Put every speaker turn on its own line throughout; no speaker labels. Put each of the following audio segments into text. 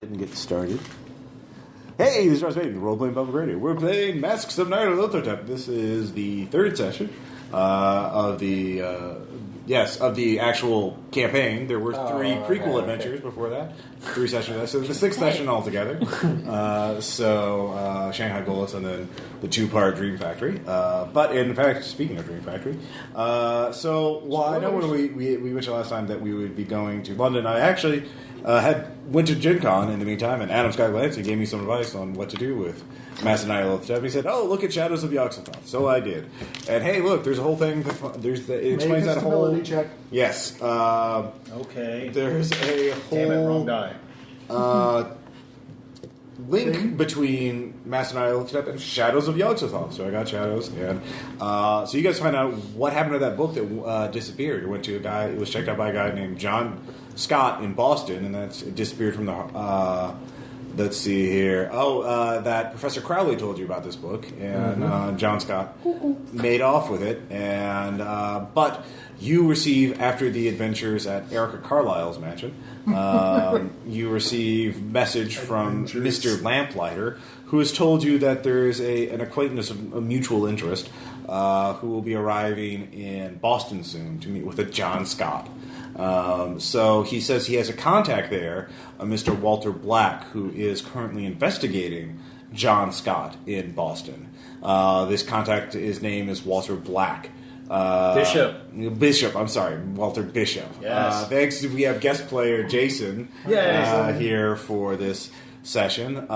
Didn't get started. Hey, this is Ross Baby, Role-Playing Public Radio. We're playing Masks of Nyarlathotep. This is the third session of the actual campaign. There were three prequel adventures before that. 3 sessions. So the sixth session altogether. Shanghai Bullets and then the 2-part Dream Factory. But in fact, speaking of Dream Factory, I know when we mentioned last time that we would be going to London. I actually went to Gen Con in the meantime, and Adam Scott Lansing gave me some advice on what to do with Mass and Nyarlathotep. He said, look at Shadows of Yogg-Sothoth. So I did. And hey, look, there's a whole thing. It explains that whole...
check.
Yes.
Okay.
There's a whole...
Damn it, wrong die.
Link between Mass and Nyarlathotep and Shadows of Yogg-Sothoth. So I got Shadows. And so you guys find out what happened to that book that disappeared. It went to a guy... It was checked out by a guy named John Scott in Boston, and it disappeared from the... let's see here. That Professor Crowley told you about this book, and John Scott made off with it. And but you receive, after the adventures at Erica Carlisle's mansion, you receive message from Mr. Lamplighter, who has told you that there is an acquaintance of mutual interest who will be arriving in Boston soon to meet with a John Scott. So he says he has a contact there, Mr. Walter Black, who is currently investigating John Scott in Boston. This contact, his name is Walter Black. Bishop, I'm sorry, Walter Bishop.
Yes.
Thanks. We have guest player Jason here for this session.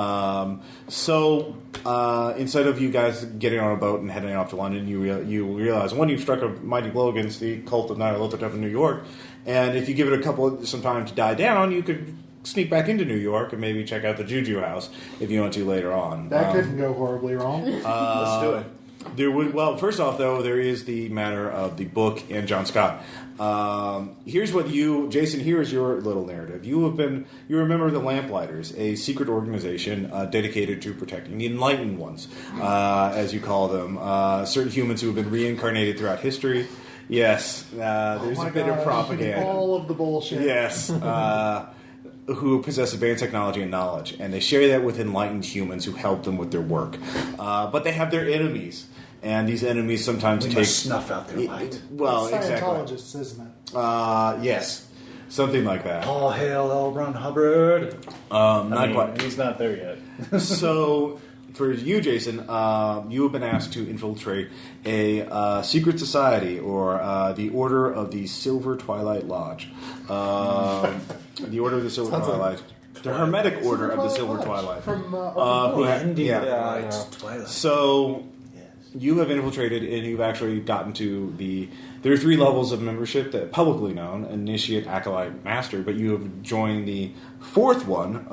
Instead of you guys getting on a boat and heading off to London, you realize, one, you've struck a mighty blow against the cult of Nyarlathotep in New York, and if you give it some time to die down, you could sneak back into New York and maybe check out the Juju House if you want to later on.
That couldn't go horribly wrong.
Let's do it.
First off, though, there is the matter of the book and John Scott. Here's what Jason, here's your little narrative. You're a member of the Lamplighters, a secret organization dedicated to protecting the Enlightened Ones, as you call them. Certain humans who have been reincarnated throughout history. Yes, there's a bit of propaganda.
All of the bullshit.
Yes. Who possess advanced technology and knowledge, and they share that with enlightened humans who help them with their work. But they have their enemies, and these enemies sometimes take
snuff out their light.
Well,
it's
exactly.
Scientologists, isn't it?
Yes, something like that.
All hail L. Ron Hubbard.
Not quite.
He's not there yet.
So, for you, Jason, you have been asked to infiltrate a secret society, or the Order of the Silver Twilight Lodge. The Order of the Silver Twilight. The Hermetic Order of the Silver Twilight.
From
Twilight.
So, you have infiltrated, and you've actually gotten to there are 3 levels of membership that publicly known: Initiate, Acolyte, Master. But you have joined the 4th one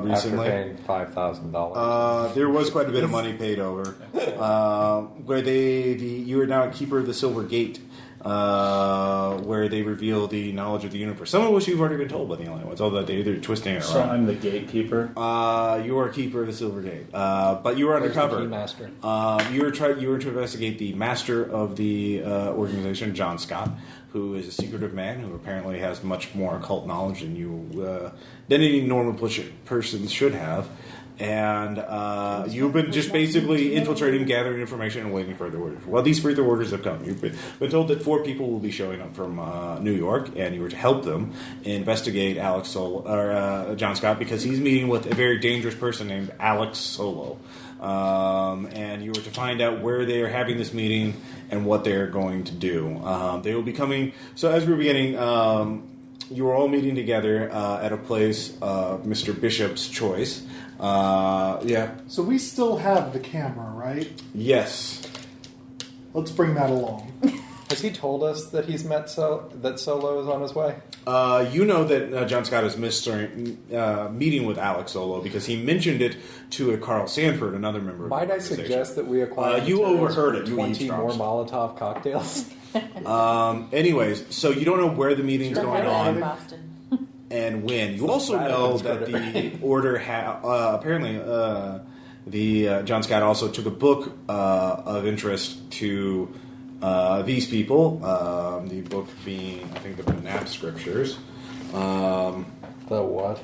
recently.
After paying $5,000.
There was quite a bit of money paid over. Where you are now a keeper of the Silver Gate, where they reveal the knowledge of the universe. Some of which you've already been told by the Alien Ones, although they're twisting it around.
So I'm the gatekeeper?
You are a keeper of the Silver Gate. But you were undercover.
Master.
You were to investigate the master of the organization, John Scott, who is a secretive man who apparently has much more occult knowledge than any normal person should have. And you've been just basically infiltrating, gathering information, and waiting for further orders. Well, these further orders have come. You've been told that 4 people will be showing up from New York, and you were to help them investigate John Scott, because he's meeting with a very dangerous person named Alex Solo. And you were to find out where they are having this meeting and what they're going to do. They will be coming. So as we were beginning, you were all meeting together at a place of Mr. Bishop's choice.
So we still have the camera, right?
Yes.
Let's bring that along.
Has he told us that he's met that Solo is on his way?
You know that John Scott is meeting with Alex Solo because he mentioned it to Carl Sanford, another member of the organization.
Might I suggest that we acquire
you overheard it.
20 more Molotov cocktails?
Anyways, so you don't know where the meeting's going on.
Boston.
And when. You also know that the Order apparently John Scott also took a book of interest to these people. The book being, I think, the Benap Scriptures.
The what?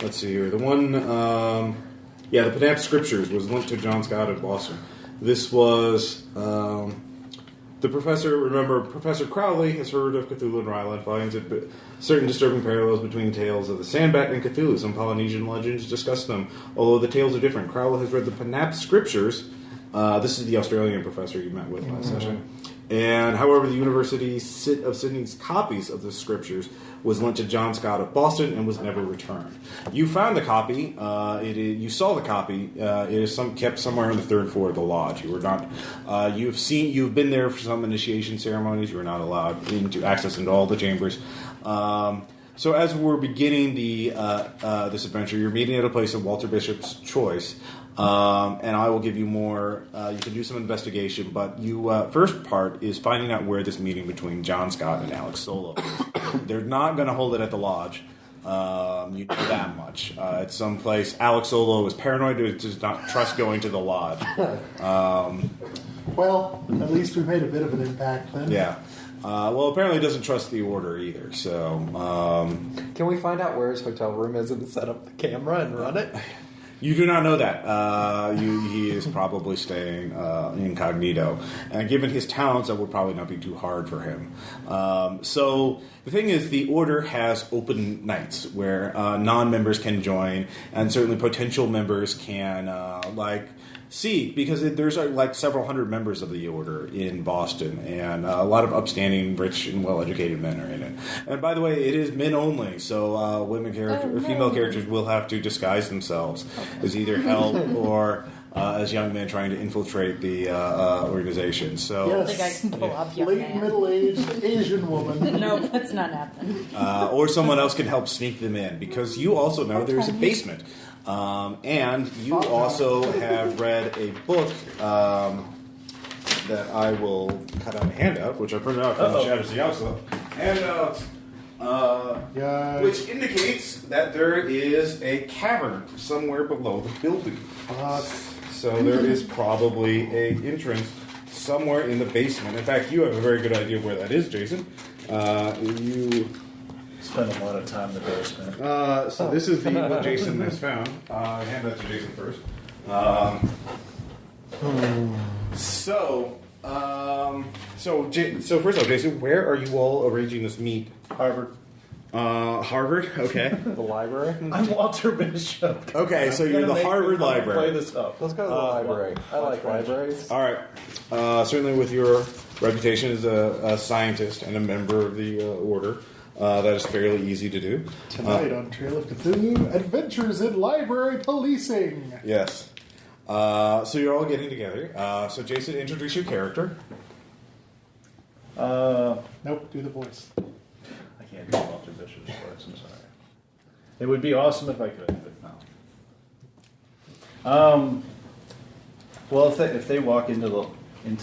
let's see here. The one, the Penance Scriptures was linked to John Scott of Boston. This was the professor. Remember, Professor Crowley has heard of Cthulhu and Ryland, finds it certain disturbing parallels between tales of the Sandbat and Cthulhu. Some Polynesian legends discuss them, although the tales are different. Crowley has read the Penance Scriptures. This is the Australian professor you met with last session. And however, the University of Sydney's copies of the scriptures was lent to John Scott of Boston and was never returned. You found the copy. You saw the copy. It is kept somewhere on the third floor of the lodge. You were not. You've been there for some initiation ceremonies. You were not allowed into access into all the chambers. So as we're beginning this adventure, you're meeting at a place of Walter Bishop's choice. And I will give you more. You can do some investigation, but first part is finding out where this meeting between John Scott and Alex Solo is. They're not going to hold it at the lodge. You know that much. At some place, Alex Solo is paranoid and does not trust going to the lodge.
Well, at least we made a bit of an impact then.
Yeah. Well, apparently he doesn't trust the order either. So,
can we find out where his hotel room is and set up the camera and run it?
You do not know that. He is probably staying incognito. And given his talents, that would probably not be too hard for him. So the thing is, the Order has open nights where non-members can join, and certainly potential members can, see, because there's several hundred members of the Order in Boston, and a lot of upstanding, rich, and well-educated men are in it. And by the way, it is men only, so female characters will have to disguise themselves as either help or as young men trying to infiltrate the organization. So
yes.
I think I can pull off young
Late
man.
middle-aged Asian woman.
No, that's not happening.
or someone else can help sneak them in, because you also know there's a basement. And you also have read a book that I will cut out a handout, which I printed out from the Shadows of the Outside. Handout, which indicates that there is a cavern somewhere below the building. So there is probably an entrance somewhere in the basement. In fact, you have a very good idea of where that is, Jason. You
spend a lot of time in the basement.
So this is what Jason has found. Hand that to Jason first. So first off, Jason, where are you all arranging this meet?
Harvard.
Harvard. Okay.
The library?
I'm Walter Bishop.
Okay, so you're in the Harvard Library.
Play this up.
Let's go to the library. I like libraries.
All right. Certainly, with your reputation as a scientist and a member of the Order. That is fairly easy to do.
Tonight on Trail of Cthulhu, Adventures in Library Policing.
Yes. So you're all getting together. So Jason, introduce your character.
Nope, do the voice.
I can't do Walter Bishop's voice, I'm sorry. It would be awesome if I could, but no. Well, if they walk into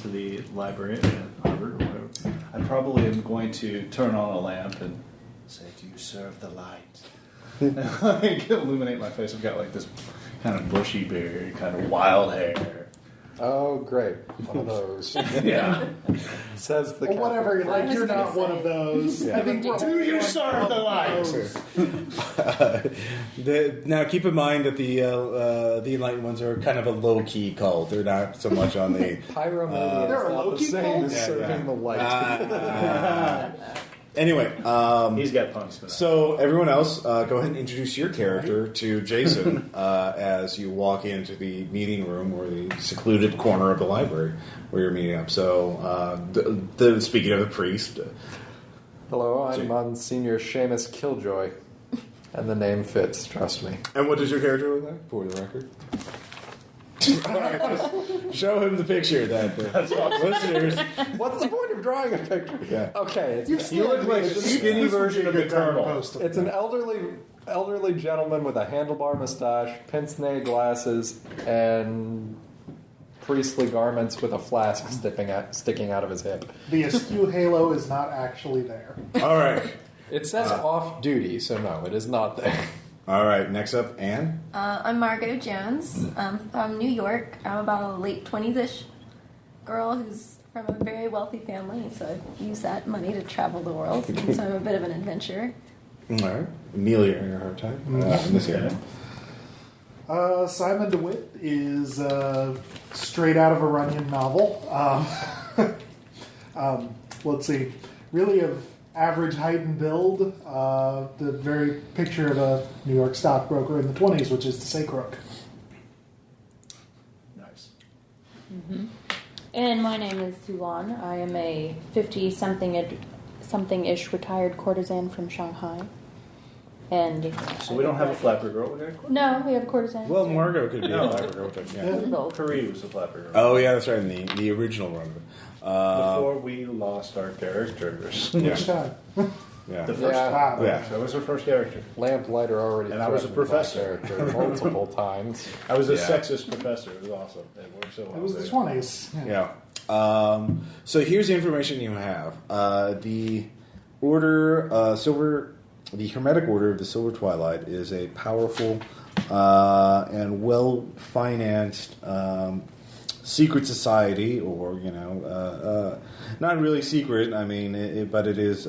the library at Harvard or whatever, I probably am going to turn on a lamp and say, "Do you serve the light?" And illuminate my face. I've got like this kind of bushy beard, kind of wild hair.
Oh, great. One of those.
Yeah.
Says the
Well, whatever,
I was
you're
gonna
not one
say.
of those.
Yeah.
I think we're
Do you
all
serve the light?
Now, keep in mind that the Enlightened ones are kind of a low-key cult. They're not so much on the...
Pyromania
They're
is
a
not the
low-key
same
cult?
as serving the light.
Anyway,
He's got punks for that.
so everyone else, go ahead and introduce your character to Jason as you walk into the meeting room or the secluded corner of the library where you're meeting up. So, speaking of the priest...
Hello, I'm Monsignor Seamus Killjoy. And the name fits, trust me.
And what does your character look like, for the record? All right, just show him the picture that listeners...
What's the point of drawing a picture?
Yeah.
Okay,
You look like a skinny version of the Colonel.
it's an elderly gentleman with a handlebar mustache, pince-nez glasses, and priestly garments with a flask sticking out of his hip.
The askew halo is not actually there.
All right.
It says off-duty, so no, it is not there.
All right, next up, Anne.
I'm Margot Jones. I'm from New York. I'm about a late 20s-ish girl who's from a very wealthy family, so I've used that money to travel the world. So I'm a bit of an adventurer.
All right. Amelia Earhart this year.
Simon DeWitt is straight out of a Runyon novel. Let's see. Really of average height and build. The very picture of a New York stockbroker in the 20s, which is to say crook.
Nice.
Mm-hmm. And my name is Sulan. I am a 50-something-ish retired courtesan from Shanghai. And
So we don't have a flapper girl. We got a
no, we have a courtesan.
Well, Margot could be
No.
a flapper girl. Yeah.
Kareem was a flapper girl.
Oh, yeah, that's right. In the original run.
Before we lost our characters.
Which time?
Yeah.
The first
Yeah.
time.
Yeah.
That was her first character.
Lamplighter already
And I was a
threatened my
professor.
character multiple times.
I was a
Yeah.
sexist professor. It was awesome. It worked so well.
It was the 20s.
Yeah. So here's the information you have. The Order the Hermetic Order of the Silver Twilight is a powerful and well-financed secret society, or not really secret. I mean, but it is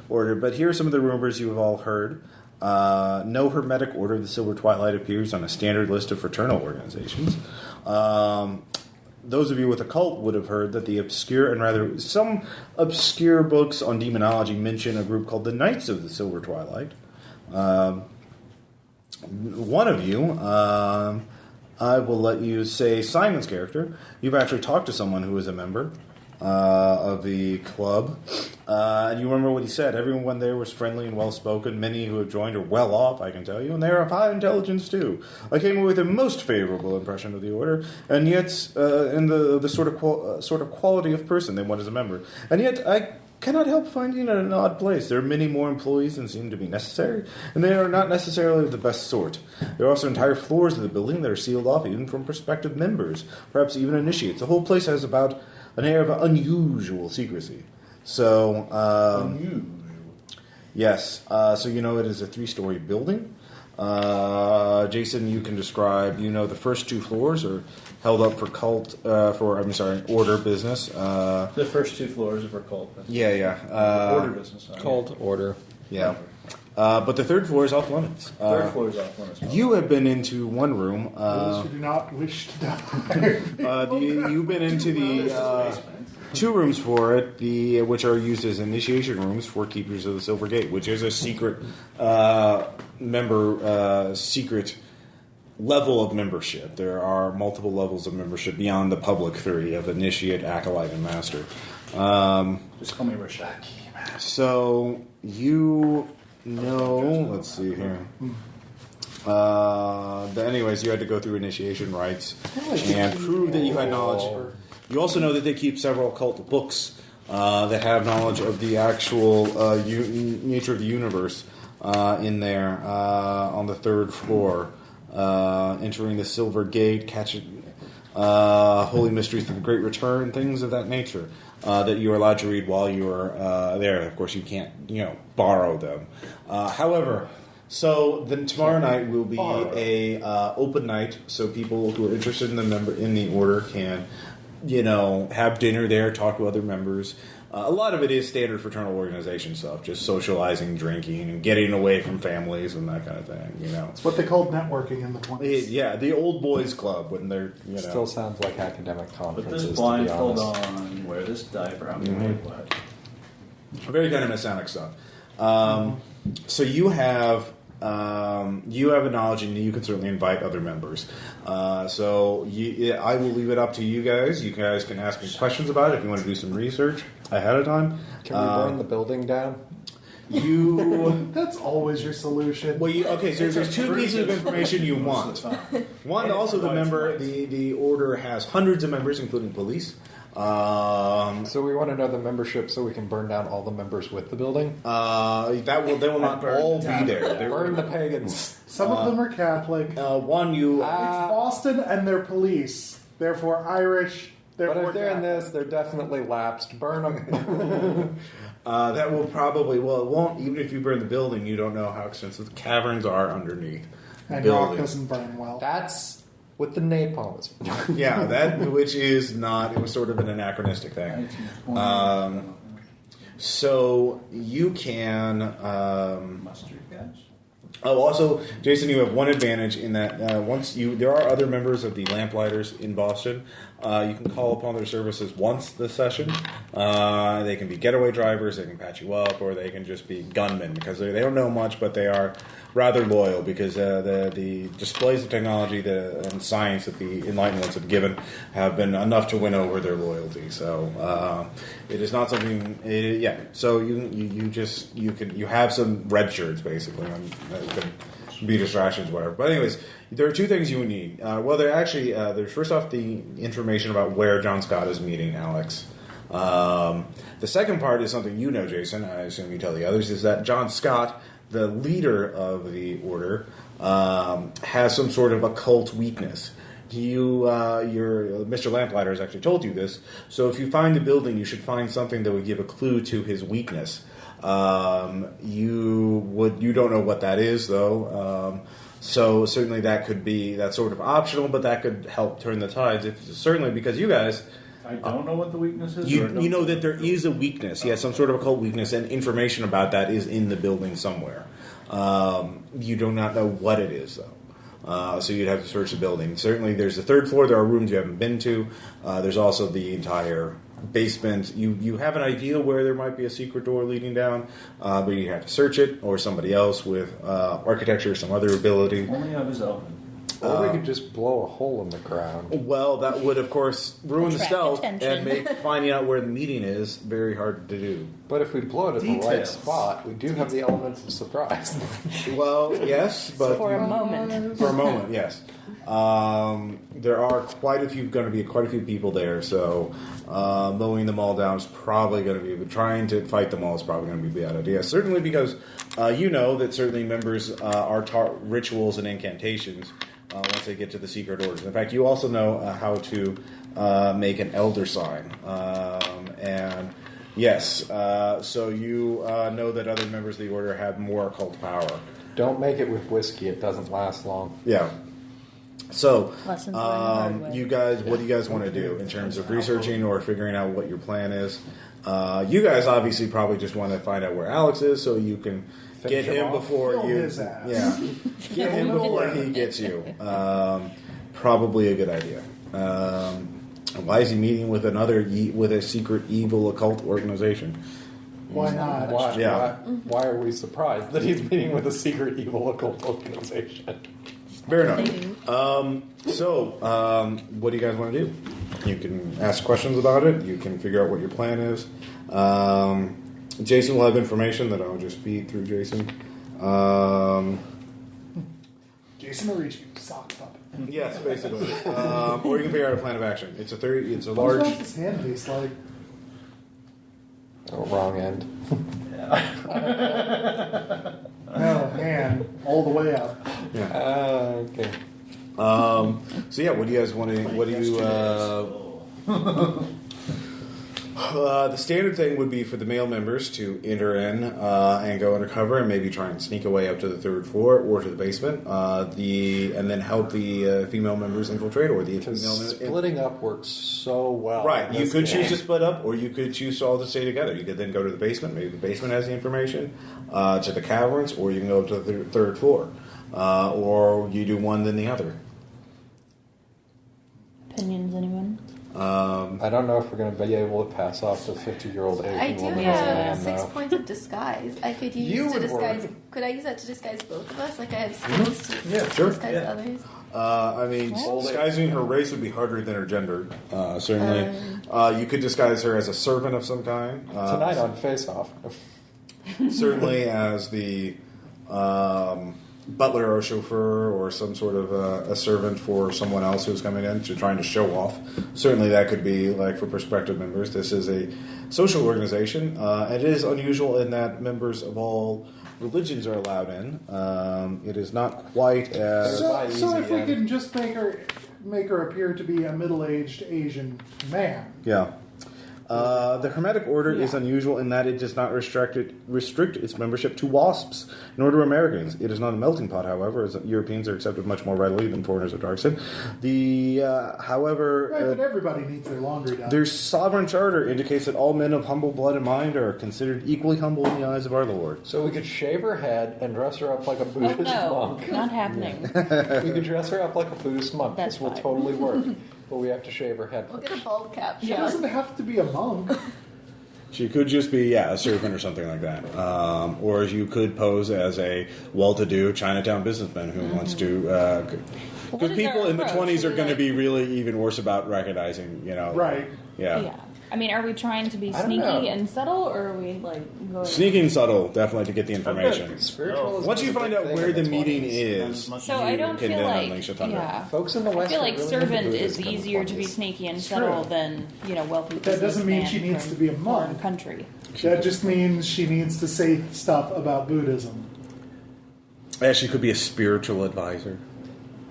ordered. But here are some of the rumors you have all heard. No Hermetic Order of the Silver Twilight appears on a standard list of fraternal organizations. Those of you with occult would have heard that the obscure and rather some obscure books on demonology mention a group called the Knights of the Silver Twilight. One of you, I will let you say Simon's character. You've actually talked to someone who is a member of the club. And you remember what he said. Everyone there was friendly and well-spoken. Many who have joined are well off, I can tell you, and they are of high intelligence, too. I came away with a most favorable impression of the order, and yet, in the sort of quality of person they want as a member. And yet, I cannot help finding it an odd place. There are many more employees than seem to be necessary, and they are not necessarily of the best sort. There are also entire floors of the building that are sealed off even from prospective members, perhaps even initiates. The whole place has about an air of unusual secrecy. So, yes. So it is a 3-story building. Jason, you can describe. The first 2 floors are held up for order business.
The first 2 floors of our cult business.
Yeah.
Order business.
Cult order.
Yeah. But the 3rd floor is off limits.
Third floor is off limits.
You have been into one room.
Those who do not wish to die.
You've been into the 2 rooms for it, which are used as initiation rooms for Keepers of the Silver Gate, which is a secret secret level of membership. There are multiple levels of membership beyond the public 3 of Initiate, Acolyte, and Master.
Just call me Rashaki.
So let's see here. Anyways, you had to go through initiation rites and prove that you had knowledge. You also know that they keep several occult books that have knowledge of the actual nature of the universe in there on the 3rd floor. Entering the Silver Gate, catching holy mysteries of the Great Return, things of that nature that you are allowed to read while you are there. Of course, you can't, borrow them. However, so then tomorrow night will be a open night, so people who are interested in the order can, have dinner there, talk to other members. A lot of it is standard fraternal organization stuff, just socializing, drinking, and getting away from families and that kind of thing.
It's what they called networking in the 20s.
Yeah, the old boys club when they're
Still sounds like academic
Put
conferences.
this
To be
blindfold
honest.
on. Wear this diaper. I'm what?
very kind of Masonic stuff. So you have a knowledge, and you can certainly invite other members. I will leave it up to you guys. You guys can ask me questions about it if you want to do some research ahead of time.
Can we burn the building down?
That's always your solution.
So there's 2 pieces of information you want. One, also the order has hundreds of members, including police.
So we want to know the membership so we can burn down all the members with the building?
They will not all be there.
Burn the pagans.
Some of them are Catholic.
It's
Boston and they're police. Therefore Irish.
But
Therefore
if they're in
Catholic.
this, they're definitely lapsed. Burn them.
That will probably, it won't, even if you burn the building, you don't know how extensive the caverns are underneath the
And rock
building.
doesn't burn well.
That's what the napalm is.
Yeah, which is not, it was sort of an anachronistic thing. So you can.
Mustard gas.
Oh, also, Jason, you have one advantage in that there are other members of the Lamplighters in Boston. You can call upon their services once this session. They can be getaway drivers, they can patch you up, or they can just be gunmen because they don't know much, but they are rather loyal because the displays of technology and science that the Enlightened Ones have given have been enough to win over their loyalty. So it is not something. So you have some red shirts basically. Could be distractions, whatever. But anyways, there are two things you would need. There's first off the information about where John Scott is meeting Alex. The second part is something you know, Jason. I assume you tell the others is that John Scott, the leader of the order, has some sort of occult weakness. Mr. Lamplighter has actually told you this. So if you find the building, you should find something that would give a clue to his weakness. You don't know what that is though. So certainly that's sort of optional, but that could help turn the tides. Certainly because you guys.
I don't know what the weakness is.
You know that there is a weakness. Yes, some sort of occult weakness, and information about that is in the building somewhere. You do not know what it is though. So you'd have to search the building. Certainly, there's the third floor. There are rooms you haven't been to. There's also the entire basement. You have an idea where there might be a secret door leading down, but you have to search it, or somebody else with architecture, some other ability.
Only I was open.
Or we could just blow a hole in the ground.
Well, that would, of course, ruin the
Attract
stealth
attention.
and make finding out where the meeting is very hard to do.
But if we blow it at the right
Details.
spot, we do have the elements of surprise.
Well, yes, but
For a moment.
For a moment, yes. There are going to be quite a few people there, so mowing them all down is probably going to be. But trying to fight them all is probably going to be a bad idea. Certainly because you know that certainly members are taught rituals and incantations once they get to the secret orders. In fact, you also know how to make an elder sign, and yes, so you know that other members of the order have more occult power.
Don't make it with whiskey; it doesn't last long.
Yeah. So,
Lessons learned the hard way.
you guys, what do you guys want to do in terms of researching or figuring out what your plan is? You guys obviously probably just want to find out where Alex is, so you can get him before
Kill
you.
his ass.
Yeah, get him before he gets you. Probably a good idea. Why is he meeting with a secret evil occult organization?
Why not?
Why are we surprised that he's meeting with a secret evil occult organization?
Fair enough. What do you guys want to do? You can ask questions about it. You can figure out what your plan is. Jason will have information that I'll just feed through Jason.
Jason will reach you, sock puppet.
Yes, basically. Or you can figure out a plan of action. It's a
What's
large.
this hand taste like?
Oh, wrong end.
No, hand all the way up.
Okay.
So yeah, what do you guys want to? What do you? The standard thing would be for the male members to enter in and go undercover and maybe try and sneak away up to the third floor or to the basement. And then help the female members infiltrate, or the female
Splitting up works so well.
Right.
in
You
this
could
game.
choose to split up, or you could choose to all to stay together. You could then go to the basement. Maybe the basement has the information to the caverns, or you can go to the third floor, or you do one then the other.
Opinions, anyone?
I don't know if we're going to be able to pass off the 50-year-old Asian
I do
woman as a man,
have 6
though.
points of disguise. I could
You
use to
would
disguise.
work.
Could I use that to disguise both of us? Like I have skills to
Yeah, sure.
disguise others.
I mean, disguising her race would be harder than her gender. Certainly, you could disguise her as a servant of some kind.
Tonight on Face Off.
Certainly, as the butler or chauffeur or some sort of a servant for someone else who's coming in to trying to show off. Certainly, that could be like for prospective members. This is a social organization. It is unusual in that members of all religions are allowed in. It is not quite as
So if we
easy,
can just make her appear to be a middle-aged Asian man.
yeah. The Hermetic Order is unusual in that it does not restrict its membership to WASPs, nor to Americans. It is not a melting pot, however, as Europeans are accepted much more readily than foreigners of Darkson. However...
Right, but everybody needs their laundry done.
Their sovereign charter indicates that all men of humble blood and mind are considered equally humble in the eyes of our Lord.
So we could shave her head and dress her up like a Buddhist monk.
Not happening.
We could dress her up like a Buddhist monk.
That's
This will
fine.
totally work. But we have to shave her head
We'll
first.
get a bald cap.
She doesn't have to be a monk.
She could just be, a servant or something like that. Or you could pose as a well-to-do Chinatown businessman who wants to... Because
is
people
our
in the
approach?
20s are
We
going to
like-
be really even worse about recognizing,
Right.
Yeah. I mean, are we trying to be
I don't
sneaky
know.
and subtle, or are we like going?
Sneaking subtle, definitely to get the information.
Spiritualism
Once
is
you
a
find
big
out
thing
where
in
the meeting
20s.
is,
So I don't
can
feel
then
like,
unleash a thunder.
yeah.
Folks in the
I
West
feel
are
like
really
servant
into
is
Buddhism in the
easier to be
20s.
sneaky and
It's
subtle
true.
than wealthy.
That doesn't mean she
businessman
needs
from
to be a
foreign
monk.
country.
That just means she needs to say stuff about Buddhism.
Yeah, she could be a spiritual advisor.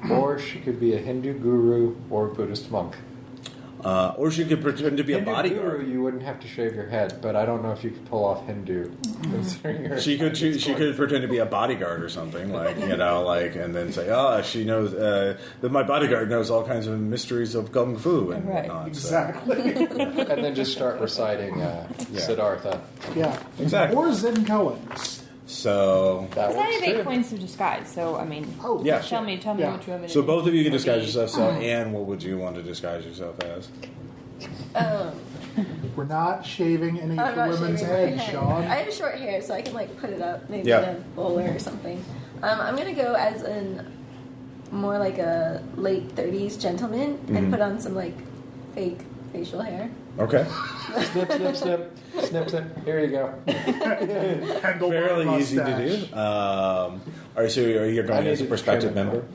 Or she could be a Hindu guru or a Buddhist monk.
Or she could pretend to be a
Hindu
bodyguard.
guru, you wouldn't have to shave your head, but I don't know if you could pull off Hindu. Considering your
She could pretend to be a bodyguard or something, and then say, she knows that my bodyguard knows all kinds of mysteries of kung fu and
Right.
whatnot.
Exactly.
and then just start reciting Siddhartha.
Yeah.
Exactly.
Or Zen koans.
So,
That
Because I
works
have 8
too.
points of disguise, so I mean,
Oh,
Yeah.
tell me
Yeah.
what you want me to
so
do.
both of you can disguise
Okay.
yourself. So, Anne, what would you want to disguise yourself as?
We're not shaving any
I'm
of the
not
women's
shaving my
heads,
head.
Sean.
I have short hair, so I can put it up, maybe
Yeah.
in a bowler or something. I'm gonna go as more like a late 30s gentleman and put on some fake facial hair.
Okay.
Snip, snip, snip. Snip, snip. Here you go.
Handlebar
Fairly easy to
mustache.
do. Are you
I
going
need
as a
to
prospective
trim it.
member?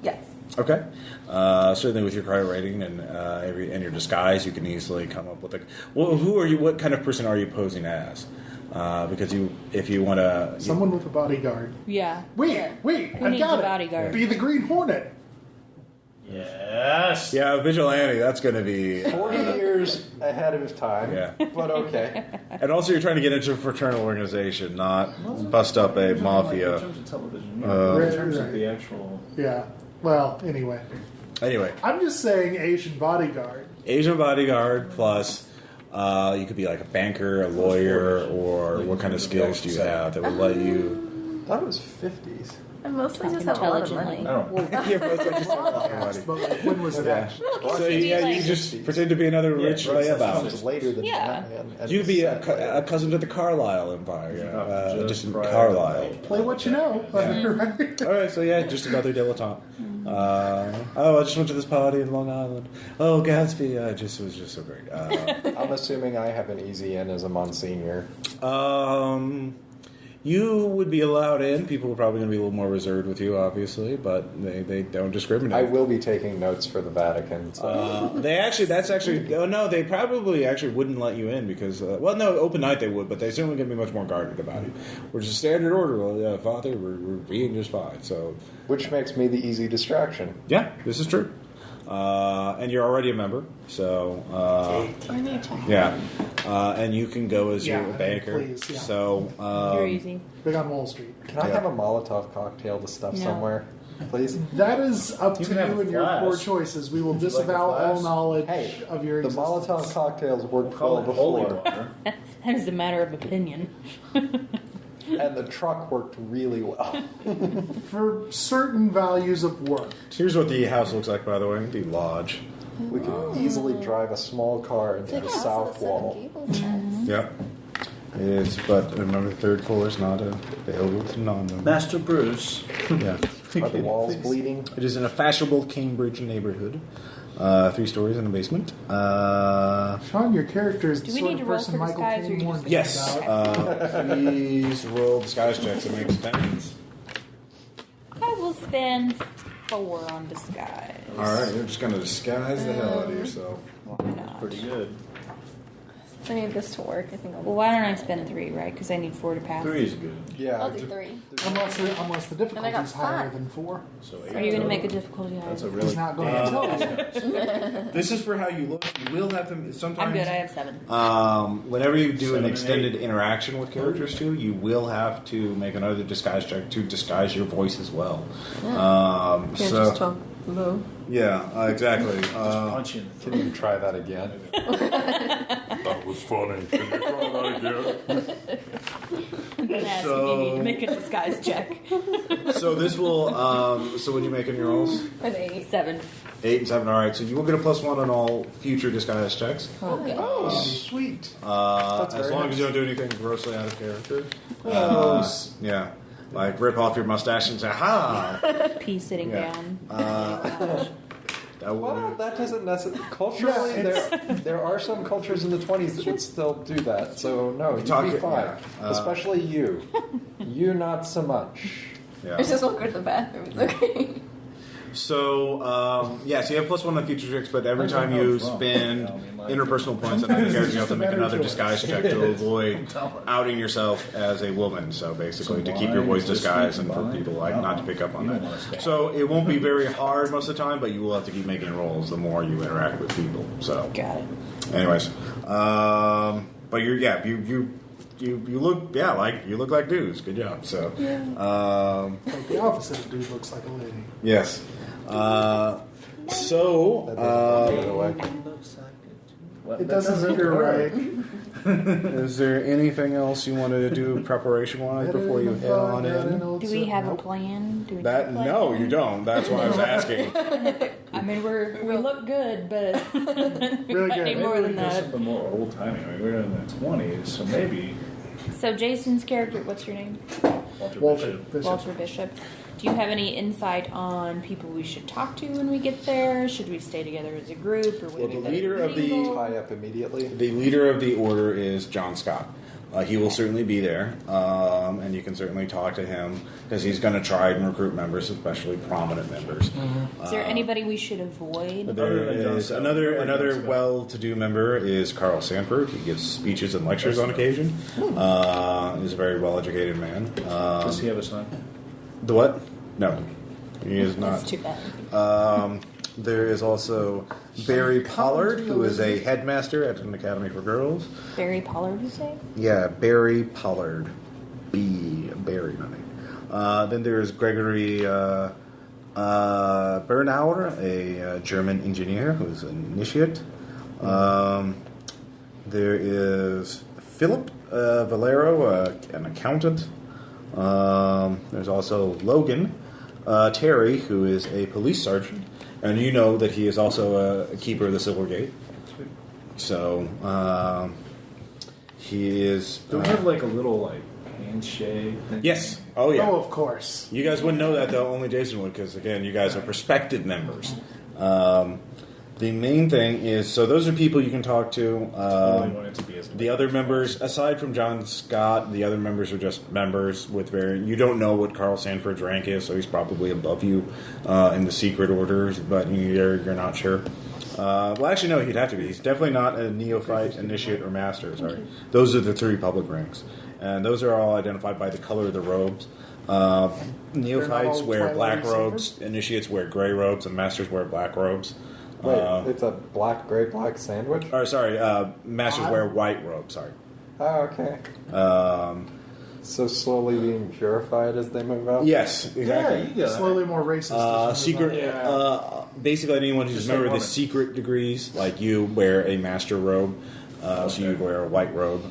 Yes.
Okay. Certainly, with your credit rating and your disguise, you can easily come up with who are you? What kind of person are you posing as? Because if you want to,
Someone with a bodyguard.
Yeah.
Wait,
Who
I
needs
got
a
it.
bodyguard?
Be the Green Hornet.
Yes.
yeah, vigilante. That's going to be.
40 years ahead of time.
Yeah.
But okay.
And also, you're trying to get into a fraternal organization, not bust up a
In
mafia.
terms of television,
Right,
in terms
right.
of the actual...
Yeah. Well, anyway.
Anyway,
I'm just saying Asian bodyguard.
Asian bodyguard plus. You could be like a banker, a lawyer, or what kind of skills do you have that would let you?
I thought it was 50s.
I mostly just have a lot of money.
I don't
You're mostly just a lot of money.
But when was it
Yeah.
actually?
So
could be
yeah,
like-
you just pretend to be another rich
right.
layabout.
Sounds later than
Yeah.
that, man. And
You'd be
it's,
a cousin to the Carlisle Empire, just in
prior-
Carlisle.
Play what you know. Right?
All right, so yeah, just another dilettante. I just went to this party in Long Island. Oh, Gatsby, was just so great.
I'm assuming I have an easy in as a Monsignor.
You would be allowed in. People are probably going to be a little more reserved with you, obviously, but they don't discriminate.
I will be taking notes for the Vatican. So.
They probably actually wouldn't let you in because, open night they would, but they certainly going to be much more guarded about it. We're just standard order. Well, yeah, Father, we're being just fine. So,
Which makes me the easy distraction.
yeah, this is true. And you're already a member, so yeah, and you can go as
Yeah,
your banker.
please, yeah.
So
You're easy.
Big on Wall Street.
Can I have a Molotov cocktail to stuff
No.
somewhere, please?
That is up
You
to
can have
you
a
and your
flask.
poor choices. We will
Would you like a
disavow all
flask?
knowledge
Hey,
of your
the
existence.
Molotov cocktails worked
Call
well
it holy
before,
water.
That is a matter of opinion.
and the truck worked really well.
For certain values of work.
here's what the house looks like, by the way. The lodge.
We could easily drive a small car into the south wall.
Yeah. It is, but remember, the third floor is not available to non-members.
Master Bruce.
Yeah.
Are the walls bleeding?
It is in a fashionable Cambridge neighborhood. 3 stories in a basement.
Sean, your character is the
Do we
sort
need
of
to roll
person
for
Michael
disguise, or
Caine
you
warns
just-
me
Yes.
about.
Please roll disguise checks and make experiments.
I will spend 4 on disguise.
All right, you're just going to disguise the hell out of yourself.
Why not?
Pretty good.
I need this to work. I think I'll.
Well, why don't I spend 3, right? Because I need 4 to pass.
3 is good.
Yeah.
I'll do 3.
Unless the
And I got
difficulty is higher
5.
than 4.
So
Are you going to make a difficulty higher?
That's a
He's
really
not going to tell you.
This is for how you look. You will have to sometimes.
I'm good. I have 7.
Whenever you do
7
an
and
extended
8.
interaction with characters too, you will have to make another disguise check to disguise your voice as well.
Can't just talk low.
Yeah, exactly.
punch in.
Can you try that again?
That was funny. Can you try that again?
Then ask if you need to make a disguise check.
So this will. So when you making your rolls,
An 8.
7.
8 and 7. All right. So you will get a +1 on all future disguise checks.
Okay.
Oh, sweet.
As
very
long as
nice.
you don't do anything grossly out of character.
Close.
Yeah. Like rip off your mustache and say "ha."
P sitting
Yeah.
down.
That
Well,
will.
that doesn't necessarily. Culturally, there are some cultures in the 20s that would still do that. So no, you'd
talk
be
it-
fine.
yeah.
Especially you. You not so much.
Yeah.
I just won't go to the bathroom. It's okay.
So, yes, you have +1 on future checks, but every time you spend interpersonal points on other characters, you have to make another disguise check to avoid outing yourself as a woman. So, basically, to keep your voice disguised and for people like not to pick up on that. So, it won't be very hard most of the time, but you will have to keep making rolls the more you interact with people. So,
Got it.
anyways, but you look like dudes. Good job. So,
Like the opposite of dude looks like a lady.
yes.
That doesn't go the other way.
It doesn't either, right?
Is there anything else you wanted to do preparation-wise before you head on in?
Do we have a plan? Do we
That
have a plan?
no, you don't. That's why I was asking.
I mean, we look good, but
Really
I
good.
need more
Maybe
than
we do
that.
something more old timey. I mean, we're in the 20s, so maybe
So Jason's character, what's your name?
Walter
Bishop.
Bishop.
Walter Bishop. Do you have any insight on people we should talk to when we get there? Should we stay together as a group, or would
Well,
we
the
better
leader of the-
mingle?
Tie up immediately.
The leader of the order is John Scott. He will certainly be there, and you can certainly talk to him because he's going to try and recruit members, especially prominent members.
Is there anybody we should avoid?
There is another well-to-do member is Carl Sanford. He gives speeches and lectures on occasion. He's a very well-educated man.
does he have a son?
The what? No, he is not.
That's too bad.
There is also Barry Pollard, who is a headmaster at an academy for girls.
Barry Pollard, you say?
Yeah, Barry Pollard. Barry, nothing. Then there's Gregory Bernauer, a German engineer who's an initiate. There is Philip Valero, an accountant. There's also Logan Terry, who is a police sergeant. And you know that he is also a keeper of the Silver Gate. So, he is...
Do we have like a little like handshake thing?
yes. Oh, yeah.
Oh, of course.
You guys wouldn't know that, though. Only Jason would, because, again, you guys are prospective members. The main thing is... So those are people you can talk to.
Only want it to be as
The other members, aside from John Scott, the other members are just members with varying... You don't know what Carl Sanford's rank is, so he's probably above you in the secret orders, but you're not sure. Well, actually, no, he'd have to be. He's definitely not a neophyte, initiate, or master. Sorry. Those are the 3 public ranks. And those are all identified by the color of the robes. Neophytes
all
wear black
Twilight
robes, initiates wear gray robes, and masters wear black robes.
Wait, it's a black, gray, black sandwich?
Or, sorry, masters wear white robes, sorry.
Oh, okay. So slowly being purified as they move up?
Yes, exactly.
Yeah.
Slowly more racist. as we move
Secret.
up.
Basically, anyone who's
Just
a member
like
of the
women.
secret degrees, like you, wear a master robe, so you'd wear a white robe.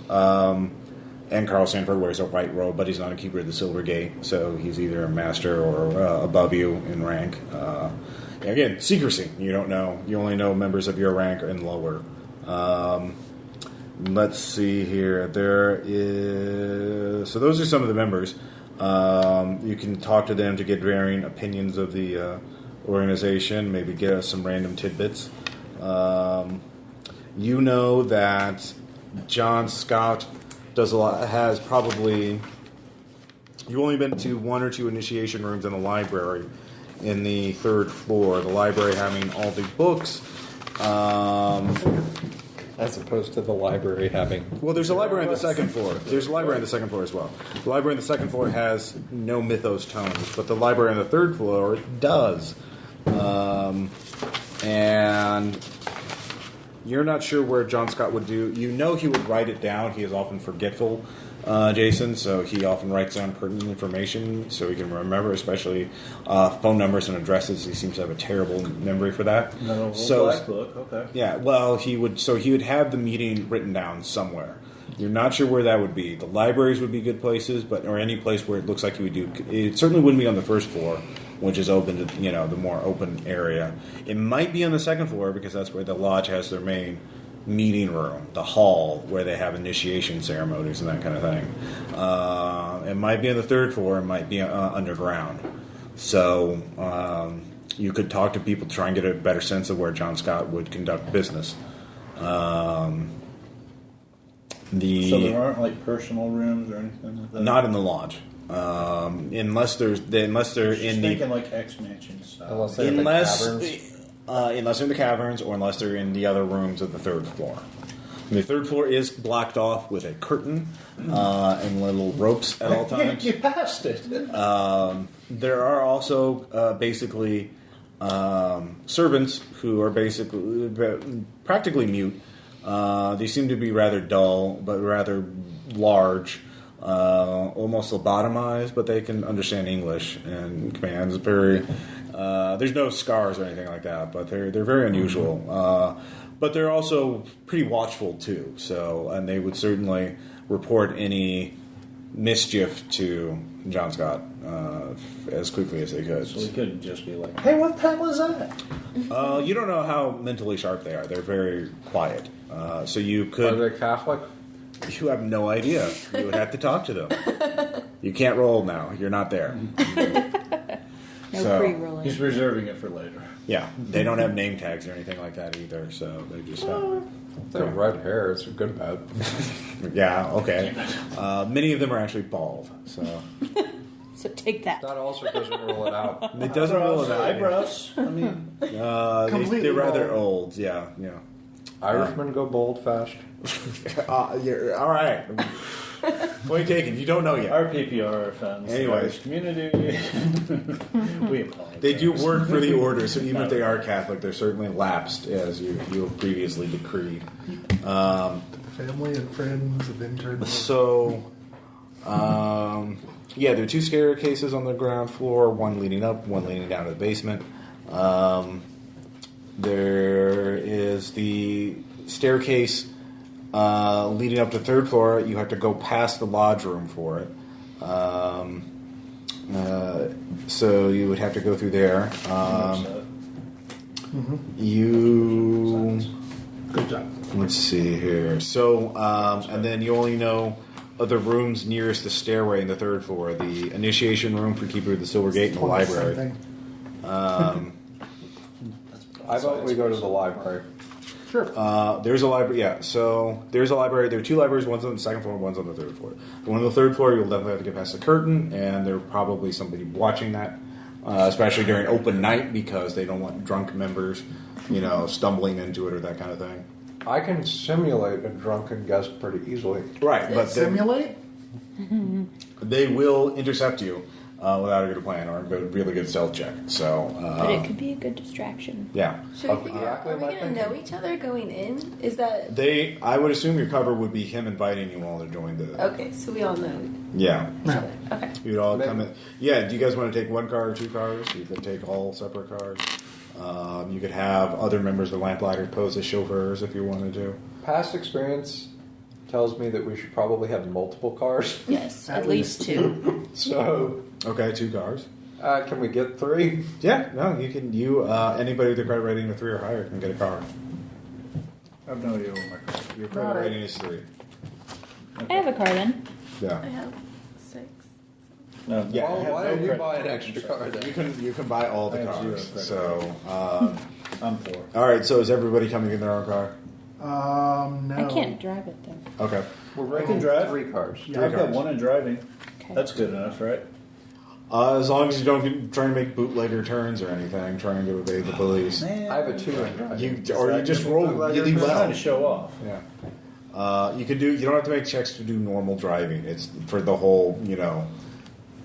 And Carl Sanford wears a white robe, but he's not a keeper of the Silver Gate, so he's either a master or above you in rank. Again, secrecy. You don't know. You only know members of your rank and lower. Let's see here. There is... So those are some of the members. You can talk to them to get varying opinions of the organization, maybe get us some random tidbits. You know that John Scott does a lot, has probably... You've only been to 1 or 2 initiation rooms in the library in the 3rd floor. The library having all the books.
As opposed to the library having...
Well, there's a library on the second floor. There's a library on the second floor as well. The library on the second floor has no mythos tones, but the library on the third floor does. And you're not sure where John Scott would do. You know he would write it down. He is often forgetful, Jason, so he often writes down pertinent information so he can remember, especially phone numbers and addresses. He seems to have a terrible memory for that.
No, black book. Okay.
Yeah, well, he would have the meeting written down somewhere. You're not sure where that would be. The libraries would be good places, or any place where it looks like he would do. It certainly wouldn't be on the first floor, which is open to the more open area. It might be on the second floor because that's where the lodge has their main meeting room, the hall where they have initiation ceremonies and that kind of thing. It might be on the third floor. It might be underground. So you could talk to people to try and get a better sense of where John Scott would conduct business.
So there aren't like personal rooms or anything like that?
Not in the lodge. Unless they're in
thinking like X-Mansion style.
unless they're in the caverns or unless they're in the other rooms of the third floor. And the third floor is blocked off with a curtain and little ropes at all times.
You passed it.
There are also basically servants who are basically practically mute. They seem to be rather dull, but rather large, almost lobotomized, but they can understand English and commands. There's no scars or anything like that, but they're very unusual. But they're also pretty watchful too. And they would certainly report any mischief to John Scott as quickly as they could.
So we couldn't just be like, "Hey, what the hell was that?"
You don't know how mentally sharp they are. They're very quiet. So you could.
Are they Catholic?
You have no idea. You would have to talk to them. You can't roll now. You're not there.
No pre-rolling.
He's reserving it for later.
Yeah, they don't have name tags or anything like that either. So they just have.
They have red hair. It's good about.
Yeah. Okay. Many of them are actually bald. So.
So take that.
That also doesn't rule it out.
It doesn't rule it out.
Eyebrows. I mean,
they're rather old. Yeah. Yeah.
Irishmen go bold fast.
You're, all right. Point taken. You don't know yet.
RPPR fans.
Anyways.
Community. We apologize.
They do work for the order, so even if they are Catholic, they're certainly lapsed, as you have previously decreed.
Family and friends of interns.
So, there are two staircases on the ground floor, one leading up, one leading down to the basement. There is the staircase leading up to the third floor. You have to go past the lodge room for it. So you would have to go through there.
Good job.
Let's see here. So, and then you only know of the rooms nearest the stairway in the third floor: the initiation room for Keeper of the Silver Gate and the library.
I vote we go to the library.
Sure.
There's a library. Yeah. So there's a library. There are two libraries. One's on the second floor. One's on the third floor. The one on the third floor, you'll definitely have to get past the curtain, and there's probably somebody watching that, especially during open night, because they don't want drunk members, stumbling into it or that kind of thing.
I can simulate a drunken guest pretty easily.
Right, but
Simulate?
they will intercept you without a good plan or a really good stealth check. So,
But it could be a good distraction.
yeah.
Should we figure out, are we going to know each other going in? Is that...
I would assume your cover would be him inviting you all to join the...
Okay, so we all know
Yeah.
each other. Okay.
You'd all come in. Yeah, do you guys want to take one car or two cars? You could take all separate cars. You could have other members of the Lamplighters pose as chauffeurs if you wanted to.
Past experience tells me that we should probably have multiple cars.
Yes, at least two.
So,
Okay, two cars.
can we get three?
Yeah, no, you can. Anybody with a credit rating of 3 or higher can get a car.
I have no idea what my credit.
Your credit rating is 3.
I have a car then.
I
Yeah.
have 6.
No,
Yeah.
I have
Why
no
don't you
credit.
buy an extra car then?
You can buy all the
I have zero
cars.
credit.
So,
I'm poor.
all right. So is everybody coming in their own car?
No.
I can't drive it though.
Okay.
We're
I can drive.
3 cars.
Yeah.
I've got
cars.
one in driving.
Okay.
That's good enough, right?
As long as you don't try to make bootlegger turns or anything, trying to evade the police.
Man.
I have a 2 in driving.
You just roll really
Trying
well.
to show off.
Yeah. You don't have to make checks to do normal driving. It's for the whole,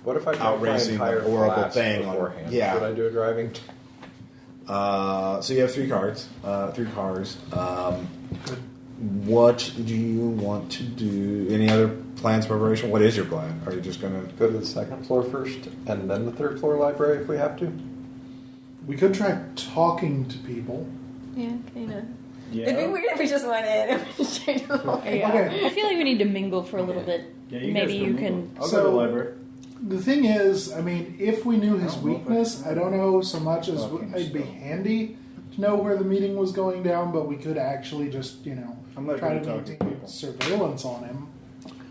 What if I
outracing
my entire
horrible
class
thing
beforehand?
yeah.
Would I do a driving?
So you have 3 cards, 3 cars. What do you want to do? Any other plans, preparation? What is your plan? Are you just going to
Go to the 2nd floor first, and then the 3rd floor library if we have to.
We could try talking to people.
Yeah, kind of.
Yeah.
It'd be weird if we just went in and went straight to the library.
Yeah.
Okay.
I feel like we need to mingle for a little bit.
Yeah,
Maybe
guys
you
go
can.
move. I'll
So-
go to the library.
The thing is, I mean, if we knew his
I don't know if
weakness, I don't know so much as
Talking
it'd be
still.
handy to know where the meeting was going down, but we could actually just,
I'm not
try
going
to
to talk to
maintain
people.
surveillance on him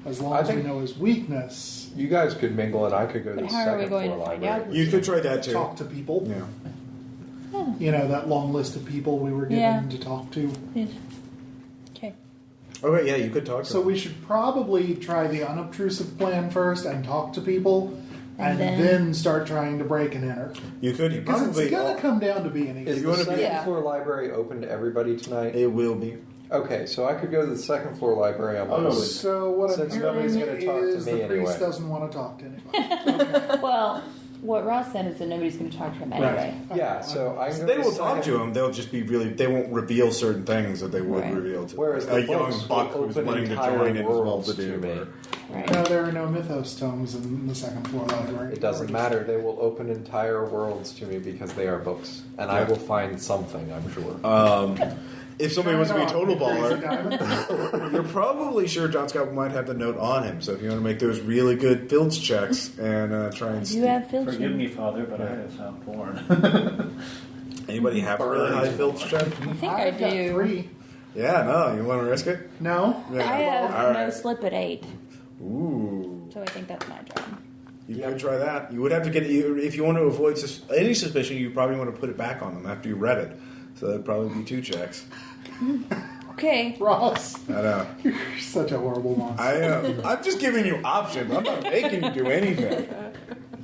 as long
I
as we
think-
know his weakness.
You guys could mingle, and I could go to
But
the
how are we
2nd
going
floor
to find
library.
out?
You could try that too.
Talk to people.
Yeah.
That long list of people we were given
Yeah.
to talk to.
Okay.
Okay, yeah, you could talk to
So
them.
we should probably try the unobtrusive plan first and talk to people, and
And
then,
then-
start trying to break and enter.
You could
Because
probably.
it's going to come down to being
Is
easy.
the
wanna be-
2nd
Yeah.
floor library open to everybody tonight?
It will be.
Okay, so I could go to the 2nd floor library on
Oh,
Monday.
So what I'm
Since
hearing
nobody's gonna talk to
is
me
the priest
anyway.
doesn't want to talk to anybody. Okay.
Well, what Ross said is that nobody's going to talk to him anyway.
Yeah, so I can go
They
to
will
the
talk to
2nd.
him. They'll just be really. They won't reveal certain things that they would
Right.
reveal to
Whereas
a
the
young
books
buck
will
who's
open
wanting to
entire
join in as well
worlds
to
to
do.
me.
Right.
No, there are no mythos tomes in the second floor library.
It doesn't matter. They will open entire worlds to me because they are books, and I
Yeah.
will find something. I'm sure.
If somebody wants to be a total
Crazy
baller,
diamond.
you're probably sure John Scott might have the note on him. So if you want to make those really good Fields checks and try and
You have filter.
Forgive me, Father, but I have found porn.
anybody have a really high Fields check?
I think I
I've got
do.
3.
Yeah, no, you want to risk it?
No?
I have
All
no
right.
slip at 8,
Ooh,
so I think that's my job.
you could try that. You would have to get if you want to avoid any suspicion. You probably want to put it back on them after you read it. So that'd probably be 2 checks.
Okay.
Ross,
I know.
you're such a horrible monster.
I'm just giving you options. I'm not making you do anything.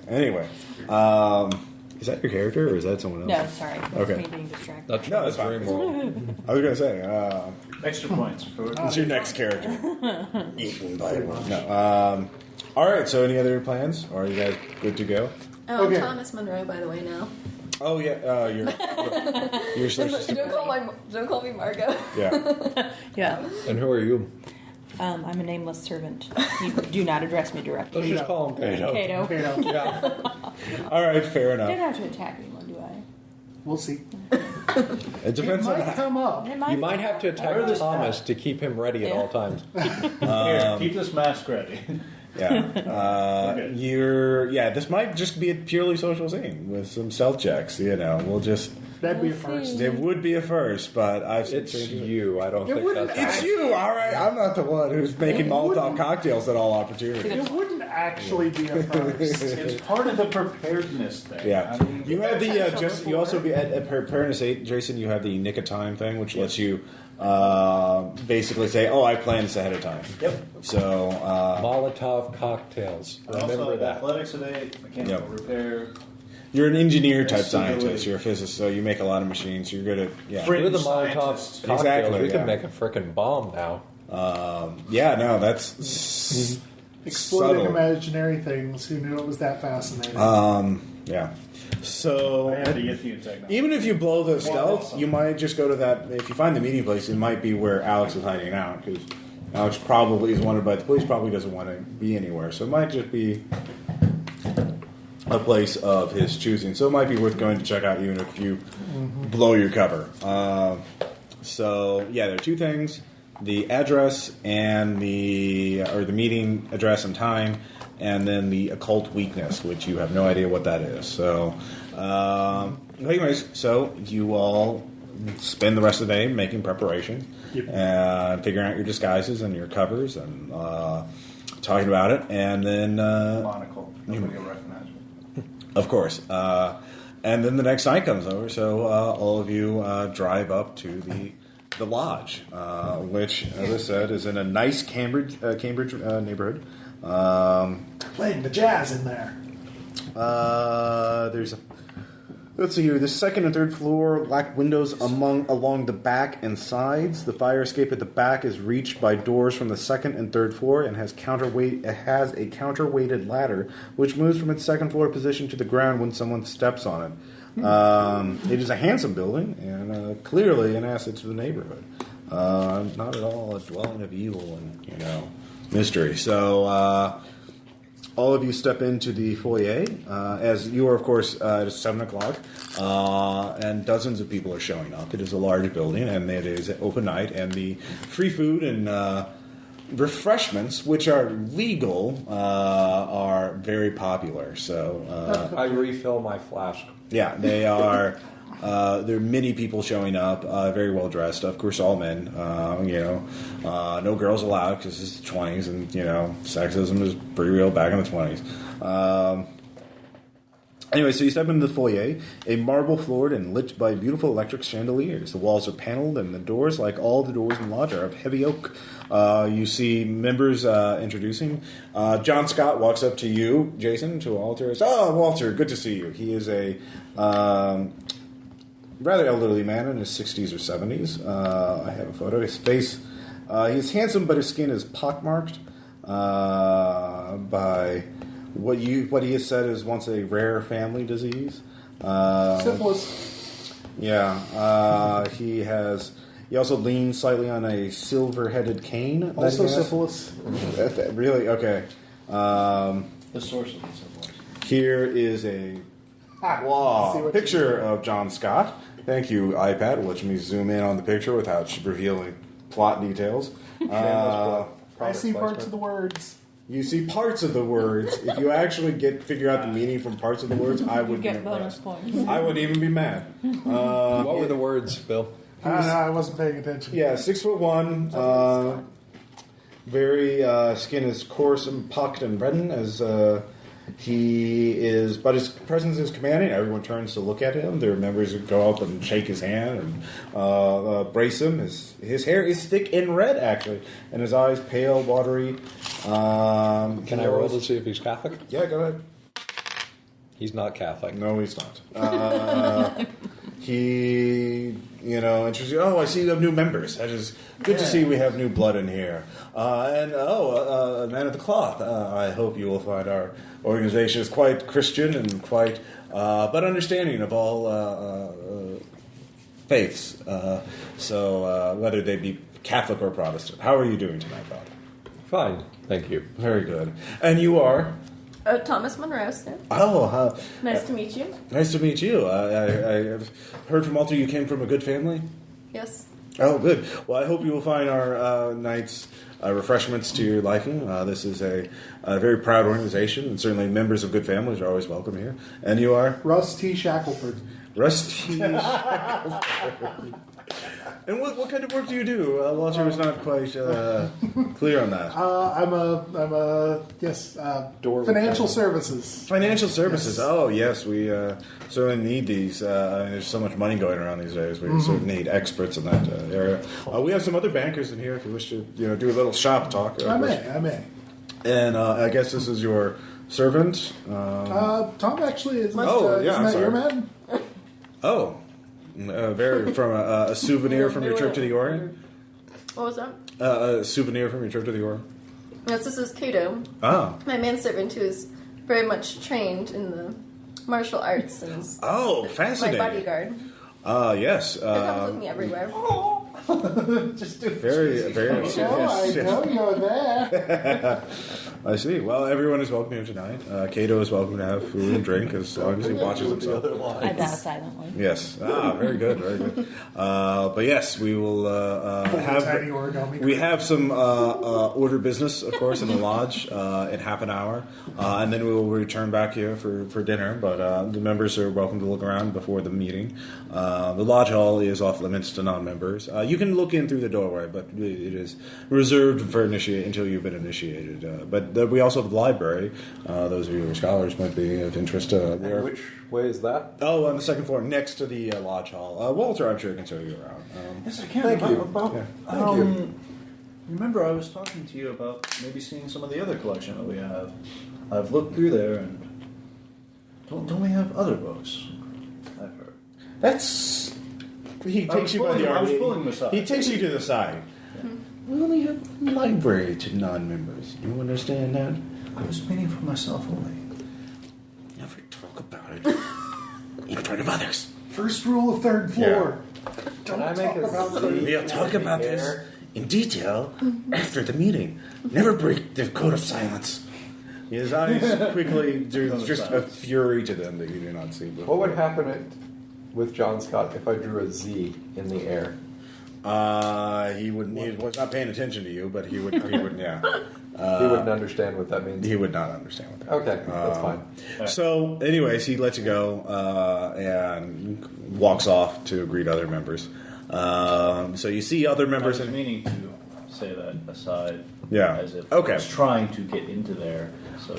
Anyway, is that your character or is that someone else?
No, sorry. That's
Okay.
me being distracted.
That's
No, that's fine. I was gonna say,
Extra points for
what's your next character? Eaten by one. No. All right. So, any other plans? Or are you guys good to go?
Oh,
Okay.
I'm Thomas Monroe, by the way, now.
Oh yeah. You're social.
Don't call me Margot.
Yeah.
Yeah.
And who are you?
I'm a nameless servant. You do not address me directly.
Let's just call him Kato.
Kato.
Okay, no.
Yeah.
All right. Fair
I don't
enough.
have to attack anyone, do I?
We'll see.
It
It
depends on.
might come up.
It
You might have to attack
Where this
Thomas to keep him ready at all times.
Here, keep this mask ready.
Yeah.
Okay.
This might just be a purely social scene with some stealth checks. We'll just.
That'd be a
We'll
first.
see.
It would be a first, but I've
It's you. I don't
It
think
wouldn't-
that's
It's you, all right. I'm not the one who's making Molotov
wouldn't-
cocktails at all opportunities.
It wouldn't actually be a first.
It's part of the preparedness thing.
Yeah,
I mean,
you have the
That's
just. You also be at Preparedness 8, Jason. You have the Nick of Time thing, which lets you basically say, "Oh, I planned this ahead of time."
Yep.
So
Molotov cocktails.
I also
Remember
have
that.
athletics today, mechanical
Yep.
repair.
you're an engineer type
Stability.
scientist. You're a physicist, so you make a lot of machines. You're good at
Fringe
You're the Molotov
scientist.
cocktails.
Exactly,
We
yeah.
can make a frickin' bomb now.
Yeah, no, that's
Exploding
subtle.
imaginary things. Who knew it was that fascinating?
Yeah. So
I have to get you technology.
even if you blow the
Well,
stealth,
awesome.
you might just go to that. If you find the meeting place, it might be where Alex is hiding out because Alex probably is wanted by the police. Probably doesn't want to be anywhere, so it might just be a place of his choosing. So it might be worth going to check out, even if you blow your cover. So yeah, there are 2 things: the address and the meeting address and time, and then the occult weakness, which you have no idea what that is. So, anyways, so you all spend the rest of the day making preparation and figuring out your disguises and your covers and talking about it, and then
Monocle. Nobody will recognize me.
of course. And then the next night comes over, so all of you drive up to the lodge, which, as I said, is in a nice Cambridge neighborhood.
Playing the jazz in there.
There's a... Let's see here. The second and third floor lack windows along the back and sides. The fire escape at the back is reached by doors from the second and third floor and has a counterweighted ladder which moves from its second floor position to the ground when someone steps on it. It is a handsome building and clearly an asset to the neighborhood. Not at all a dwelling of evil and mystery. So all of you step into the foyer as you are, of course, at 7 o'clock, and dozens of people are showing up. It is a large building, and it is open night, and the free food and refreshments, which are legal, are very popular. So
I refill my flask.
Yeah, they are. There are many people showing up, very well dressed. Of course, all men. No girls allowed because it's the 20s, and sexism is pretty real back in the 20s. Anyway, so you step into the foyer, a marble floored and lit by beautiful electric chandeliers. The walls are paneled, and the doors, like all the doors in the lodge, are of heavy oak. You see members introducing. John Scott walks up to you, Jason, to Walter. Oh, Walter, good to see you. He is a rather elderly man in his 60s or 70s. I have a photo. His face, he's handsome, but his skin is pockmarked by what he has said is once a rare family disease.
Syphilis.
Yeah. He also leans slightly on a silver-headed cane.
Also syphilis.
Really? Okay.
The source of the syphilis.
Here is a picture of John Scott. Thank you, iPad. Let me zoom in on the picture without revealing plot details.
I see parts of the words.
You see parts of the words. If you actually figure out the meaning from parts of the words, I would
get
be
bonus
impressed.
points.
I wouldn't even be mad.
What were the words, Bill?
I don't know. I wasn't paying attention.
Yeah, 6'1". Very skin is coarse and pocked and reddened as he is, but his presence is commanding. Everyone turns to look at him. There are members who go up and shake his hand and brace him. His hair is thick and red, actually, and his eyes pale, watery.
Can I roll to see if he's Catholic?
Yeah, go ahead.
He's not Catholic.
No, he's not. He, introduces you. Oh, I see you have new members. That is good to see we have new blood in here. A man of the cloth. I hope you will find our organization is quite Christian and quite, but understanding of all faiths. So whether they be Catholic or Protestant. How are you doing tonight, Bob?
Fine, thank you.
Very good. And you are?
Thomas Monroe, sir.
Oh,
Nice to meet you.
Nice to meet you. I've heard from Walter you came from a good family.
Yes.
Oh, good. Well, I hope you will find our night's refreshments to your liking. This is a very proud organization, and certainly members of good families are always welcome here. And you are?
Russ T. Shackelford.
Russ T. Shackelford. And what kind of work do you do? Walter was not quite clear on that.
I'm a financial services.
Financial services.
Yes.
Oh, yes. We certainly need these. There's so much money going around these days. We certainly need experts in that area. We have some other bankers in here if you wish to do a little shop talk.
I may.
And I guess this is your servant?
Tom actually is.
I'm
that
sorry.
your man?
Oh. From a souvenir from your trip to the Orient?
What was that?
A souvenir from your trip to the Orient?
Yes, this is Cato.
Oh.
My manservant, who is very much trained in the martial arts and
fascinating.
my bodyguard.
Yes.
It comes with me everywhere.
Just do
Very.
I know you're there.
I see. Well, everyone is welcome here tonight. Cato is welcome to have food and drink as long as he watches himself.
I bow silently.
Yes. Very good. Very good. But yes, we will
Tiny origami.
We have some order business, of course, in the lodge in half an hour, and then we will return back here for dinner. But the members are welcome to look around before the meeting. The lodge hall is off limits to non-members. You can look in through the doorway, but it is reserved for until you've been initiated. But we also have the library. Those of you who are scholars might be of interest. There.
Which way is that?
Oh, on the second floor, next to the lodge hall. Walter, I'm sure can show you around.
Yes, I can.
Thank you.
Thank you. Remember, I was talking to you about maybe seeing some of the other collection that we have. I've looked through there, and Don't we have other books? I've heard.
That's. He
I
takes
was
you by
pulling-
the
I
arm.
was pulling him aside.
He takes you to the side. We only have a library to non-members. You understand that?
I was speaking for myself only.
Never talk about it in front of others.
First rule of third floor. Don't
I make
talk
a
about
Z?
the...
We'll talk about this in detail after the meeting. Never break the code of silence. His eyes quickly, there's just a fury to them that you do not see before.
What would happen with John Scott if I drew a Z in the air?
He wouldn't. He was not paying attention to you, but he would. He would. Yeah.
He wouldn't understand what that means.
He would not understand what that.
Okay, that's fine.
So, anyways, he lets you go and walks off to greet other members. So you see other
I
members.
was meaning to say that aside.
Yeah.
As if
Okay.
I was trying to get into there. So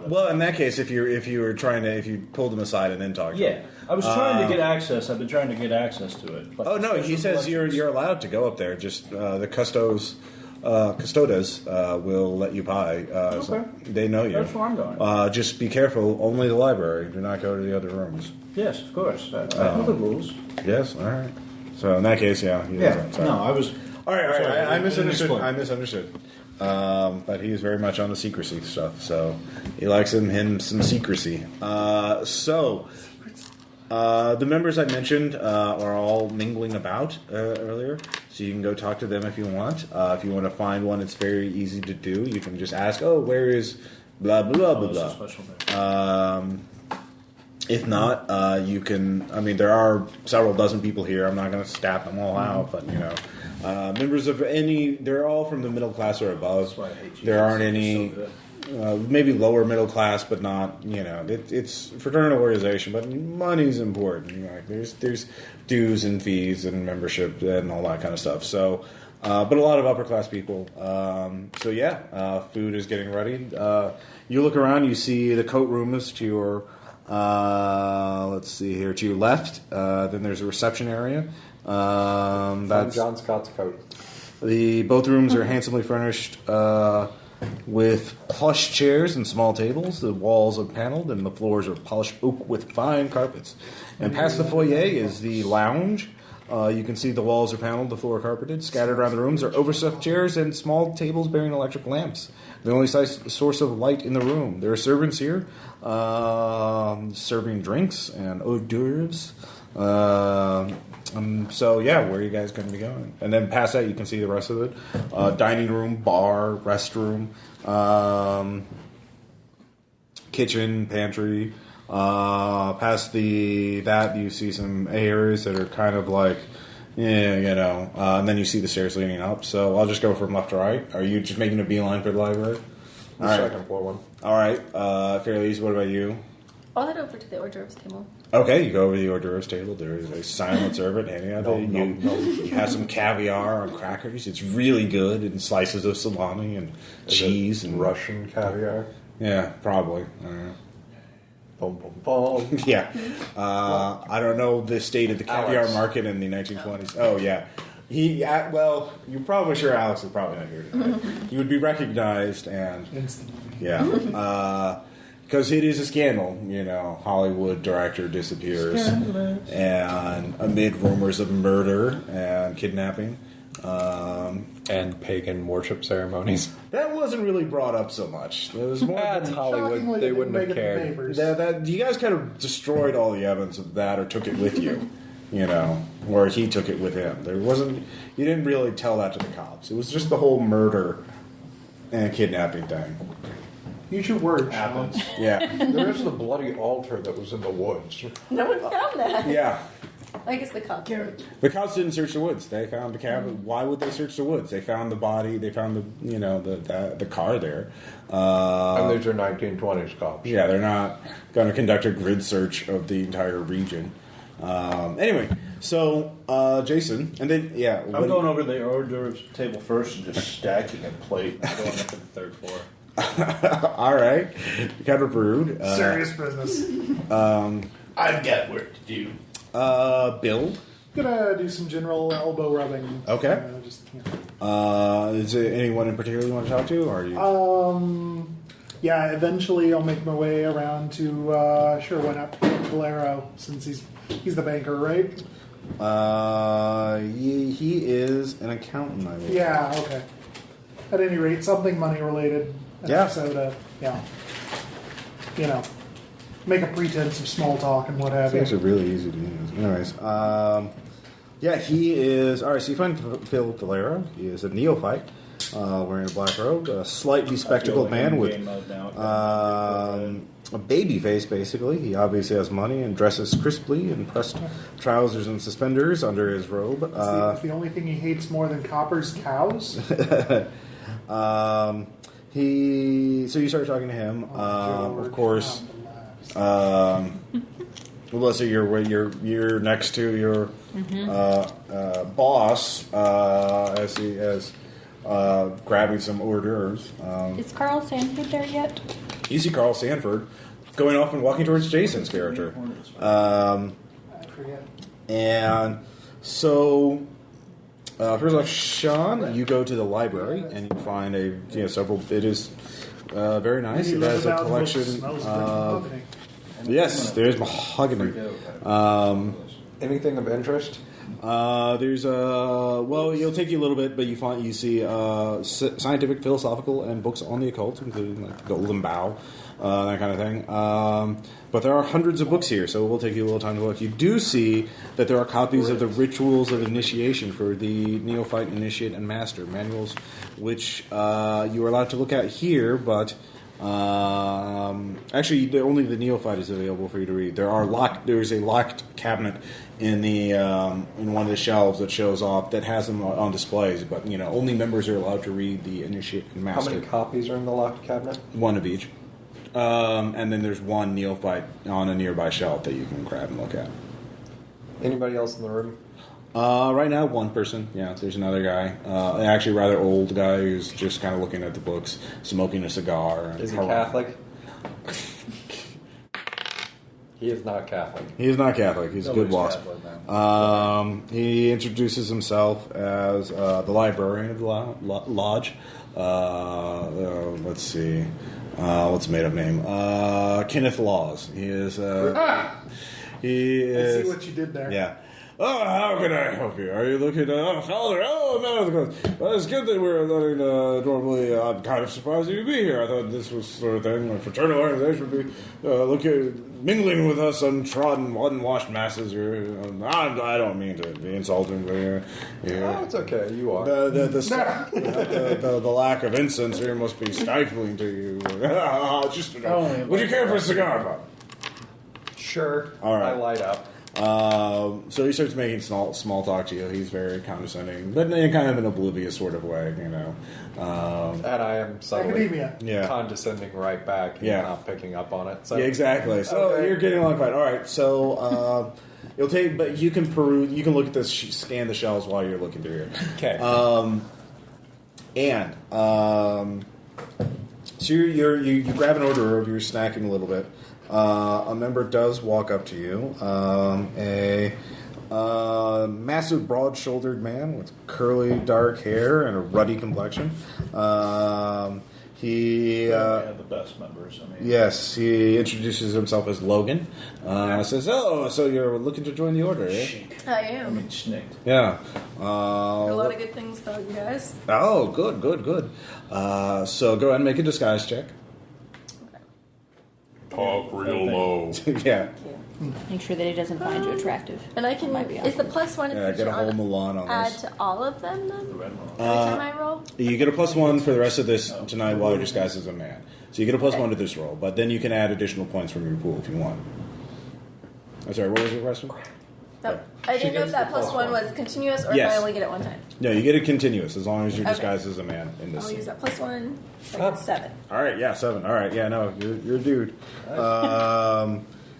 Well, in that case, if you were trying to, if you pulled him aside and then talked.
yeah, I was trying to get access. I've been trying to get access to it. But
Oh no, he says you're allowed to go up there. Just the custodes will let you by. So
Okay.
they know you.
That's where I'm going.
Just be careful. Only the library. Do not go to the other rooms.
Yes, of course. I know the rules.
Yes. All right. So in that case, yeah. He
Yeah.
doesn't, sorry.
No, I was.
All right.
Sorry,
I
I didn't
misunderstood.
explain.
I misunderstood. But he is very much on the secrecy stuff. So he likes him some secrecy. The members I mentioned are all mingling about earlier, so you can go talk to them if you want. If you want to find one, it's very easy to do. You can just ask, "Oh, where is blah blah blah
That's a
blah
special
blah."
thing.
If not, you can. I mean, there are several dozen people here. I'm not going to stat them all out, but you know, members of any, they're all from the middle class or above.
That's why I hate you.
There aren't
It's
any.
so good.
Maybe lower middle class, but not, you know, it's a fraternal organization, but money's important. You know, like there's dues and fees and membership and all that kind of stuff. So, but a lot of upper class people. So yeah, food is getting ready. You look around, you see the coat room is to your, let's see here, to your left. Then there's a reception area.
Find
That's
John Scott's coat.
both rooms are handsomely furnished. With plush chairs and small tables. The walls are paneled and the floors are polished oak with fine carpets. And past the foyer is the lounge. You can see the walls are paneled, the floor carpeted. Scattered around the rooms are overstuffed chairs and small tables bearing electric lamps. The only source of light in the room. There are servants here serving drinks and hors d'oeuvres. So yeah, where are you guys going to be going? And then past that, you can see the rest of it: dining room, bar, restroom, kitchen, pantry. Past that, you see some areas that are kind of like, yeah, you know. And then you see the stairs leading up. So I'll just go from left to right. Are you just making a beeline for the library?
The
All right.
second floor one.
All right, Fairleys, what about you?
I'll head over to the hors d'oeuvres table.
Okay, you go over to the hors d'oeuvres table. There is a silent servant handing out. You have some caviar on crackers. It's really good, and slices of salami and cheese and
Russian caviar.
Yeah, probably.
Boom, boom, boom.
Yeah, I don't know the state of the caviar
Alex.
market in the 1920s. Oh yeah, well, you're probably sure Alex is probably not here tonight. He would be recognized and
Instantly.
yeah. Because it is a scandal, you know. Hollywood director disappears, and amid rumors of murder and kidnapping,
And pagan worship ceremonies.
that wasn't really brought up so much. There was more.
That's Hollywood.
Shockingly,
They
didn't
wouldn't
make
have
it to the
cared.
papers.
that you guys kind of destroyed all the evidence of that, or took it with you, you know, or he took it with him. There wasn't. You didn't really tell that to the cops. It was just the whole murder and kidnapping thing.
Use your words.
Happens.
Yeah,
There is the bloody altar that was in the woods.
No one found that.
yeah.
I guess the cop.
The cops didn't search the woods. They found the cabin. Why would they search the woods? They found the body. They found the car there.
And these are 1920s cops.
Yeah, they're not going to conduct a grid search of the entire region. Anyway, so Jason, and then yeah,
I'm going over the hors d'oeuvres table first and just stacking a plate and going up to the third floor.
all right, kind of rude.
Serious business.
I've got work to do.
Build.
Gonna do some general elbow rubbing.
Okay.
Just,
Is there anyone in particular you want to talk to, or are you?
Yeah, eventually I'll make my way around to sure why not Valero, since he's the banker, right?
He is an accountant, I believe.
Yeah, okay. At any rate, something money related.
Yeah.
So to, make a pretense of small talk and what have you.
Things are really easy to use. Anyways, yeah, he is. All right, so you find Phil Valero. He is a neophyte, wearing a black robe, a slightly spectacled man with a baby face, basically. He obviously has money and dresses crisply in pressed trousers and suspenders under his robe.
It's the only thing he hates more than coppers, cows.
So you start talking to him. Of course. Melissa, you're next to your boss as he is grabbing some hors d'oeuvres.
Is Carl Sanford there yet?
You see Carl Sanford going off and walking towards Jason's character.
I forget.
And so, first off, Sean, you go to the library and you find several. It is very nice. It has a collection of. Yes, there's mahogany.
Anything of interest?
There's it'll take you a little bit, but you see scientific, philosophical, and books on the occult, including like Golden Bough, that kind of thing. But there are hundreds of books here, so it will take you a little time to look. You do see that there are copies of the rituals of initiation for the neophyte, initiate, and master manuals, which you are allowed to look at here, but. Actually, only the neophyte is available for you to read. There's a locked cabinet in the in one of the shelves that shows off that has them on displays. But only members are allowed to read the initiate and master.
How many copies are in the locked cabinet?
One of each, and then there's one neophyte on a nearby shelf that you can grab and look at.
Anybody else in the room?
Right now, one person. Yeah, there's another guy. Actually, rather old guy who's just kind of looking at the books, smoking a cigar.
Is he Catholic? He is not Catholic.
He is not Catholic. He's a good wasp. He introduces himself as the librarian of the lodge. Let's see. What's the made-up name? Kenneth Laws. He is. He is.
I see what you did there.
Yeah. Oh, how can I help you? Are you looking Father? Oh, no. Well, it's good that we're letting, normally, I'm kind of surprised you to be here. I thought this was sort of thing, a fraternal organization would be mingling with us untrodden, unwashed masses. I don't mean to be insulting, but
Oh, it's okay. You are.
The lack of incense here must be stifling to you. Would you care for a cigar, Bob?
Sure.
All right.
I light up.
So he starts making small talk to you. He's very condescending, but in kind of an oblivious sort of way,
And I am suddenly
Academia.
condescending right back and not picking up on it. So.
Yeah, exactly. So you're getting along fine. All right. So you'll take, but you can peruse. You can look at this, scan the shelves while you're looking through here.
Okay.
So you grab an hors d'oeuvre. You're snacking a little bit. A member does walk up to you. A massive, broad-shouldered man with curly, dark hair and a ruddy complexion. He
the best members.
Yes, he introduces himself as Logan. Says, "Oh, so you're looking to join the order, eh?"
I am.
Schnicked.
Yeah.
A lot of good things about you guys.
Oh, good. So go ahead and make a disguise check.
Talk real low.
Yeah.
Make sure that he doesn't find you attractive.
And I can.
Might be
Is the +1
Yeah, get a whole Milan on
add
this.
to all of them then? Every time I roll?
You get a +1 for the rest of this tonight while you're disguised as a man. So you get a +1 to this roll, but then you can add additional points from your pool if you want. I'm sorry, what was your question?
No, I didn't know if that +1 was continuous or
Yes.
if I only get it one time.
No, you get it continuous as long as you're
Okay.
disguised as a man in this
I'll
scene.
use that +1. So 7.
All right, yeah, 7. All right, yeah, no, you're a dude.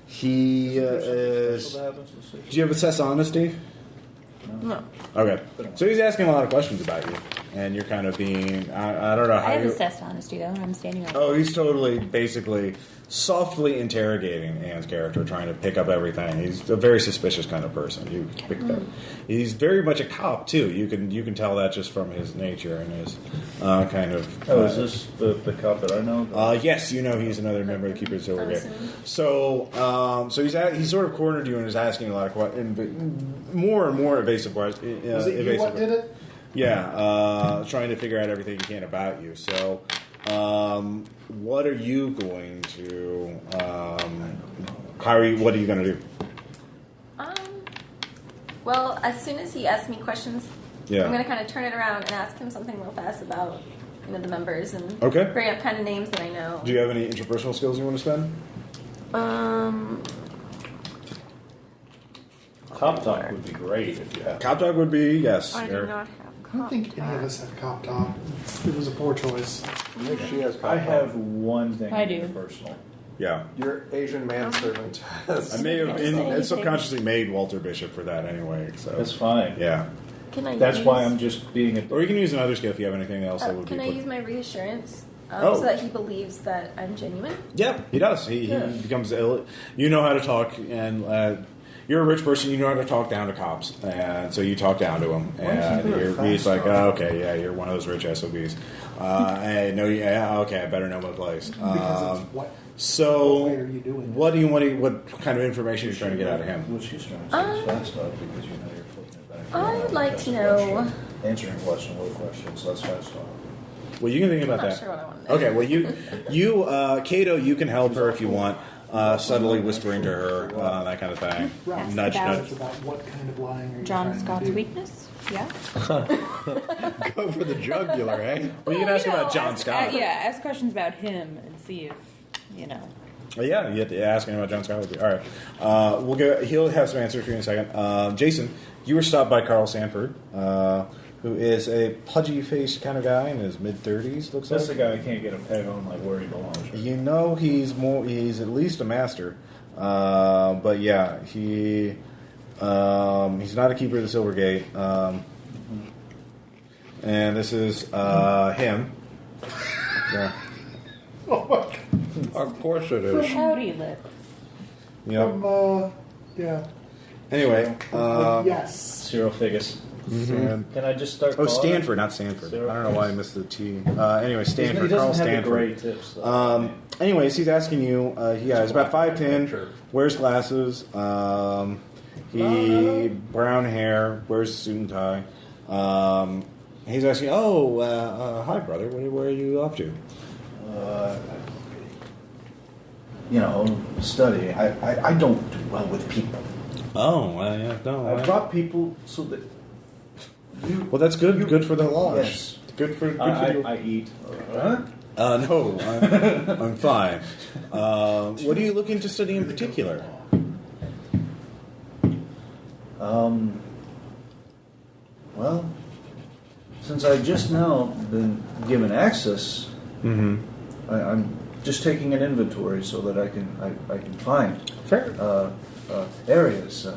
He is. Do you have assess honesty?
No.
Okay, so he's asking a lot of questions about you. and you're kind of being, I don't know how
I have
you...
assessed honesty, though. I'm standing right
Oh, he's totally, basically, softly interrogating Anne's character, trying to pick up everything. He's a very suspicious kind of person. You pick that. He's very much a cop too. You can tell that just from his nature and his kind of.
Oh, is this the cop that I know?
Yes, you know he's another member of the Keepers of Silvergate. So, he's sort of cornered you and is asking a lot of questions, more and more evasive questions.
Was it you what did it?
Yeah, trying to figure out everything you can about you. So, what are you going to? What are you going to do?
Well, as soon as he asks me questions,
Yeah.
I'm going to kind of turn it around and ask him something real fast about the members and
Okay.
bring up kind of names that I know.
Do you have any interpersonal skills you want to spend?
Cop talk would be great if you have.
Cop dog would be yes.
I do
Eric.
not have.
I don't think any of us have cop talk. It was a poor choice.
She has
I have one thing.
I do.
Personal.
Yeah.
Your Asian manservant.
I may have
Say
subconsciously made Walter Bishop for that anyway. So
That's fine.
yeah.
Can I
That's
use,
why I'm just being a.
Or you can use another skill if you have anything else that would
Can
be.
I use my reassurance
Oh.
so that he believes that I'm genuine?
Yeah, he does. He becomes ill. You know how to talk, and you're a rich person. You know how to talk down to cops, and so you talk down to him, and he's like, oh, "Okay, yeah, you're one of those rich SOBs." I know. Yeah, okay, I better know my place.
Because it's what
So,
way are you doing it?
what do you want? What kind of information are you trying to get out of him?
What she's trying to say is fast talk because you know you're flipping it back.
I would like to know.
Answering question with questions. That's fast talk.
Well, you can think about
I'm not
that.
sure what I want to know.
Okay, well, Kato, you can help her if you want, subtly whispering to her, that kind of thing.
Right.
Nudge,
About-
nudge.
It's about what kind of lying are you
John
trying to
Scott's
do?
weakness? Yeah.
Go for the jugular, eh?
Well, you can ask about John Scott.
Ask questions about him and see if,
Yeah, you have to ask him about John Scott. All right, we'll go. He'll have some answers for you in a second. Jason, you were stopped by Carl Sanford, who is a pudgy-faced kind of guy in his mid-30s. Looks
That's the
like.
guy I can't get a peg on like where he belongs. Right?
You know, he's at least a master, but yeah, he's not a keeper of the Silver Gate. And this is him. Yeah.
Oh my God.
Of course it is.
howdy lip.
Yep.
Yeah.
Anyway,
Yes.
Cyril Figgis.
and-
Can I just start?
oh,
calling
Stanford, not Stanford. I don't know why I missed the T. Anyway,
him?
Stanford,
He
Carl
doesn't have the
Stanford.
great tips. Though.
Anyways, he's asking you. He's about 5'10", wears glasses. He brown hair, wears a suit and tie. He's asking, hi, brother. Where are you off to?
Study. I don't do well with people.
Oh, well, yeah, no.
I brought people so that you.
Well, that's good. Good for the lodge.
Yes.
Good for you.
I eat. Huh?
No, I'm fine. What are you looking to study in particular?
Well, since I've just now been given access, I'm just taking an inventory so that I can find
Fair.
areas.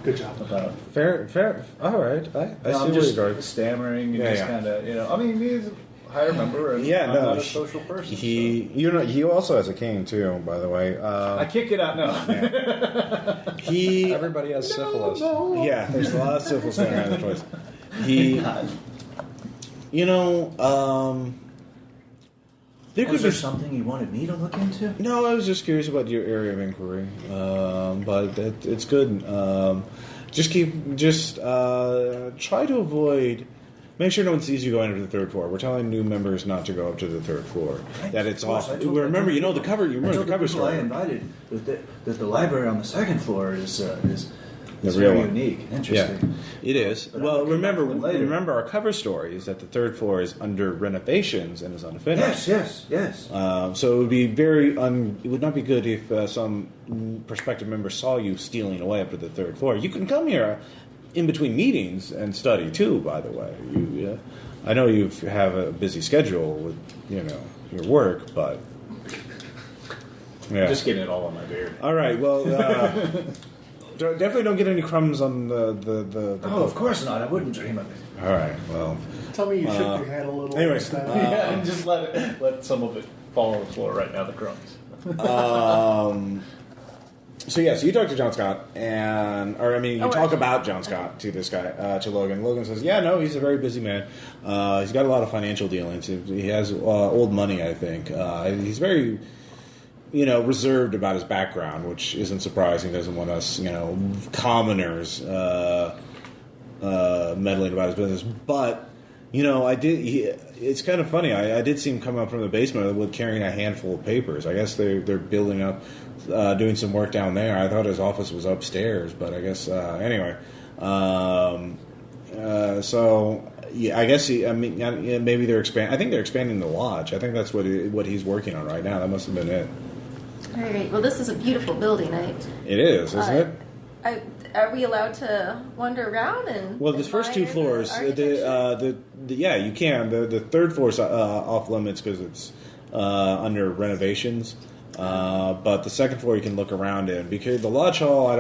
Good job.
About
Fair. All right. I see
I'm
where
just
you're going.
stammering and
Yeah,
just
yeah.
kind of I mean he's a higher member and
Yeah,
I'm
no,
not a social person.
He also has a cane too, by the way.
I kick it out now.
He,
Everybody has syphilis.
yeah, there's a lot of syphilis going around the place. He, there could
Was
be
there something you wanted me to look into?
No, I was just curious about your area of inquiry, but it's good. Try to avoid. Make sure no one sees you going up to the third floor. We're telling new members not to go up to the third floor. That it's off. Remember, you know the cover. You remember the cover
I
story.
invited that the library on the second floor is
The
very
real one.
unique, and
Yeah,
interesting.
it is.
But
Well,
I'll come back to it later.
remember our cover story is that the third floor is under renovations and is unfinished.
Yes.
So it would be it would not be good if some prospective member saw you stealing away up to the third floor. You can come here in between meetings and study too. By the way, I know you have a busy schedule with your work, but yeah.
Just getting it all on my beard.
All right. Well, definitely don't get any crumbs on the
Oh, of course not. I wouldn't dream of it.
All right, well.
Tell me you shook your head a little.
Anyways,
Yeah, and just let some of it fall on the floor right now. The crumbs.
So you talk to John Scott, you talk about John Scott to this guy, to Logan. Logan says, "Yeah, no, he's a very busy man. He's got a lot of financial dealings. He has old money, I think. He's very, reserved about his background, which isn't surprising. He doesn't want us, commoners, meddling about his business. But, it's kind of funny. I did see him come up from the basement with carrying a handful of papers. I guess they're building up." Doing some work down there. I thought his office was upstairs, but I guess anyway. I guess maybe they're expanding. I think they're expanding the lodge. I think that's what he's working on right now. That must have been it.
All right. Well, this is a beautiful building.
It is, isn't it?
Are we allowed to wander around and?
Well, the first two floors, you can. The third floor is off limits because it's under renovations. But the second floor you can look around in. Because the lodge hall, I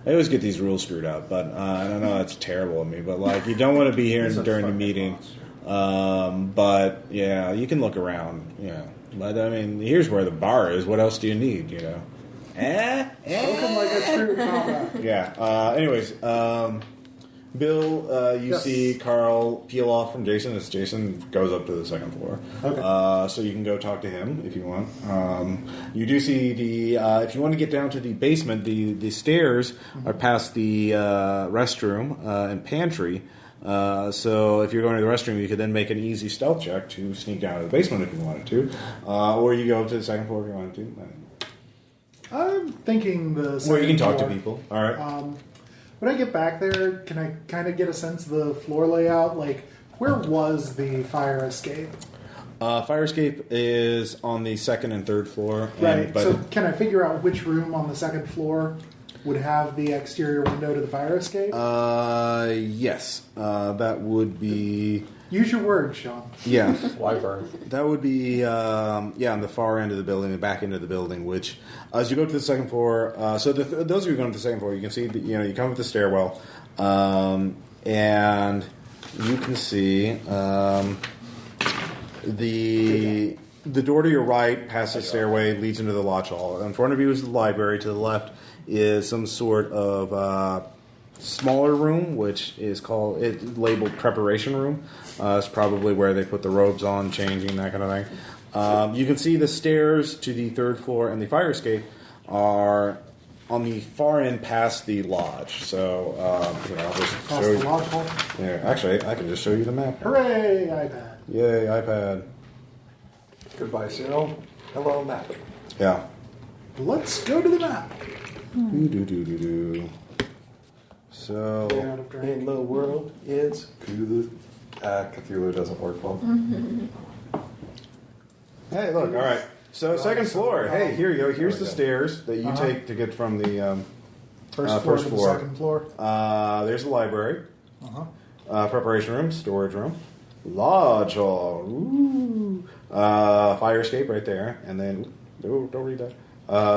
always get these rules screwed up, but I don't know, that's terrible of me. But you don't want to be here during the meeting. But yeah, you can look around. Yeah, but here's where the bar is. What else do you need?
Spoken like a true combat.
Yeah. Anyways, Bill, you see Carl peel off from Jason as Jason goes up to the second floor.
Okay.
So you can go talk to him if you want. You do see if you want to get down to the basement, the stairs are past the restroom and pantry. So if you're going to the restroom, you could then make an easy stealth check to sneak down to the basement if you wanted to. Or you go up to the second floor if you wanted to.
I'm thinking the second
Or you can talk
floor.
to people. All right.
When I get back there, can I kind of get a sense of the floor layout? Where was the fire escape?
Fire escape is on the second and third floor.
Right. So can I figure out which room on the second floor would have the exterior window to the fire escape?
Yes. That would be...
Use your words, Sean.
Yeah.
Library.
That would be, on the far end of the building, the back end of the building, which, as you go to the second floor, those of you going to the second floor, you can see, you come up the stairwell, and you can see the door to your right, past the stairway, leads into the lodge hall. In front of you is the library. To the left is some sort of smaller room, which is labeled preparation room. It's probably where they put the robes on, changing, that kind of thing. You can see the stairs to the third floor and the fire escape are on the far end past the lodge. So, I'll just
Past
show
the
you.
lodge hall?
Yeah, actually, I can just show you the map.
Hooray, iPad.
Yay, iPad.
Goodbye, Cyril. Hello, map.
Yeah.
Let's go to the map.
Do. So,
Out of drink.
In the world is Cthulhu. Cthulhu doesn't work well.
hey, look, all right. So, second floor. Hey, here you go. Here's the stairs that you take to get from the
First floor
first
to the
floor.
second floor.
There's the library,
Uh-huh.
preparation room, storage room, lodge hall, fire escape right there, and then don't read that.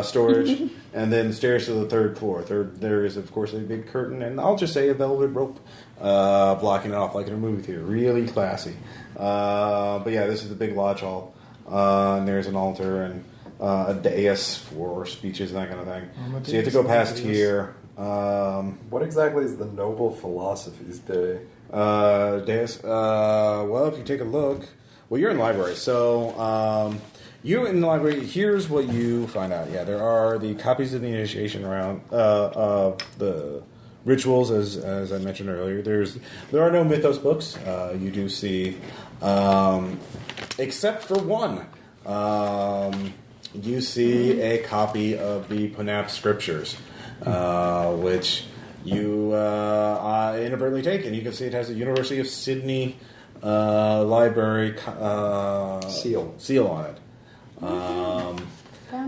Storage, and then stairs to the third floor. There is, of course, a big curtain, and I'll just say a velvet rope blocking it off like in a movie theater. Really classy. But yeah, this is the big lodge hall. And there's an altar and a dais for speeches and that kind of thing. So you have to go past here.
What exactly is the Noble Philosophies Day?
Dais. Well, if you take a look, you're in the library, so. You in the library, here's what you find out. Yeah, there are the copies of the initiation round of the rituals, as I mentioned earlier. There are no mythos books. You do see, except for one, you see a copy of the Punap Scriptures, which you inadvertently take, and you can see it has a University of Sydney library seal on it.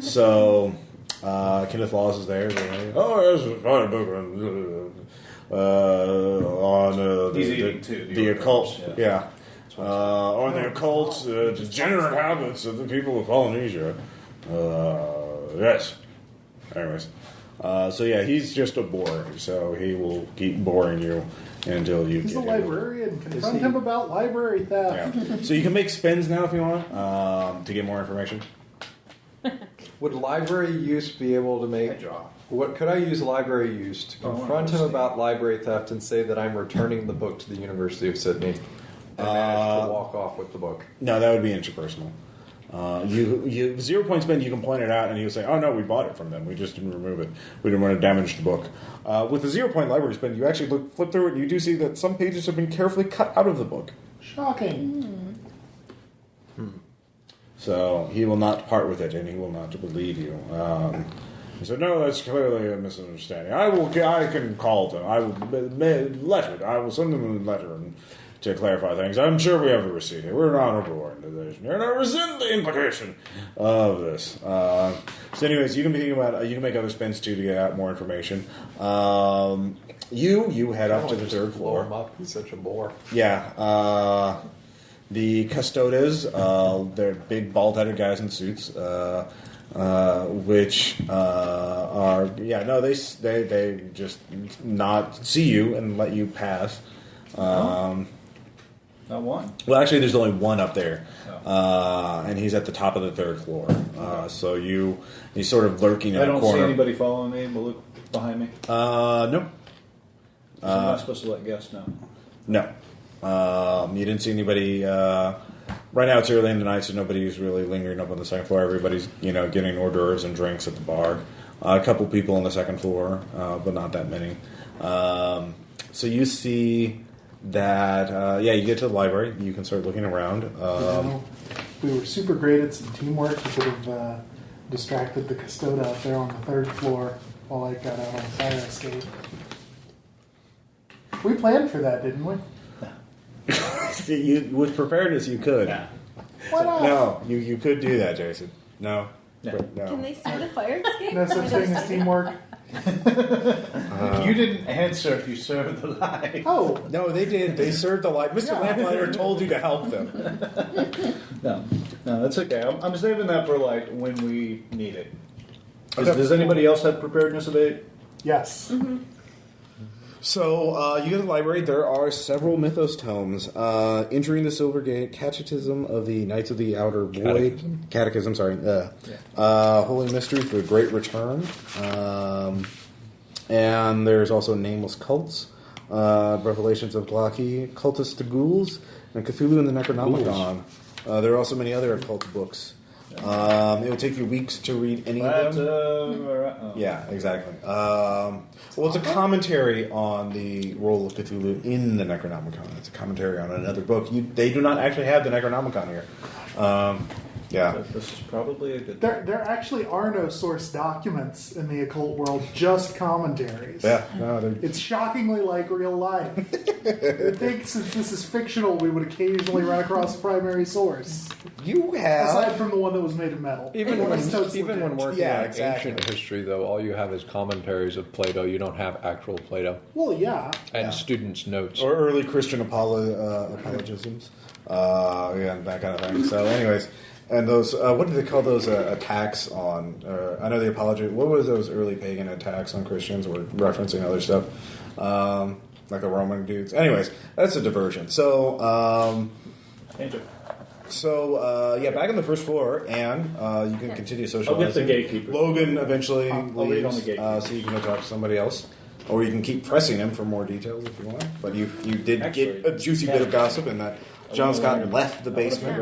So Kenneth Laws is there. This is a fine book on the occult. Yeah. On the occult, degenerate habits of the people of Polynesia. Yes. Anyways. So yeah, he's just a bore. So he will keep boring you until you
He's
get
a
him.
librarian. Confront him about library theft.
Yeah. So you can make spins now if you want to get more information.
Would library use be able to make... What could I use library use to confront him about library theft and say that I'm returning the book to the University of Sydney and manage to walk off with the book?
No, that would be interpersonal. You 0 point spin. You can point it out, and he'll say, "Oh no, we bought it from them. We just didn't remove it. We didn't want to damage the book." With the 0 point library spin, you actually flip through it, and you do see that some pages have been carefully cut out of the book.
Shocking.
So he will not part with it, and he will not believe you. He said, "No, that's clearly a misunderstanding. I can call them. I will send them a letter to clarify things. I'm sure we have a receipt here. We're an honorable organization, and I resent the implication of this." So, anyways, you can be thinking about. You can make other spins too to get out more information. You head up to the third floor.
Blow him up. He's such a bore.
Yeah. The custodes, they're big bald-headed guys in suits, which they just not see you and let you pass.
Not one.
Well, actually, there's only one up there, and he's at the top of the third floor. So he's sort of lurking in a corner.
I don't see anybody following me, but look behind me.
No.
So I'm not supposed to let guests know.
No. You didn't see anybody. Right now it's early in the night, so nobody's really lingering up on the second floor. Everybody's, getting hors d'oeuvres and drinks at the bar. A couple people on the second floor, but not that many. So you see that, you get to the library. You can start looking around.
We were super great at some teamwork. We could have distracted the custoda out there on the third floor while I got out on fire escape. We planned for that, didn't we?
With preparedness, you could.
Nah.
Why not?
No, you could do that, Jason. No.
Yeah.
No.
Can they see the fire escape?
No such thing as teamwork.
You didn't answer if you served the lie.
Oh,
No, they did. They served the light. Mr.
Yeah.
Lamplighter told you to help them.
No, that's okay. I'm saving that for when we need it.
Okay.
Does anybody else have preparedness of 8?
yes.
Mm-hmm.
So, you go to the library. There are several mythos tomes. Entering the Silver Gate, Catechism of the Knights of the Outer Void. Catechism, sorry. Holy Mystery for the Great Return. And there's also Nameless Cults. Revelations of Glaki, Cultists to Ghouls, and Cthulhu and the Necronomicon. There are also many other occult books. It will take you weeks to read any of them. Yeah, exactly. It's a commentary on the role of Cthulhu in the Necronomicon. It's a commentary on another book. They do not actually have the Necronomicon here. Yeah.
This is probably a good.
There actually are no source documents in the occult world, just commentaries.
Yeah. No,
It's shockingly like real life. I think since this is fictional, we would occasionally run across a primary source.
you have.
Aside from the one that was made of metal.
Even when working
Yeah,
on
exactly.
ancient history, though, all you have is commentaries of Plato. You don't have actual Plato.
Well, yeah.
And students' notes.
Or early Christian apologisms. And that kind of thing. So, anyways. And those, what do they call those attacks on? I know the apology. What were those early pagan attacks on Christians? We're referencing other stuff, like the Roman dudes. Anyways, that's a diversion. So, back on the first floor, and you can continue socializing.
I'll get the gatekeeper.
Logan eventually
I'll read on the
leaves,
gatekeeper.
so you can go talk to somebody else. Or you can keep pressing him for more details if you want. But you did
Actually,
get a juicy bit of gossip in that John Scott left the basement.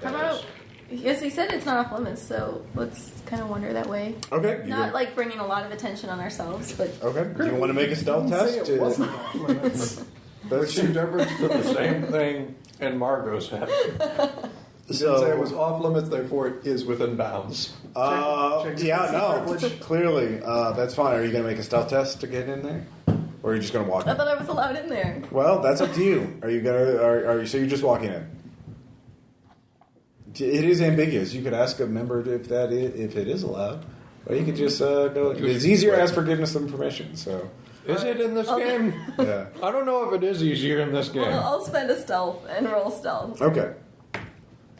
How about? Yes, he said it's not off limits, so let's kind of wander that way.
Okay.
Not like bringing a lot of attention on ourselves, but
Okay. Do you want to make a stealth
Say
test?
it wasn't off limits.
That's
She referenced the same thing in Margot's head. Didn't say it was off limits, therefore it is within bounds.
Check privilege.
Clearly, that's fine. Are you going to make a stealth test to get in there, or are you just going to walk
I
in?
thought I was allowed in there.
Well, that's up to you. Are you gonna? Are you? So you're just walking in? It is ambiguous. You could ask a member if it is allowed, or you could just go. It's easier to ask forgiveness than permission. So
Is it in this game?
yeah.
I don't know if it is easier in this game.
Well, I'll spend a stealth and roll stealth.
Okay.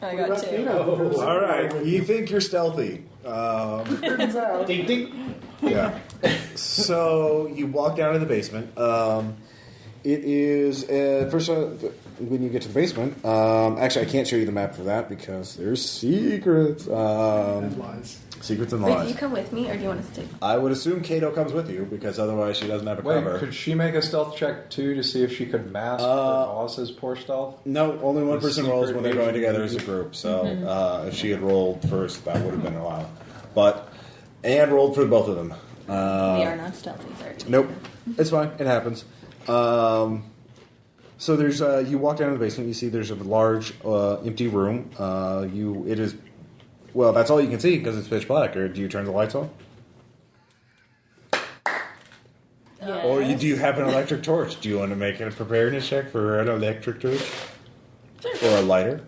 I
What
got
about
2.
Tina?
All right. You think you're stealthy.
Turns out.
Ding ding.
Yeah. So you walk down to the basement. It is first when you get to the basement. Actually, I can't show you the map for that because there's secrets.
And lies.
Secrets and
Wait,
lies.
do you come with me or do you want to stay?
I would assume Kato comes with you because otherwise she doesn't have a
Wait,
cover.
could she make a stealth check too to see if she could mask her boss's poor stealth?
No, only one
The
person rolls
secret
when they're going
agent.
together as a group. So if she had rolled first, that would have been a while. But Anne rolled for both of them.
We are not stealthy. Sorry.
Nope, it's fine. It happens. So there's you walk down to the basement. You see there's a large empty room. It is that's all you can see because it's pitch black. Or do you turn the lights on?
Yes.
Or do you have an electric torch? Do you want to make a preparedness check for an electric torch?
Sure.
Or a lighter?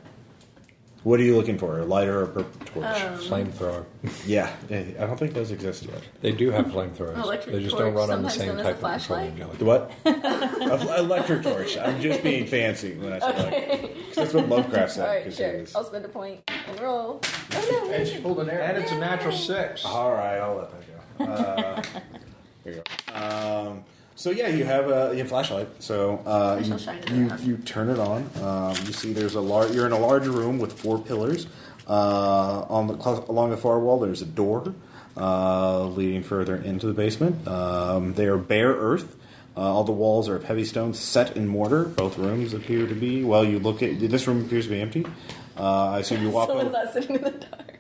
What are you looking for? A lighter or a torch?
Flamethrower.
Yeah, I don't think those exist yet.
They do have flamethrowers.
Electric
They just
torch,
don't run on the
sometimes
same
known as a
type of
flashlight?
petroleum jelly.
What? Electric torch. I'm just being fancy when I say electric. 'Cause that's what Lovecraft said.
Alright,
'cause
sure.
it was-
I'll spend a point and roll. Oh no!
And she pulled an arrow.
And it's a natural 6.
All right, I'll let that go. Here you go. So yeah, you have a flashlight. So
shall shine it
you
around.
you turn it on. You see there's you're in a large room with 4 pillars. Along the far wall, there's a door leading further into the basement. They are bare earth. All the walls are of heavy stone set in mortar. Both rooms appear to be. Well, you look at this room appears to be empty. I assume you walk
Someone's
over.
not sitting in the dark.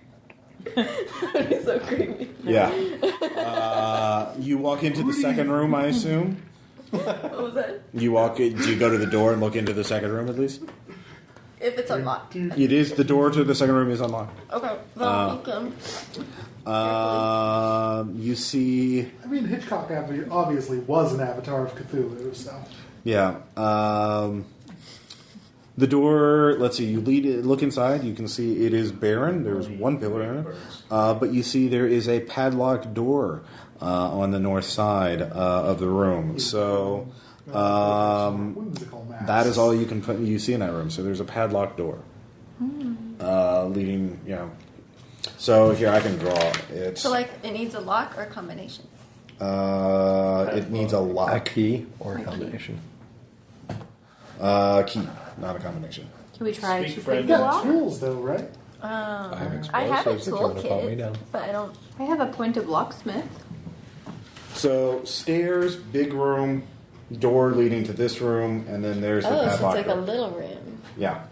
That'd be so creepy.
Yeah. You walk into the second room, I assume.
What was that?
Do you go to the door and look into the second room at least?
If it's unlocked.
It is. The door to the second room is unlocked.
Okay. Well,
You see.
I mean, Hitchcock obviously was an avatar of Cthulhu, so.
Yeah. The door. Let's see. You look inside. You can see it is barren. There's one pillar in it, but you see there is a padlocked door on the north side of the room. So.
Whimsical mask.
That is all you see in that room. So there's a padlocked door leading. So here I can draw. It's
So, like, it needs a lock or a combination?
it needs a
A
lock.
key or a combination.
Key, not a combination.
Can we try
Speak
to
friend.
pick
You
the
got
lock?
tools, though, right?
I have
I have a
explosives if you want to calm me
toolkit,
down.
but I don't.
I have a point of locksmith.
So stairs, big room, door leading to this room, and then there's the
Oh, so it's
padlock
like a
door.
little room.
Yeah.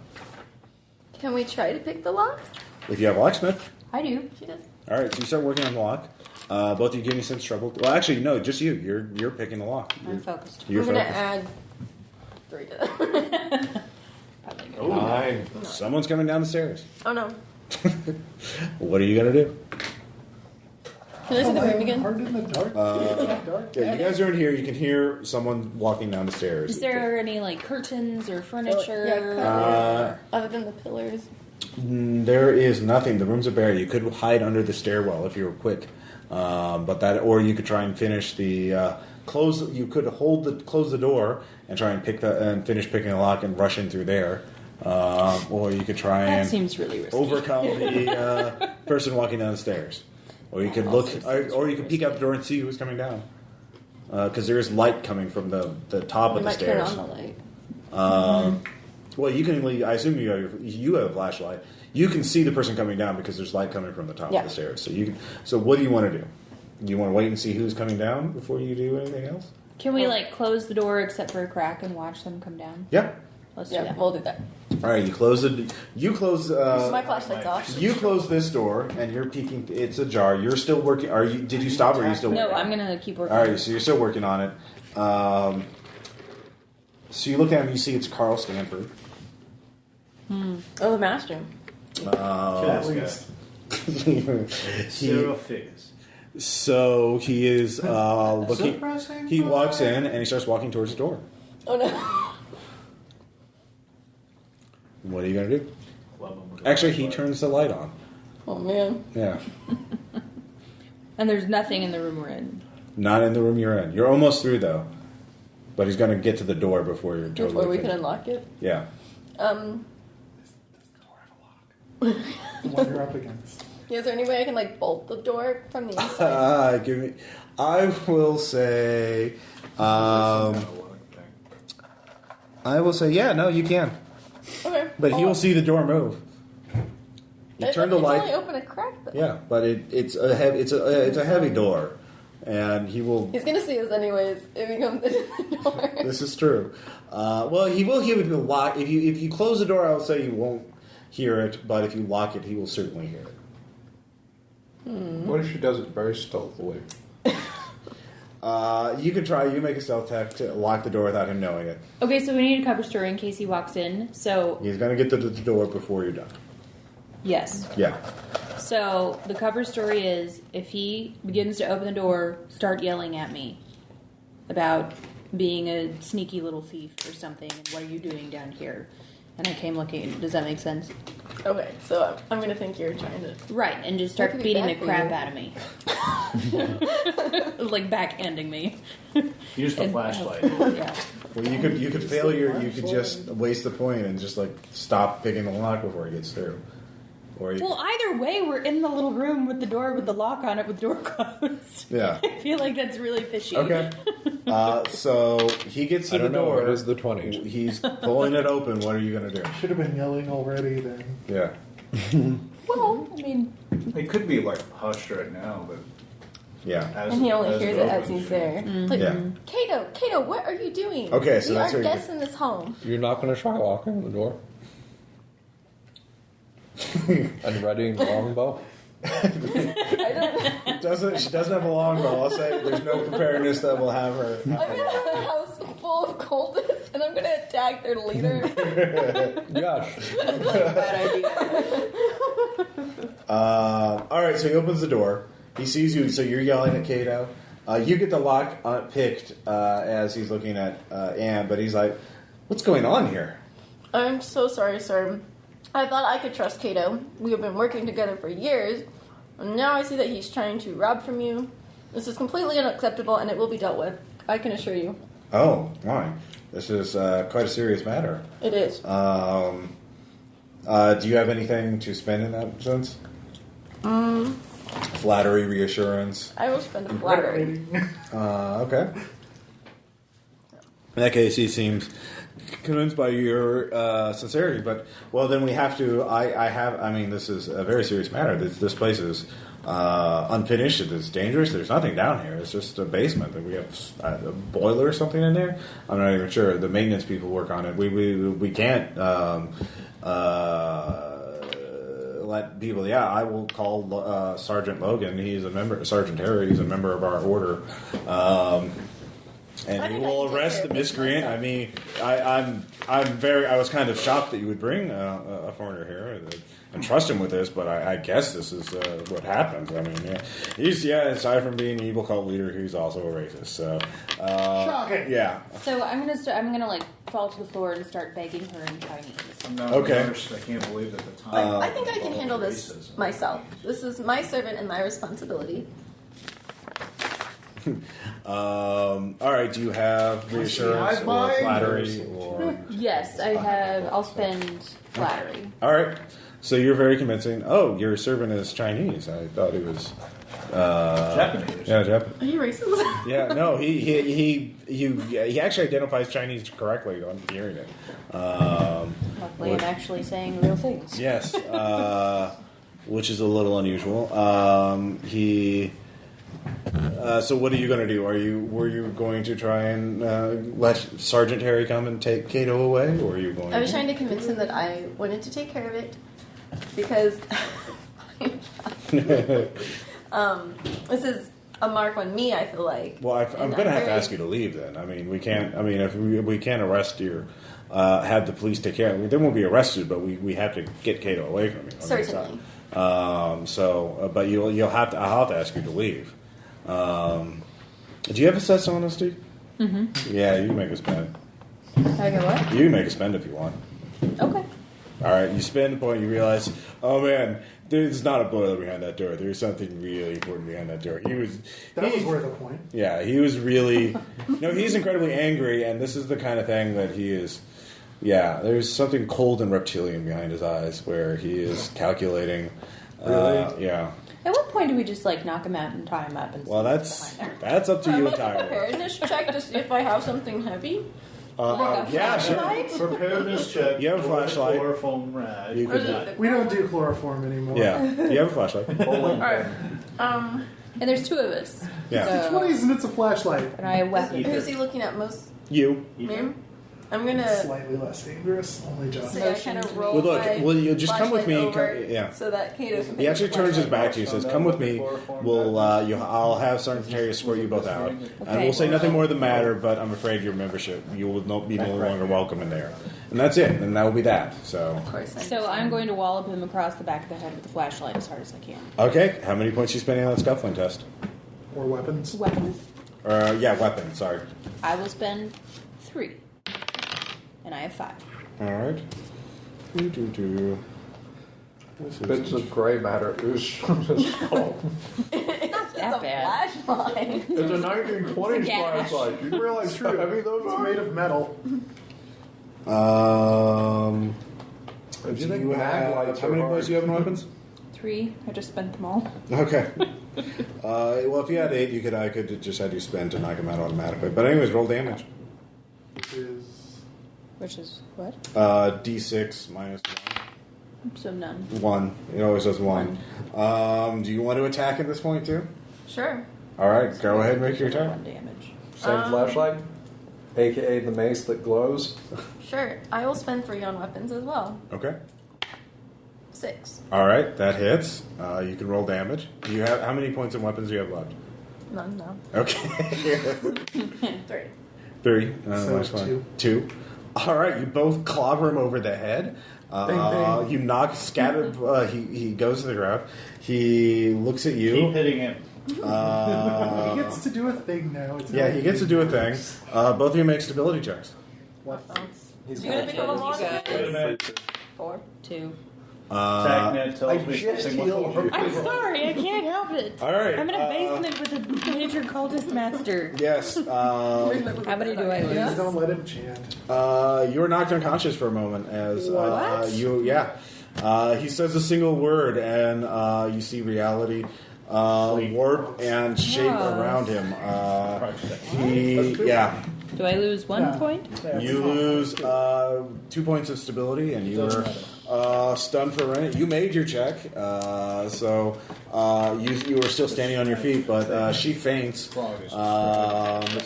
Can we try to pick the lock?
If you have a locksmith.
I do.
She does.
All right, so you start working on the lock. Both of you give me sense trouble. Well, actually, no, just you. You're picking the lock.
I'm focused.
You're
I'm gonna
focused.
add 3 to that.
Probably good.
9.
Someone's coming down the stairs.
Oh no.
What are you gonna do?
Can I see the room again?
Hard in the dark. Dark.
Yeah, you guys are in here. You can hear someone walking down the stairs.
Is there any like curtains or furniture?
Yeah, other than the pillars.
There is nothing. The rooms are bare. You could hide under the stairwell if you were quick, or you could try and finish the close. You could close the door and try and finish picking the lock and rush in through there, or you could try
That
and
seems really risky.
overcome the person walking down the stairs, or you could look, or you could peek out the door and see who's coming down, because there is light coming from the top
We
of the
might turn
stairs.
on the light.
Well, you can. I assume you have a flashlight. You can see the person coming down because there's light coming from the top
Yeah.
of the stairs. So you can. So what do you want to do? Do you want to wait and see who's coming down before you do anything else?
Can we like close the door except for a crack and watch them come down?
Yeah.
Let's do
Yeah,
that.
we'll do that.
All right. You close the. You close.
My flashlight's off.
You close this door and you're peeking. It's ajar. You're still working. Are you? Did you stop? Or are you still?
No,
working?
I'm gonna keep working.
All right. So you're still working on it. So you look down and you see it's Carl Stanford.
Oh, the master.
At least.
Zero figures.
So he is looking.
Suppressing
He walks
fire.
in and he starts walking towards the door.
Oh no.
What are you gonna do?
Club 'em with
Actually,
a
he
flashlight.
turns the light on.
Oh man.
Yeah,
And there's nothing in the room we're in.
not in the room you're in. You're almost through though, but he's gonna get to the door before you're totally.
Before we can
finished.
unlock it.
Yeah.
The one you're up against.
Is there any way I can like bolt the door from the inside?
I will say. I will say, yeah, no, you can.
Okay.
But he will see the door move. You turn the light.
It's only open a crack though.
Yeah, but it's a heavy door, and he will.
He's gonna see us anyways if he comes in the door.
This is true. Well, he will hear it lock. If you close the door, I'll say you won't hear it. But if you lock it, he will certainly hear it.
What if she does it very stealthily?
You can try. You make a stealth check to lock the door without him knowing it.
Okay, so we need a cover story in case he walks in. So
He's going to get to the door before you're done.
yes.
Yeah.
So the cover story is if he begins to open the door, start yelling at me about being a sneaky little thief or something, and what are you doing down here? And I came looking. Does that make sense?
Okay, so I'm gonna think you're trying to.
Right, and just
That
start
could be
beating
bad
the
for
crap
you.
out of me. Like backhanding me.
Use the
And-
flashlight.
Yeah.
Well, you could fail your. You could just waste the point and just like stop picking the lock before he gets through. Or you,
Well, either way, we're in the little room with the door with the lock on it with the door closed.
Yeah.
I feel like that's really fishy.
Okay. So he gets to
I
the
don't know.
door.
It is the 20s.
He's pulling it open. What are you going to do?
Should have been yelling already then.
Yeah.
Well, I mean,
It could be like hushed right now, but
Yeah.
as
And he only hears it as
opens,
he's there. Like,
Yeah.
Cato, what are you doing?
Okay, so
we
that's
are
where you
guests in this home.
You're not going to try locking the door? And readying the longbow?
I don't.
She doesn't have a longbow. I'll say there's no preparedness that will have her.
I'm gonna have a house full of cultists, and I'm gonna attack their leader.
Yes.
bad idea.
All right, so he opens the door. He sees you, so you're yelling at Cato. You get the lock picked as he's looking at Anne, but he's like, "What's going on here?"
I'm so sorry, sir. I thought I could trust Cato. We have been working together for years, and now I see that he's trying to rob from you. This is completely unacceptable, and it will be dealt with. I can assure you.
Oh, why? This is quite a serious matter.
It is.
Do you have anything to spend in that sense? Flattery, reassurance.
I will spend a flattery.
Okay. In that case, he seems convinced by your sincerity, but well, then we have to. I mean, this is a very serious matter. This place is unfinished. It's dangerous. There's nothing down here. It's just a basement. We have a boiler or something in there. I'm not even sure. The maintenance people work on it. We can't let people. Yeah, I will call Sergeant Logan. He's a member. Sergeant Harry. He's a member of our order. And he will arrest the miscreant. I mean, I was kind of shocked that you would bring a foreigner here and trust him with this, but I guess this is what happens. I mean, yeah, he's aside from being an evil cult leader, he's also a racist. So,
Shocking.
yeah.
So I'm gonna like fall to the floor and start begging her in Chinese.
I'm not
Okay.
immersed. I can't believe that the time.
I think I can handle this
racism.
myself. This is my servant and my responsibility.
All right. Do you have reassurance or
mine?
flattery or?
Yes, I have. I'll spend flattery.
All right. So you're very convincing. Oh, your servant is Chinese. I thought he was
Japanese.
Yeah, Japanese.
Are you racist?
Yeah, no, he actually identifies Chinese correctly on hearing it.
Luckily, I'm actually saying real things.
Yes, which is a little unusual. So what are you going to do? Were you going to try and let Sergeant Harry come and take Cato away, or are you going?
I was trying to convince him that I wanted to take care of it because this is a mark on me. I feel like.
Well, I'm going to have to ask you to leave then. I mean, we can't. I mean, if we can't arrest your, have the police take care of it. They won't be arrested, but we have to get Cato away from you.
Certainly.
But you'll have to. I'll have to ask you to leave. Do you have assess honesty? Mm-hmm. Yeah, you can make a spend.
Okay, what?
You can make a spend if you want.
Okay.
All right, you spend the point. You realize, oh man, there's not a boiler behind that door. There's something really important behind that door.
That was worth a point.
Yeah, he was really. He's incredibly angry, and this is the kind of thing that he is. Yeah, there's something cold and reptilian behind his eyes, where he is calculating
Really?
Yeah.
At what point do we just like knock him out and tie him up? And
Well,
behind there?
that's up to
I'm
you
gonna
entirely.
preparedness check to see if I have something heavy.
Like a
Yeah, sure.
flashlight?
Preparedness check.
You have a
with
flashlight.
Chloroform rag.
You
Or is
could-
it the
We don't do chloroform anymore.
Yeah. You have a flashlight.
Alright.
And there's two of us.
Yeah.
It's 20s and it's a flashlight.
And I have weapons.
Who's he looking at most?
You.
Me? I'm gonna
Slightly less dangerous. Only John.
say I kind of roll
Well, look,
my
well, you just come with me.
flashlight over
Yeah.
so that Kato can
He actually
take the
turns his
flashlight.
back to you. Says, "Come with me. We'll. I'll have Secretary escort you both out, and
Okay.
we'll say nothing more than matter. But I'm afraid your membership, you will be no longer welcome in there, and that's it. And that will be that. So,
Of course.
So I'm going to wallop him across the back of the head with the flashlight as hard as I can.
okay. How many points are you spending on that scuffling test?
Or weapons.
Weapons.
Yeah, weapon. Sorry.
I will spend 3. And I have 5.
All right. Do. This is-
Bits of gray matter ooze from his skull.
It's
that
a
bad.
flashlight.
It's a 1920s
It's a gash.
flashlight. You realize how heavy those
It's
are?
made of metal.
If
Do
you think
you
mag
have,
lights
how
are
many
hard-
points do you have in weapons?
3. I just spent them all.
Okay. Well, if you had 8, I could just have you spend to knock him out automatically. But anyways, roll damage.
Which is
Which is what?
D6 minus
So none.
1. It always does 1. Do you want to attack at this point too?
Sure.
All right, go ahead and make your attack.
1 damage.
Same flashlight? AKA the mace that glows?
Sure. I will spend 3 on weapons as well.
Okay.
6.
All right, that hits. You can roll damage. Do you have how many points in weapons do you have left?
None, no.
Okay.
3.
3.
So
Minus 1.
2.
2. All right, you both clobber him over the head.
Bang, bang.
You knock, scattered. He goes to the ground. He looks at
Keep
you.
hitting him.
He gets to do a thing now. It's
Yeah,
not
he gets to do a thing. Both of you make stability checks.
He's
You gonna become a
You
monster?
got
Wait a minute.
4.
2.
TACnet tells
I
me
just
something
healed
more.
you.
I'm sorry, I can't help it.
All right,
I'm in a basement with a major cultist master.
Yes.
How many do I
Please
lose?
don't let him chant.
You were knocked unconscious for a moment as
What?
he says a single word and you see reality warp and shape
Oh.
around him.
Do I lose 1
Yeah.
point?
You lose 2 points of stability and you are stunned for a minute. You made your check, so you were still standing on your feet, but she faints,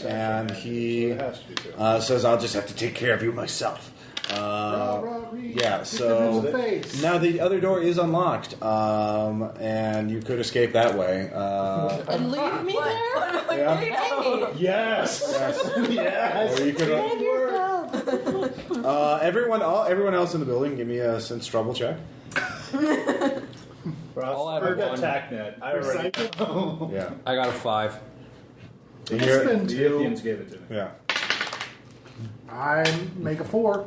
and he says, "I'll just have to take care of you myself." Yeah, so now the other door is unlocked, and you could escape that way.
And leave me there?
Yeah.
Yes! Yes!
Or you could,
Save yourself.
everyone else in the building, give me a sense trouble check.
I'll have
Forget
one.
TACnet. I already know.
Yeah,
I got a 5.
and
I
you're-
spend
The
2.
Ithians gave it to me.
yeah.
I make a 4.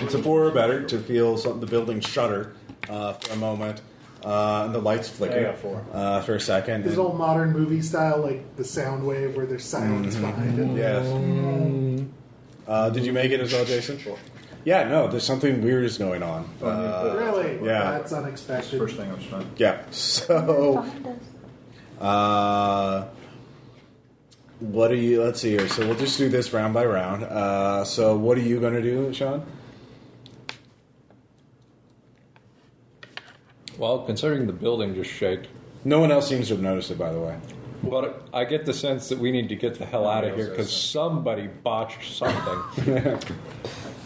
It's a 4 or better to feel the building shudder for a moment, and the lights flicker
I got 4.
for a second.
This is old modern movie style, like the sound wave where there's silence behind it.
Yes. Did you make it as well, Jason? Yeah, no, there's something weird is going on.
Really?
Yeah.
That's unexpected.
First thing I was trying.
Yeah, so what are you, let's see here, so we'll just do this round by round. So what are you going to do, Sean?
Well, considering the building just shaked,
No one else seems to have noticed it, by the way.
but I get the sense that we need to get the hell out of here because somebody botched something.
How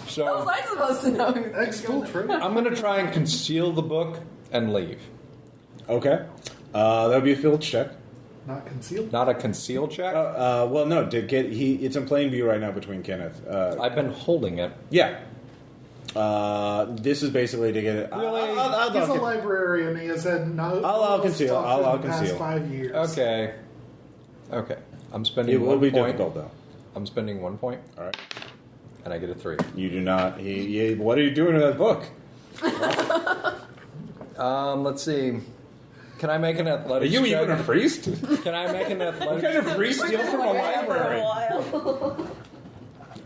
So
was I supposed to know?
Exfiltrate.
I'm going to try and conceal the book and leave.
Okay. That would be a field check.
Not concealed.
Not a conceal check.
Well, no, it's in plain view right now between Kenneth.
I've been holding it.
Yeah. This is basically to get it.
Really?
He's a librarian. He has had no.
I'll conceal.
stuff
I'll
in the past
conceal.
5 years.
Okay. I'm spending
It will
1
be
point.
difficult, though.
I'm spending 1 point,
All right.
and I get a 3.
You do not. What are you doing in that book?
Let's see. Can I make an
Are
athletics
you
check?
even a priest?
Can I make an
What
athletics?
kind of priest steals from a library?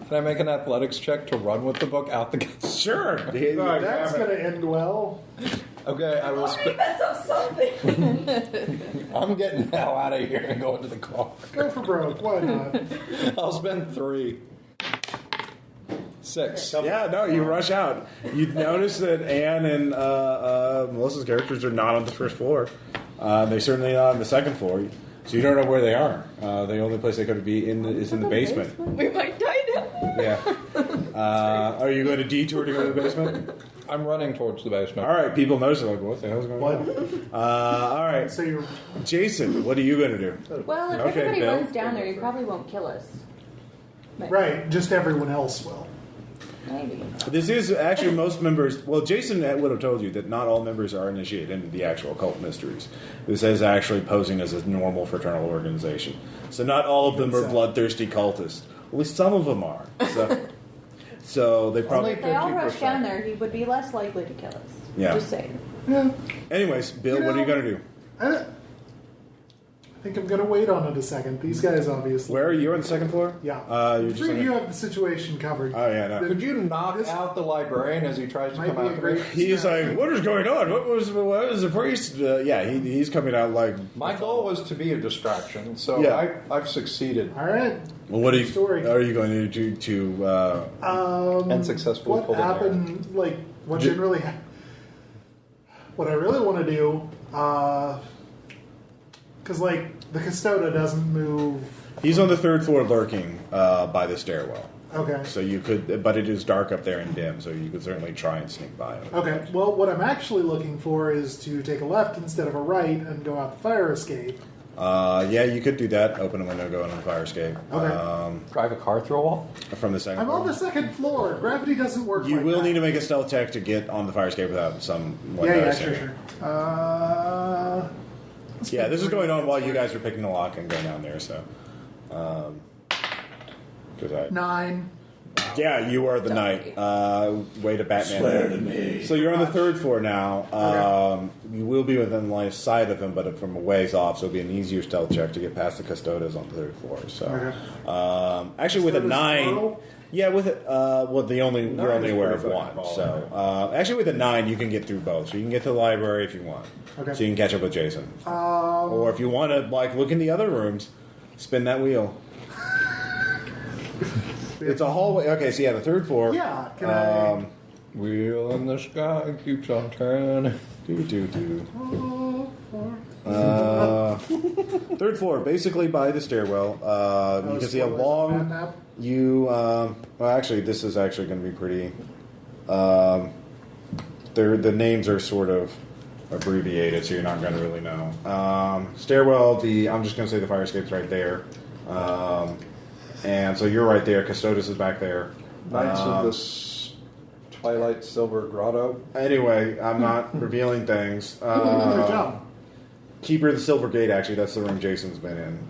Can I make an athletics check to run with the book out the gate?
Sure.
That's going to end well.
Okay, I will spend.
Mess up something.
I'm getting the hell out of here and going to the car.
Go for broke. Why not?
I'll spend 3. 6.
Yeah, no, you rush out. You notice that Anne and Melissa's characters are not on the first floor. They're certainly not on the second floor. So you don't know where they are. The only place they could be is in the basement.
We might die now.
Yeah. Are you going to detour to go to the basement?
I'm running towards the basement.
All right. People notice it. Like, what the hell's going on?
What?
All right.
So you're
Jason, what are you going to do?
Well, if
Okay,
everybody
Bill.
runs down there, he probably won't kill us. But
right. Just everyone else will.
Maybe.
This is actually most members. Well, Jason would have told you that not all members are initiated into the actual occult mysteries. This is actually posing as a normal fraternal organization. So not all of them are bloodthirsty cultists. At least some of them are. So they probably.
If they all rush down there, he would be less likely to kill us.
Yeah.
Just saying.
Yeah.
Anyways, Bill, what are you going to do?
I think I'm going to wait on it a second. These guys obviously.
Where are you on the second floor?
Yeah.
You're
The
just
three of
like-
you have the situation covered.
Oh yeah, no.
Could you knock
This
out the librarian as he tries to
might
come
be a
out?
great.
He's like, what is going on? What was the priest? Yeah, he's coming out like.
My goal was to be a distraction, so
Yeah.
I've succeeded.
All right.
Well, what are you?
Story.
Are you going to do to?
And successfully
What
pulled it
happened? Like what generally? What I really want to do, because like the custoda doesn't move.
He's on the third floor, lurking by the stairwell.
Okay.
So you could, but it is dark up there and dim, so you could certainly try and sneak by him.
Okay. Well, what I'm actually looking for is to take a left instead of a right and go out the fire escape.
Yeah, you could do that. Open a window, go into the fire escape.
Okay.
Drive a car through a wall?
From the second
I'm
floor.
on the second floor. Gravity doesn't work.
You
like
will
that.
need to make a stealth check to get on the fire escape without someone
Yeah,
noticing.
sure.
Yeah, this is going on while you guys are picking the lock and going down there. So, 'cause
9.
yeah, you are the knight. Way to Batman.
Swear to me.
So you're on the third floor now.
Okay.
You will be within line of sight of him, but from a ways off, so it'll be an easier stealth check to get past the custodas on the third floor. So,
Okay.
actually, with a
Custodas
9,
plural?
yeah, with it, well, you're only
is
aware of
pretty
one.
fucking tall,
So, actually, with a 9, you can get through both. So you can get to the library if you want.
Okay.
So you can catch up with Jason. Or if you want to, like, look in the other rooms, spin that wheel. It's a hallway. Okay, so yeah, the third floor.
Yeah. Can I?
Wheel in the sky keeps on turning.
Third floor, basically by the stairwell. You can see a long.
Map?
Well, actually, this is actually going to be pretty. The names are sort of abbreviated, so you're not going to really know. Stairwell. I'm just going to say the fire escape's right there. And so you're right there. Custodes is back there.
Knights of the Twilight Silver Grotto.
Anyway, I'm not revealing things.
Good job.
Keeper of the Silver Gate, actually, that's the room Jason's been in.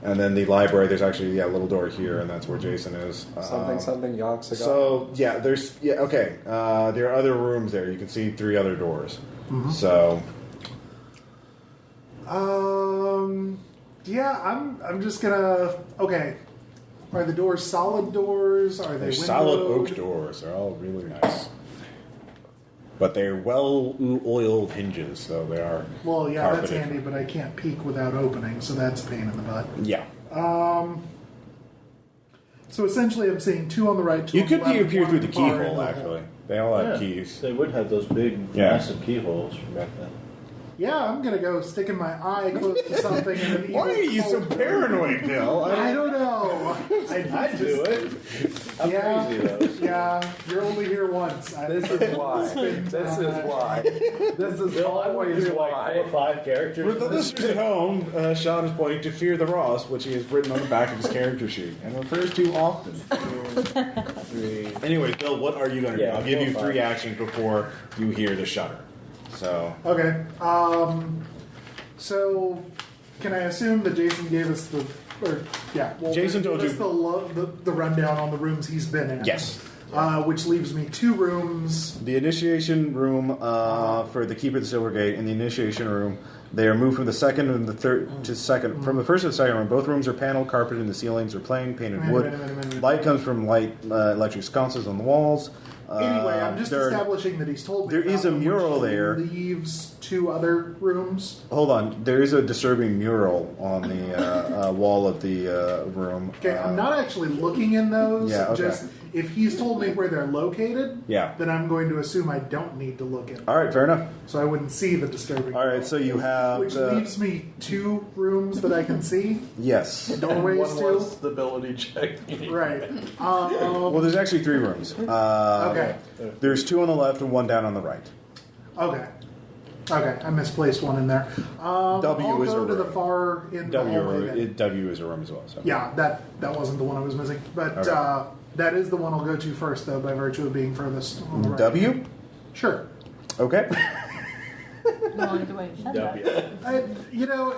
And then the library, there's actually a little door here, and that's where Jason is.
Something Yoxagon.
So, yeah, okay. There are other rooms there. You can see 3 other doors. So,
Yeah, I'm just gonna. Okay. Are the doors solid doors? Are they
they're
windowed?
solid oak doors. They're all really nice. But they're well-oiled hinges, so they are
Well, yeah, that's
carpeted.
handy, but I can't peek without opening, so that's a pain in the butt.
Yeah.
So essentially, I'm seeing 2 on the right, 2
You
on the
could
left,
peer
1
through the
far end of
keyhole,
the
actually.
hole.
They all have
Yeah,
keys.
They would have those big,
Yeah.
massive keyholes from back then.
Yeah, I'm gonna go sticking my eye close to something. And an
Why are
evil
you so
cult.
paranoid, Bill?
I don't know.
I'd do it. I'm
Yeah.
crazy though.
Yeah, you're only here once.
This is why. This is why. This is
Bill, I want to
always
do like 4
why.
or 5 characters.
For the listeners at home, Sean is pointing to Fear the Ross, which he has written on the back of his character sheet, and refers to often.
3.
Anyway, Bill, what are you going to do?
Yeah,
I'll give you
4 or
3
5.
actions before you hear the shutter. So,
Okay. So, can I assume that Jason gave us the, or yeah, well,
Jason told
gave us
you-
the rundown on the rooms he's been in.
yes.
Which leaves me 2 rooms.
The initiation room for the Keeper of the Silver Gate and the initiation room They are moved from the second and the third to second. From the first to the second room, both rooms are paneled, carpeted, and the ceilings are plain, painted wood. Light comes from electric sconces on the walls.
Anyway, I'm just establishing that he's told me
there is a mural there.
Leaves 2 other rooms.
Hold on, there is a disturbing mural on the wall of the room.
Okay, I'm not actually looking in those.
Yeah, okay.
Just if he's told me where they're located, then I'm going to assume I don't need to look in.
All right, fair enough.
So I wouldn't see the disturbing.
All right, so you have
which leaves me 2 rooms that I can see.
Yes.
Doorways
one
2.
was stability check.
Right.
Well, there's actually 3 rooms.
Okay.
There's 2 on the left and 1 down on the right.
Okay. Okay, I misplaced one in there.
W
I'll
is
go
a
to the
room.
far end of the hallway then.
W is a room as well. So.
Yeah, that wasn't the one I was missing. But
Okay.
that is the one I'll go to first, though, by virtue of being furthest on the right.
W?
Sure.
Okay.
No, either way you said that.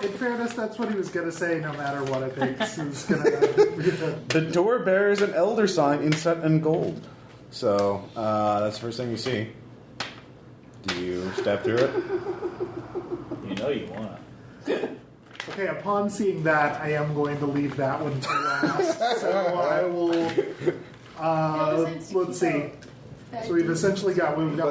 In fairness, that's what he was going to say, no matter what I think. He's going to
The door bears an elder sign inset in gold. So, that's the first thing you see. Do you step through it?
You know you want to.
Okay, upon seeing that, I am going to leave that one to last. So I will. Let's see. So we've essentially got 1, 2,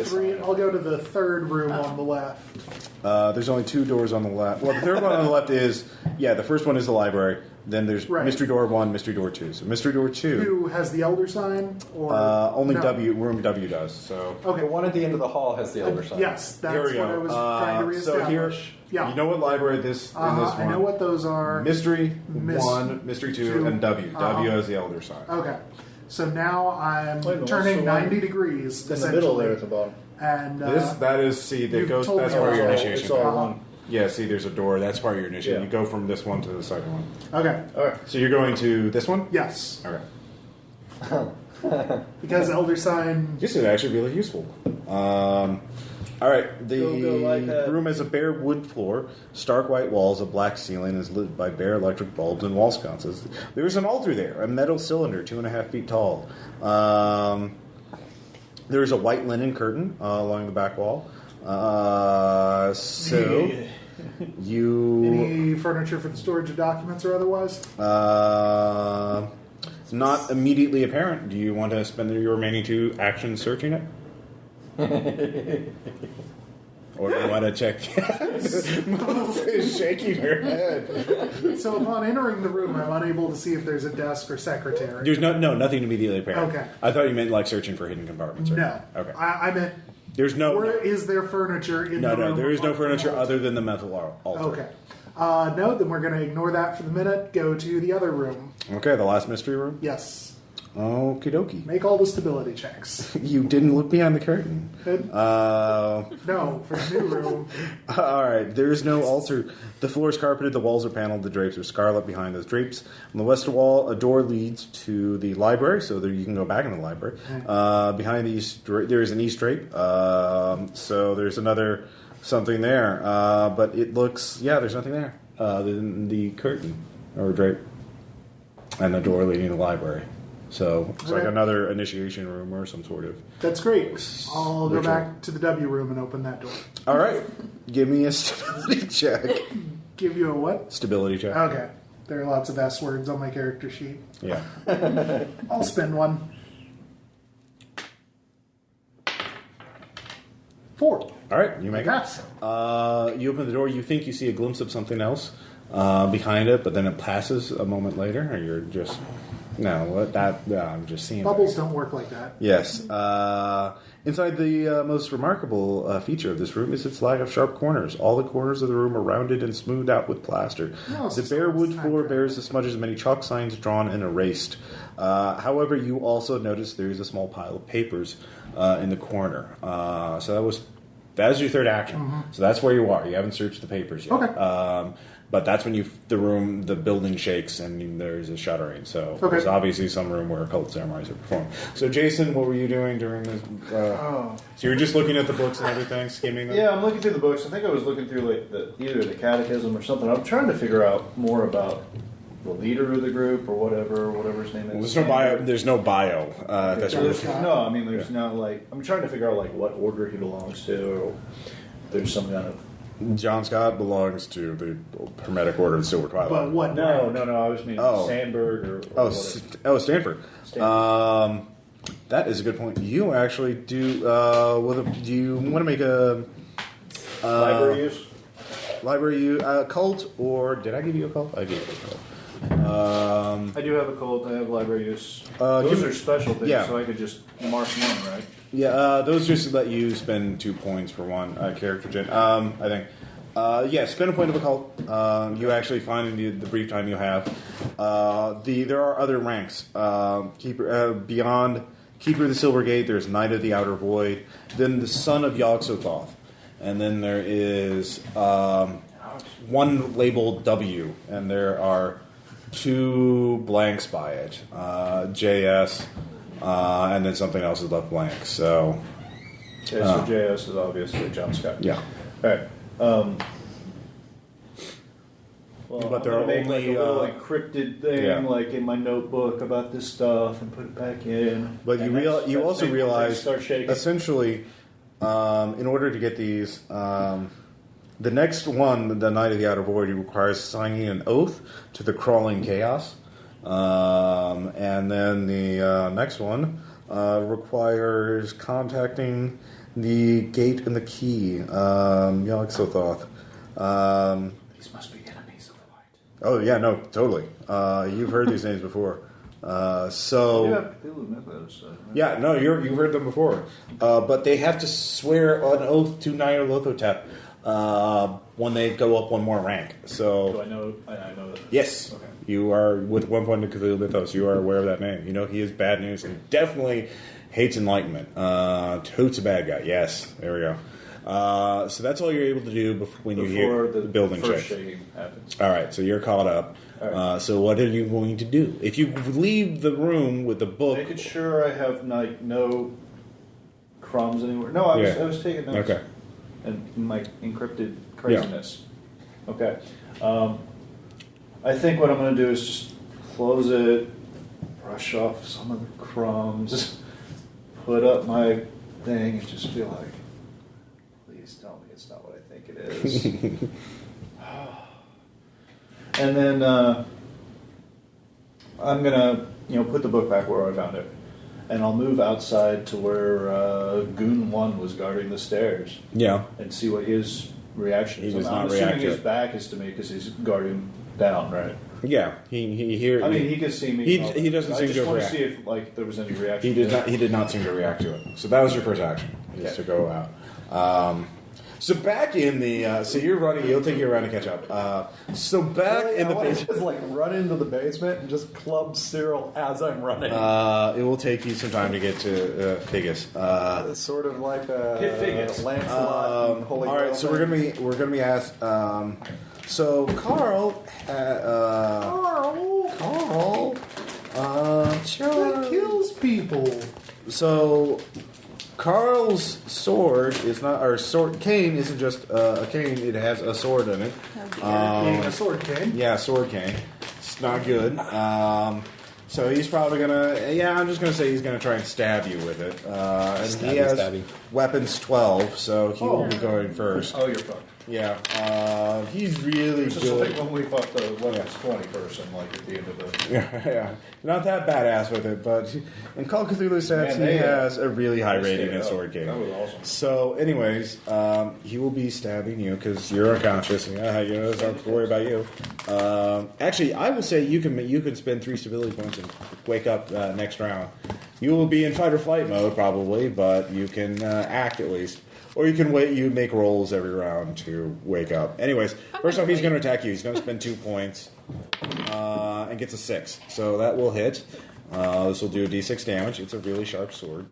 3. I'll go to the third room on the left.
There's only 2 doors on the left. Well, the third one on the left is, the first one is the library. Then there's Mystery Door 1, Mystery Door 2. So Mystery Door 2.
Who has the elder sign? Or
only
no?
room W does. So
Okay.
The one at the end of the hall has the elder sign.
Yes, that's
here we
what
go.
I was trying to reestablish.
So here, you know what library in this one?
I know what those are.
Mystery 1, Mystery 2, and W. W has the elder sign.
Okay. So now I'm
Wait a minute,
turning
so
90 degrees,
In the middle there
essentially.
at the bottom.
And
that goes.
told
That's
me
part of your
all.
initiation.
It's all one.
Yeah, see, there's a door. That's part of your initiation.
Yeah.
You go from this one to the second one.
Okay.
All right.
So you're going to this one?
Yes.
Okay.
Because elder sign.
This would actually be really useful. All right. The
Go like that.
room has a bare wood floor, stark white walls, a black ceiling is lit by bare electric bulbs and wall sconces. There's an altar there, a metal cylinder, 2.5 feet tall. There's a white linen curtain along the back wall.
Any furniture for the storage of documents or otherwise?
Not immediately apparent. Do you want to spend your remaining 2 actions searching it? Or do you want to check? Melissa is shaking her head.
So upon entering the room, I'm unable to see if there's a desk or secretary.
There's nothing immediately apparent.
Okay.
I thought you meant like searching for hidden compartments. Or
No.
Okay.
I meant.
There's no.
Is there furniture in the room?
No. There is no
apart from
furniture
the
other than the metal altar.
Okay. No, then we're going to ignore that for the minute. Go to the other room.
Okay, the last mystery room.
Yes.
Okie dokie.
Make all the stability checks.
You didn't look behind the curtain.
No, for the new room.
All right, there is no altar. The floor is carpeted, the walls are paneled, the drapes are scarlet behind those drapes. On the west wall, a door leads to the library, so there you can go back in the library. Behind the east, there is an east drape, so there's another something there. But it looks, there's nothing there other than the curtain or drape and the door leading to the library. So it's like another initiation room or some sort of.
That's great. I'll go
ritual.
back to the W room and open that door.
All right, give me a stability check.
Give you a what?
Stability check.
Okay. There are lots of S words on my character sheet.
Yeah.
I'll spend one. 4.
All right, you make
Pass.
it. You open the door. You think you see a glimpse of something else behind it, but then it passes a moment later, or you're just I'm just seeing
Bubbles don't work like that.
Yes. Inside, the most remarkable feature of this room is its lack of sharp corners. All the corners of the room are rounded and smoothed out with plaster. The bare wood floor bears the smudges of many chalk signs drawn and erased. However, you also notice there is a small pile of papers in the corner. So that is your third action. Mm-hmm. So that's where you are. You haven't searched the papers yet.
Okay.
But that's when the building shakes and there's a shuddering. So there's obviously some room where occult ceremonies are performed. So Jason, what were you doing during this? So you're just looking at the books and everything, skimming them?
Yeah, I'm looking through the books. I think I was looking through either the catechism or something. I'm trying to figure out more about the leader of the group or whatever his name is.
Well, there's no bio. There's no bio. That's what
there's no I'm trying to figure out what order he belongs to, or if there's some kind of
John Scott belongs to the Hermetic Order of the Silver Twilight.
But what?
No. I was meaning Sandberg or
Stanford. That is a good point. You actually do. Do you want to make a
library use?
Library use cult, or did I give you a cult? I gave you a cult.
I do have a cult. I have library use. Those are special things, so I could just mark one, right?
Yeah, those just let you spend 2 points for one character gen. I think. Spend a point of a cult. You actually find in the brief time you have. There are other ranks. Beyond Keeper of the Silver Gate, there's Knight of the Outer Void, then the Son of Yog-Sothoth, and then there is one labeled W, and there are 2 blanks by it. JS, and then something else is left blank. So,
so JS is obviously John Scott.
Yeah.
All right.
But there are
make
only
like a little encrypted thing, like in my notebook about this stuff, and put it back in.
But you also realize,
start shaking.
essentially, in order to get these, the next one, the Knight of the Outer Void, requires signing an oath to the Crawling Chaos, and then the next one requires contacting the Gate and the Key, Yog-Sothoth.
These must be enemies of the light.
Oh yeah, no, totally. You've heard these names before.
You have Cthulhu mythos.
Yeah, no, you've heard them before. But they have to swear an oath to Nyarlathotep when they go up one more rank. So,
do I know that?
Yes.
Okay.
You are, with 1 point of Cthulhu mythos, you are aware of that name. You know he is bad news and definitely hates enlightenment. Totes a bad guy. Yes, there we go. So that's all you're able to do when you hear the building
first
check.
shaking happens.
All right, so you're caught up.
Right.
So what are you going to do? If you leave the room with the book...
Making sure I have no crumbs anywhere. No, I was taking notes.
Okay.
And my encrypted craziness. Yeah. Okay. I think what I'm going to do is just close it, brush off some of the crumbs, put up my thing, and just be like, please tell me it's not what I think it is. And then I'm going to put the book back where I found it. And I'll move outside to where Goon 1 was guarding the stairs.
Yeah.
And see what his reaction is.
He does
I'm
not
assuming
react to
his
it.
back is to me because he's guarding down, right?
Yeah. He hears...
I mean, he could see me.
He doesn't seem to
I just want
react.
to see if there was any reaction.
He did not seem to react to it. So that was your first action, is to go out. So back in the... so you're running... It'll take you around to catch up. So back in the basement...
just run into the basement and just club Cyril as I'm running.
it will take you some time to get to Figgis.
It's sort of like a
Figgis.
Lancelot and Holy
all right,
Grail
so
thing.
we're gonna be asked. So Carl,
That kills people.
So Carl's sword is not, or sword cane isn't just a cane; it has a sword in it.
Being a sword cane.
Yeah, sword cane. It's not good. So he's probably gonna. Yeah, I'm just gonna say he's gonna try and stab you with it. And he has weapons 12, so he will be going first.
Oh, you're fucked.
Yeah, he's really
It's just like
good.
when we fought the weapons 20 person, at the end of the...
Yeah, not that badass with it, but in Call of Cthulhu sets, he has a really high rating in sword game.
That was awesome.
So, anyways, he will be stabbing you because you're unconscious. And, don't have to worry about you. Actually, I will say you can spend 3 stability points and wake up next round. You will be in fight or flight mode probably, but you can act at least. Or you can wait. You make rolls every round to wake up. Anyways, first off, he's going to attack you. He's going to spend 2 points and gets a 6. So that will hit. This will do a d6 damage. It's a really sharp sword.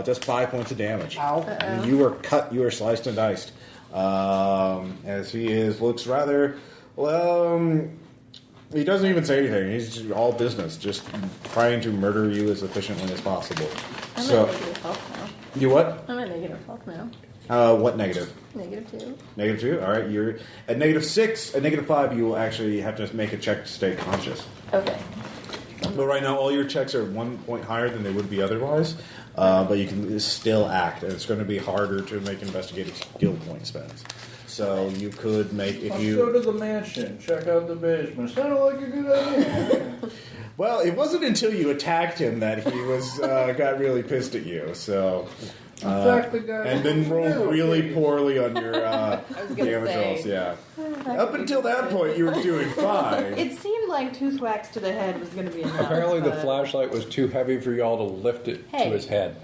Just 5 points of damage.
Ow.
You are cut. You are sliced and diced. As he looks rather well. He doesn't even say anything. He's just all business, just trying to murder you as efficiently as possible.
I'm
So,
at negative health now.
you what?
I'm at negative health now.
What negative?
-2.
-2? Alright, you're at -6. At -5, you will actually have to make a check to stay conscious.
Okay.
But right now, all your checks are 1 point higher than they would be otherwise. But you can still act, and it's going to be harder to make investigative skill point spends. So you could make if
Let's
you
go to the mansion. Check out the basement. Sounded like a good idea.
Well, it wasn't until you attacked him that he was got really pissed at you. So,
Attack the guy.
and then rolled really poorly on your
gonna
damage
say.
rolls. Yeah. Up until that point, you were doing fine.
It seemed like 2 thwacks to the head was going to be enough.
Apparently, the
but-
flashlight was too heavy for y'all to lift it
Hey.
to his head.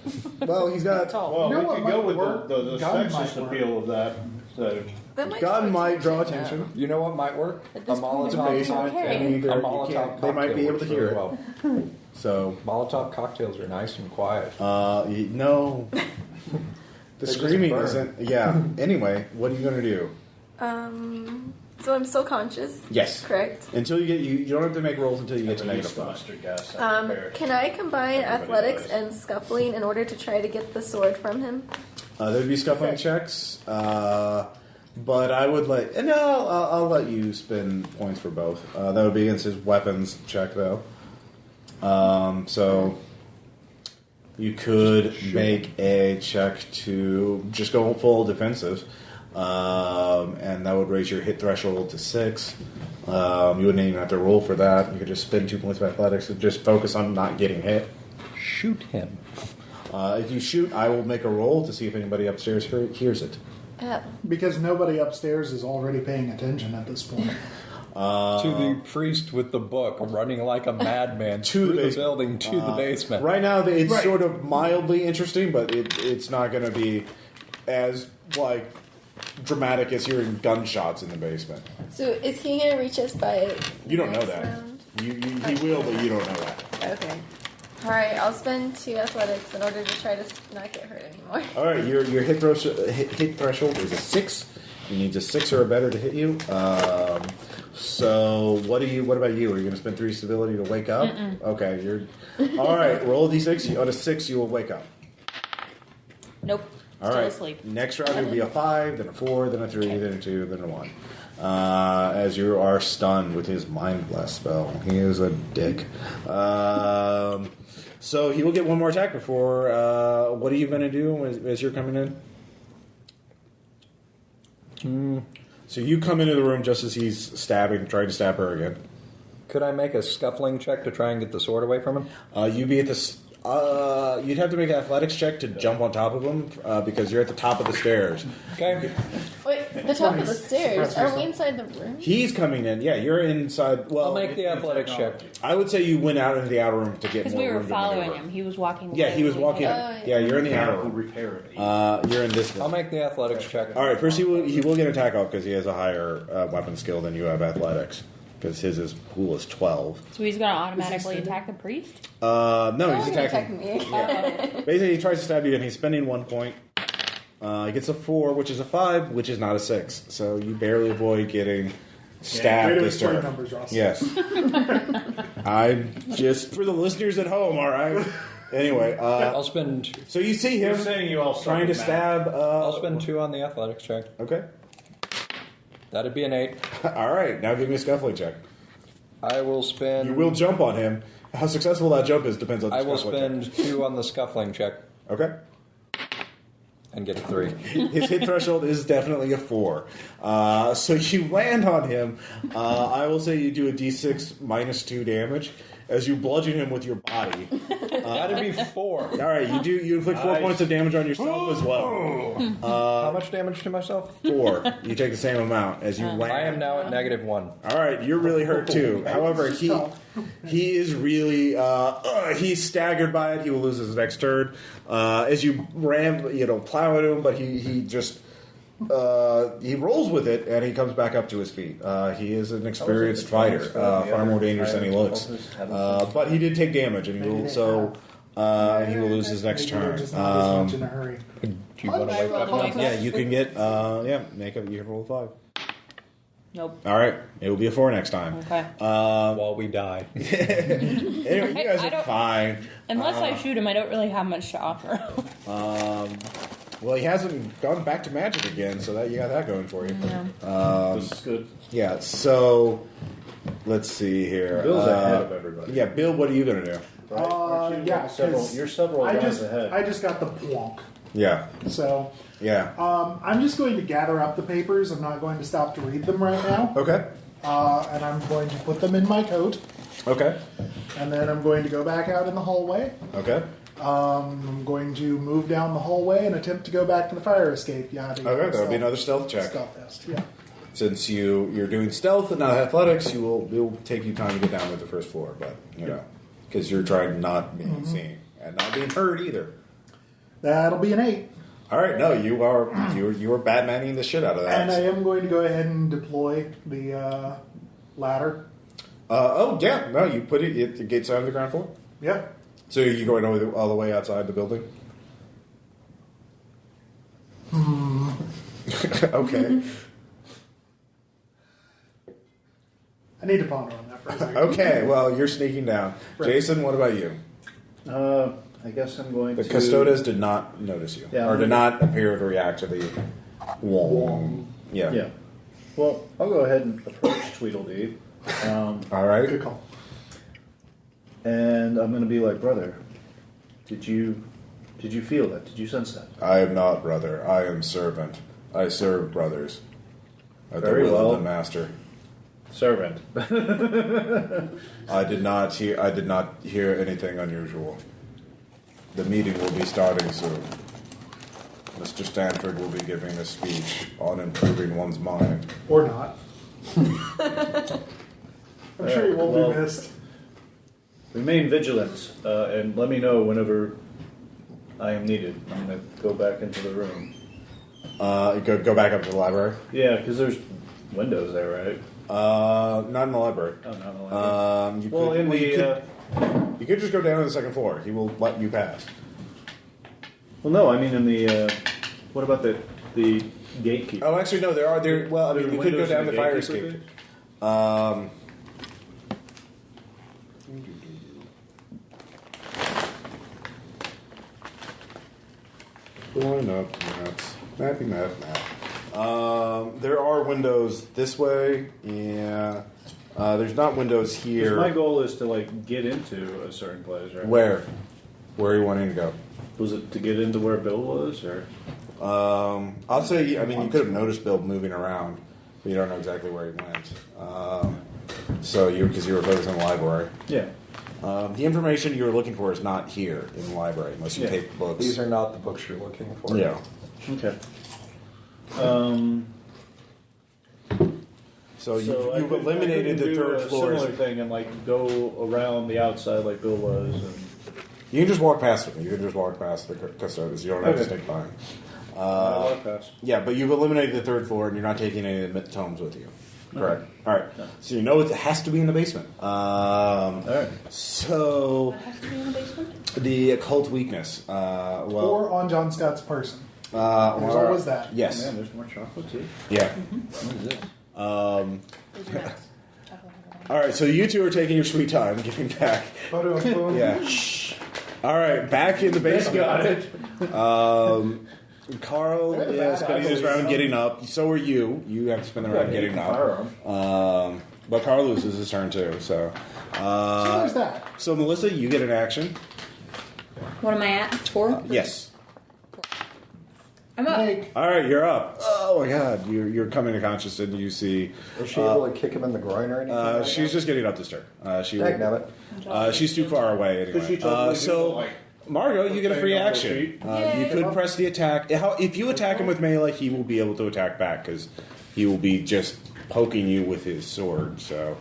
Well, he's got
Tall.
Well,
You know
we
what
could go
might
with
work?
the
Gun
sexist
might work.
appeal of that. So,
That might
gun might draw
attention,
attention.
You know what might work?
At
A
this point,
It's a
Molotov
basement.
Okay.
I mean,
A
they're- you
Molotov
can't- they might be able to
cocktail
hear
works
it.
very well.
So,
Molotov cocktails are nice and quiet.
no, the
just
screaming
burn.
isn't. Yeah. Anyway, what are you gonna do?
So I'm still conscious.
Yes.
Correct.
Until you get you don't have to make rolls until you get to negative 5.
mustard gas.
Can I combine
Everybody
athletics
does.
and scuffling in order to try to get the sword from him?
There'd be scuffling checks, but I would I'll let you spend points for both. That would be against his weapons check, though. So you could make a check to just go full defensive, and that would raise your hit threshold to 6. You wouldn't even have to roll for that. You could just spend 2 points of athletics and just focus on not getting hit.
Shoot him.
If you shoot, I will make a roll to see if anybody upstairs hears it.
Because nobody upstairs is already paying attention at this point.
To the priest with the book, running like a madman through the building to the basement.
Right now, it's sort of mildly interesting, but it's not going to be as dramatic as hearing gunshots in the basement.
So is he going to reach us by?
You don't know
next
that.
round?
He will, but you don't know that.
Okay. All right. I'll spend 2 athletics in order to try to not get hurt anymore.
All right, your hit threshold is a 6. He needs a 6 or better to hit you. So what about you? Are you going to spend 3 stability to wake up? Okay, you're all right. Roll a d6. On a 6, you will wake up.
Nope.
All
Still
right.
asleep.
Next round it will be a 5, then a 4, then a 3, then a 2, then a 1. As you are stunned with his Mind Blast spell. He is a dick. So he will get one more attack before. What are you going to do as you're coming in? So you come into the room just as he's trying to stab her again.
Could I make a scuffling check to try and get the sword away from him?
You'd be at this. You'd have to make an athletics check to jump on top of him because you're at the top of the stairs.
Okay.
Wait, the top of the stairs. Are we inside the room?
He's coming in. Yeah, you're inside. Well,
I'll make the athletics check.
I would say you went out into the outer room to get
Because
more
we were
room to
following
maneuver.
him. He was walking away.
Yeah, he was walking.
yeah.
Yeah, you're in the outer
Mechanical
room.
repair of 8.
You're in this
I'll
one.
make the athletics check.
All right, first he will get an attack off because he has a higher weapon skill than you have athletics. Because his pool is 12.
So he's going to automatically attack the priest?
No,
Oh,
he's
you're
attacking.
me.
Basically, he tries to stab you, and he's spending 1 point. He gets a 4, which is a 5, which is not a 6. So you barely avoid getting stabbed
Way to
this
explain
turn.
numbers, Ross.
Yes. I'm just for the listeners at home. All right. Anyway,
I'll spend.
so you see
You're
him
saying you all
trying to stab.
I'll spend 2 on the athletics check.
Okay.
That'd be an 8.
All right. Now give me a scuffling check.
I will spend.
You will jump on him. How successful that jump is depends on the
I will
scuffling
spend 2 on the scuffling check
check. Okay.
and get a 3.
His hit threshold is definitely a 4. So you land on him. I will say you do a d6 minus 2 damage as you bludgeon him with your body.
That'd be 4.
All right, you inflict 4 points of damage on yourself as well.
How much damage to myself?
4. You take the same amount as you land.
I am now at -1.
All right, you're really hurt too. However, he is really he's staggered by it. He will lose his next turn as you plow into him, but he just he rolls with it and he comes back up to his feet. He is an experienced fighter, far more dangerous than he looks. But he did take damage, and he will and he will lose his next
Maybe we're
turn.
just not as much in a hurry.
Do you want to wake up?
Roll the
Yeah, you can get make a you can roll a 5.
Nope.
All right, it will be a 4 next time.
Okay.
While we die.
Anyway, you guys
I
are
don't-
fine.
Unless I shoot him, I don't really have much to offer.
Well, he hasn't gone back to magic again, so that you got that going for you.
This is good.
Yeah. So let's see here.
Bill's ahead of everybody.
Yeah, Bill. What are you gonna do?
Right? Aren't you
Yeah,
several,
'cause
you're several
I
rounds
just
ahead.
I just got the plonk.
Yeah.
So
Yeah.
I'm just going to gather up the papers. I'm not going to stop to read them right now.
Okay.
And I'm going to put them in my coat.
Okay.
And then I'm going to go back out in the hallway.
Okay.
I'm going to move down the hallway and attempt to go back to the fire escape. Yada, yada,
Okay, that'll be another stealth check.
Stealth test, yeah.
Since you're doing stealth and not athletics, it will take you time to get down to the first floor, but because you're trying not being seen and not being heard either.
That'll be an 8.
All right, no, you are Batmaning the shit out of that.
And I am going to go ahead and deploy the ladder.
You put it gets out of the ground floor.
Yeah.
So you're going all the way outside the building. Okay.
I need to ponder on that for a second.
Okay, well, you're sneaking down. Right. Jason, what about you?
I guess I'm going
the
to...
The custodes did not notice you.
Yeah,
or did not appear to react to the wong. Yeah.
Yeah. Well, I'll go ahead and approach Tweedledee.
All right.
Good call.
And I'm going to be like, brother, did you feel that? Did you sense that?
I am not brother. I am servant. I serve brothers. At
Very
the will
well.
of the master.
Servant.
I did not hear anything unusual. The meeting will be starting soon. Mr. Stanford will be giving a speech on improving one's mind.
Or not. I'm sure you won't be missed.
Remain vigilant, and let me know whenever I am needed. I'm going to go back into the room.
Go back up to the library?
Yeah, because there's windows there, right?
Not in the library.
Oh, not in the library.
You could just go down to the second floor. He will let you pass.
Well, no, I mean in the... what about the gatekeeper?
Oh, actually, no, there are... Well, I mean, you could go down the fire escape. Pulling up maps. Mappy map. There are windows this way. Yeah. There's not windows here.
My goal is to get into a certain place, right?
Where? Where are you wanting to go?
Was it to get into where Bill was, or?
I'll say. I mean, you could have noticed Bill moving around, but you don't know exactly where he went. Because you were focused on the library.
Yeah.
The information you're looking for is not here in the library, unless you take books.
These are not the books you're looking for.
Yeah.
Okay.
So you've eliminated the third floor.
Similar thing and go around the outside like Bill was. And...
You can just walk past them. You can just walk past the custodians. You don't have to stick by.
Walk past.
Yeah, but you've eliminated the third floor, and you're not taking any of the tomes with you. Correct. All right.
No.
So you know it has to be in the basement.
All right.
So
What has to be in the basement?
the occult weakness.
Or on John Scott's person. There's always that.
Yes.
Oh, man, there's more chocolate too.
Yeah.
What is this?
There's a mouse.
All right. So you two are taking your sweet time getting back. Yeah. All right. Back in the basement.
Got it.
Carl is spending his round getting up. So are you. You have to spend the round getting up. But Carl loses his turn too. So
there's that.
So Melissa, you get an action.
What am I at? 4?
Yes.
I'm up.
All right, you're up. Oh my God, you're coming to conscious and you see.
Was she able to kick him in the groin or anything?
She's just getting up this turn. She's too far away anyway. Margot, you get a free action. You could press the attack. If you attack him with melee, he will be able to attack back because he will be just poking you with his sword. So,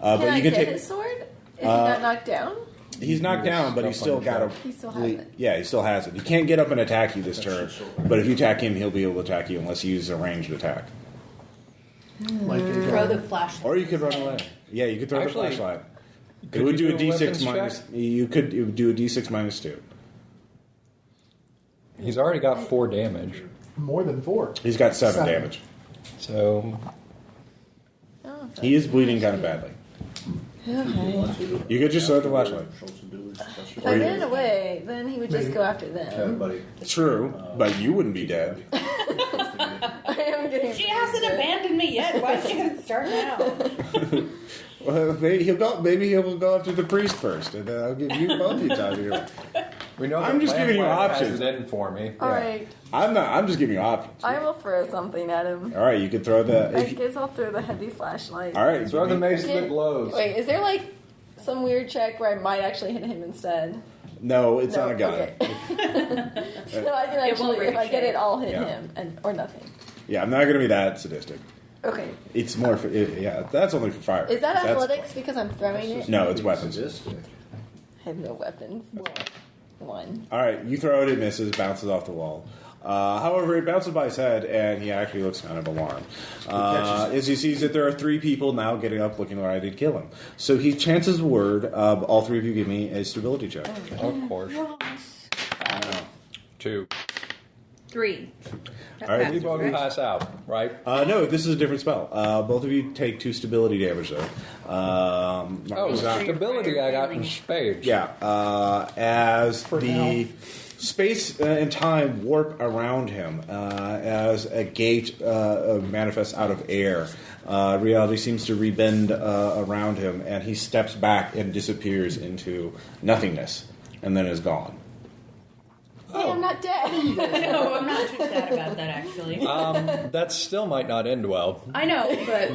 Can
but
I
you can
get
take
his sword if he got knocked down?
He's knocked down, but he's still got a.
He still has it.
Yeah, he still has it. He can't get up and attack you this turn, but if you attack him, he'll be able to attack you unless you use a ranged attack.
Throw the flashlight.
Or you could run away. Yeah, you could throw
Actually,
the flashlight.
could
It would
you
do a
do a
d6
weapons
minus.
check?
It would do a d6 minus 2.
He's already got 4 damage.
More than 4.
He's got 7 damage.
So
Oh,
He is bleeding kind of badly.
okay.
You could just throw the flashlight.
If I ran away, then he would just go after them.
Buddy.
True, but you wouldn't be dead.
I am getting.
She hasn't abandoned me yet. Why is she going to start now?
Well, maybe he'll go. Maybe he'll go after the priest first, and I'll give you both the time to go.
We know
I'm just giving you options.
Has it in for me.
All right.
I'm not. I'm just giving you options.
I will throw something at him.
All right, you can throw the.
I guess I'll throw the heavy flashlight.
All right,
Throw the mace that
Okay.
glows.
Wait, is there like some weird check where I might actually hit him instead?
No, it's not a gun.
Okay. So I can actually, if I get it, I'll hit him or nothing.
Yeah, I'm not going to be that sadistic.
Okay.
It's more for yeah. That's only for fire.
Is that
That's-
athletics because I'm throwing it?
No, it's weapons.
I have no weapons. One.
All right, you throw it, it misses, bounces off the wall. However, it bounces by his head, and he actually looks kind of alarmed. As he sees that there are 3 people now getting up, looking like I did kill him. So he chances the word. All 3 of you give me a stability check.
Of course. 2.
3.
All right,
We both pass out, right?
no, this is a different spell. Both of you take 2 stability damage, though.
Oh, stability I got in spades.
Yeah, as the space and time warp around him, as a gate manifests out of air. Reality seems to rebend around him, and he steps back and disappears into nothingness, and then is gone.
Hey, I'm not dead.
No, I'm not too sad about that, actually.
That still might not end well.
I know, but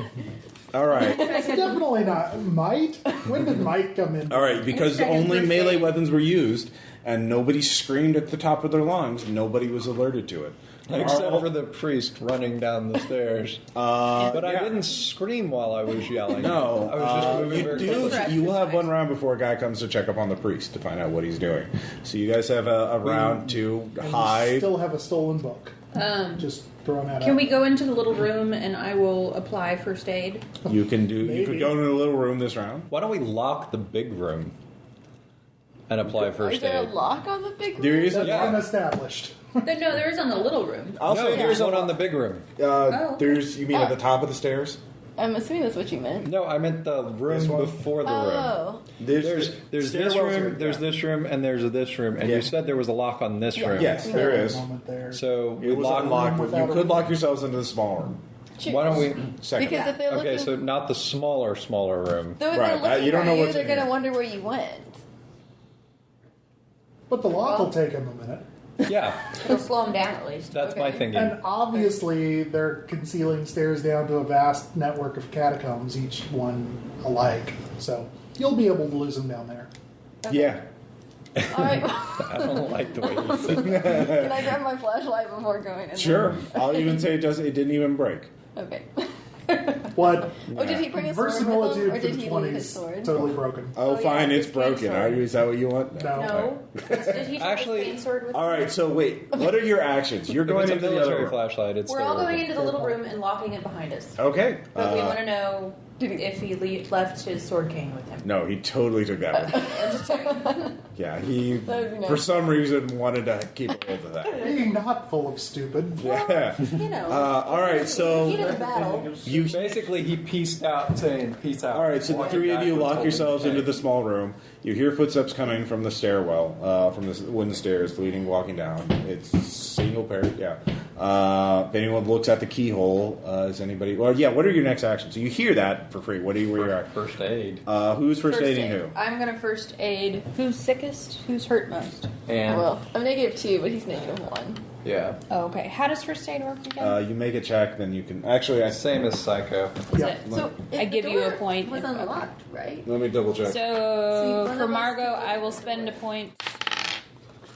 All right.
It's definitely not. Might? When did might come in?
All right, because only melee weapons were used, and nobody screamed at the top of their lungs, nobody was alerted to it.
Except for the priest running down the stairs. But I didn't scream while I was yelling.
No,
I was just moving very quickly.
you will have one round before a guy comes to check up on the priest to find out what he's doing. So you guys have a round to
And
hide.
still have a stolen book. Just throwing that out.
can we go into the little room and I will apply first aid?
You can do. You
Maybe.
could go into a little room this round.
Why don't we lock the big room and apply
Is
first
there a
aid?
lock on the big room?
There is a.
That's unestablished.
No, there is on the little room.
I'll
No,
say
there's one on the big room.
There's. You mean at the top of the stairs?
I'm assuming that's what you meant.
No, I meant the room
This one?
before the room.
Oh.
There's this
stairwells
room,
are-
there's
yeah.
this room, and there's this room. And
Yeah.
you said there was a lock on this room.
Yes, there is.
Moment there.
So we
It was
lock.
unlocked.
without
You
a
could
room.
lock yourselves into the small room.
Why don't we?
Second.
Because if they're looking,
Okay, so not the smaller room.
though if
Right,
they're looking
you don't
for
know
you,
what's
they're
in
going to
here.
wonder where you went.
But the lock will take him a minute.
Yeah,
It'll slow them down at least.
that's my
Okay.
thinking.
And obviously, they're concealing stairs down to a vast network of catacombs, each one alike. So you'll be able to lose them down there.
Yeah.
All right.
I don't like the way you said that.
Can I grab my flashlight before going in?
Sure. I'll even say it doesn't. It didn't even break.
Okay.
What?
Oh, did he bring a sword with him,
Verisimilitude
or
for
did
the
he leave
20s.
his sword?
Totally broken.
Oh,
yeah,
fine. It's
it's
broken.
sword.
Are you? Is that what you want?
No.
No. Did he
Actually-
take his sword with
All right. So wait. What are your actions? You're
If
going
it's a
into the other
military
room.
flashlight. It's
We're
the
all going
organ.
into the little room and locking it behind us.
Okay.
But we want to know if he left his sword cane with him.
No, he totally took that one.
I'm just checking.
Yeah, he
That would be nice.
for some reason wanted to keep a hold of that.
Being not full of stupid.
Yeah.
You know.
All right. So
heat of the battle.
you.
Basically, he pieced out, saying "peace out."
All right. So the
Walking
3 of you
backwards,
lock
holding
yourselves
the
into
tank.
the small room. You hear footsteps coming from the stairwell, from the wooden stairs leading, walking down. It's single pair. Yeah. If anyone looks at the keyhole, is anybody? Well, yeah. What are your next actions? So you hear that for free. What are you? Where you're at?
First aid.
Who's first aiding who?
I'm gonna first aid. Who's sickest? Who's hurt most?
And
Well, I'm -2, but he's -1.
yeah,
Oh, okay. How does first aid work again?
You make a check, then you can actually.
same as Psycho.
Is
Yeah.
it?
So
I
if
give
the
you a
door
point
Was
if- okay.
unlocked, right?
Let me double check.
So
one
for
of us
Margot,
can
I will
do
spend a
it.
point.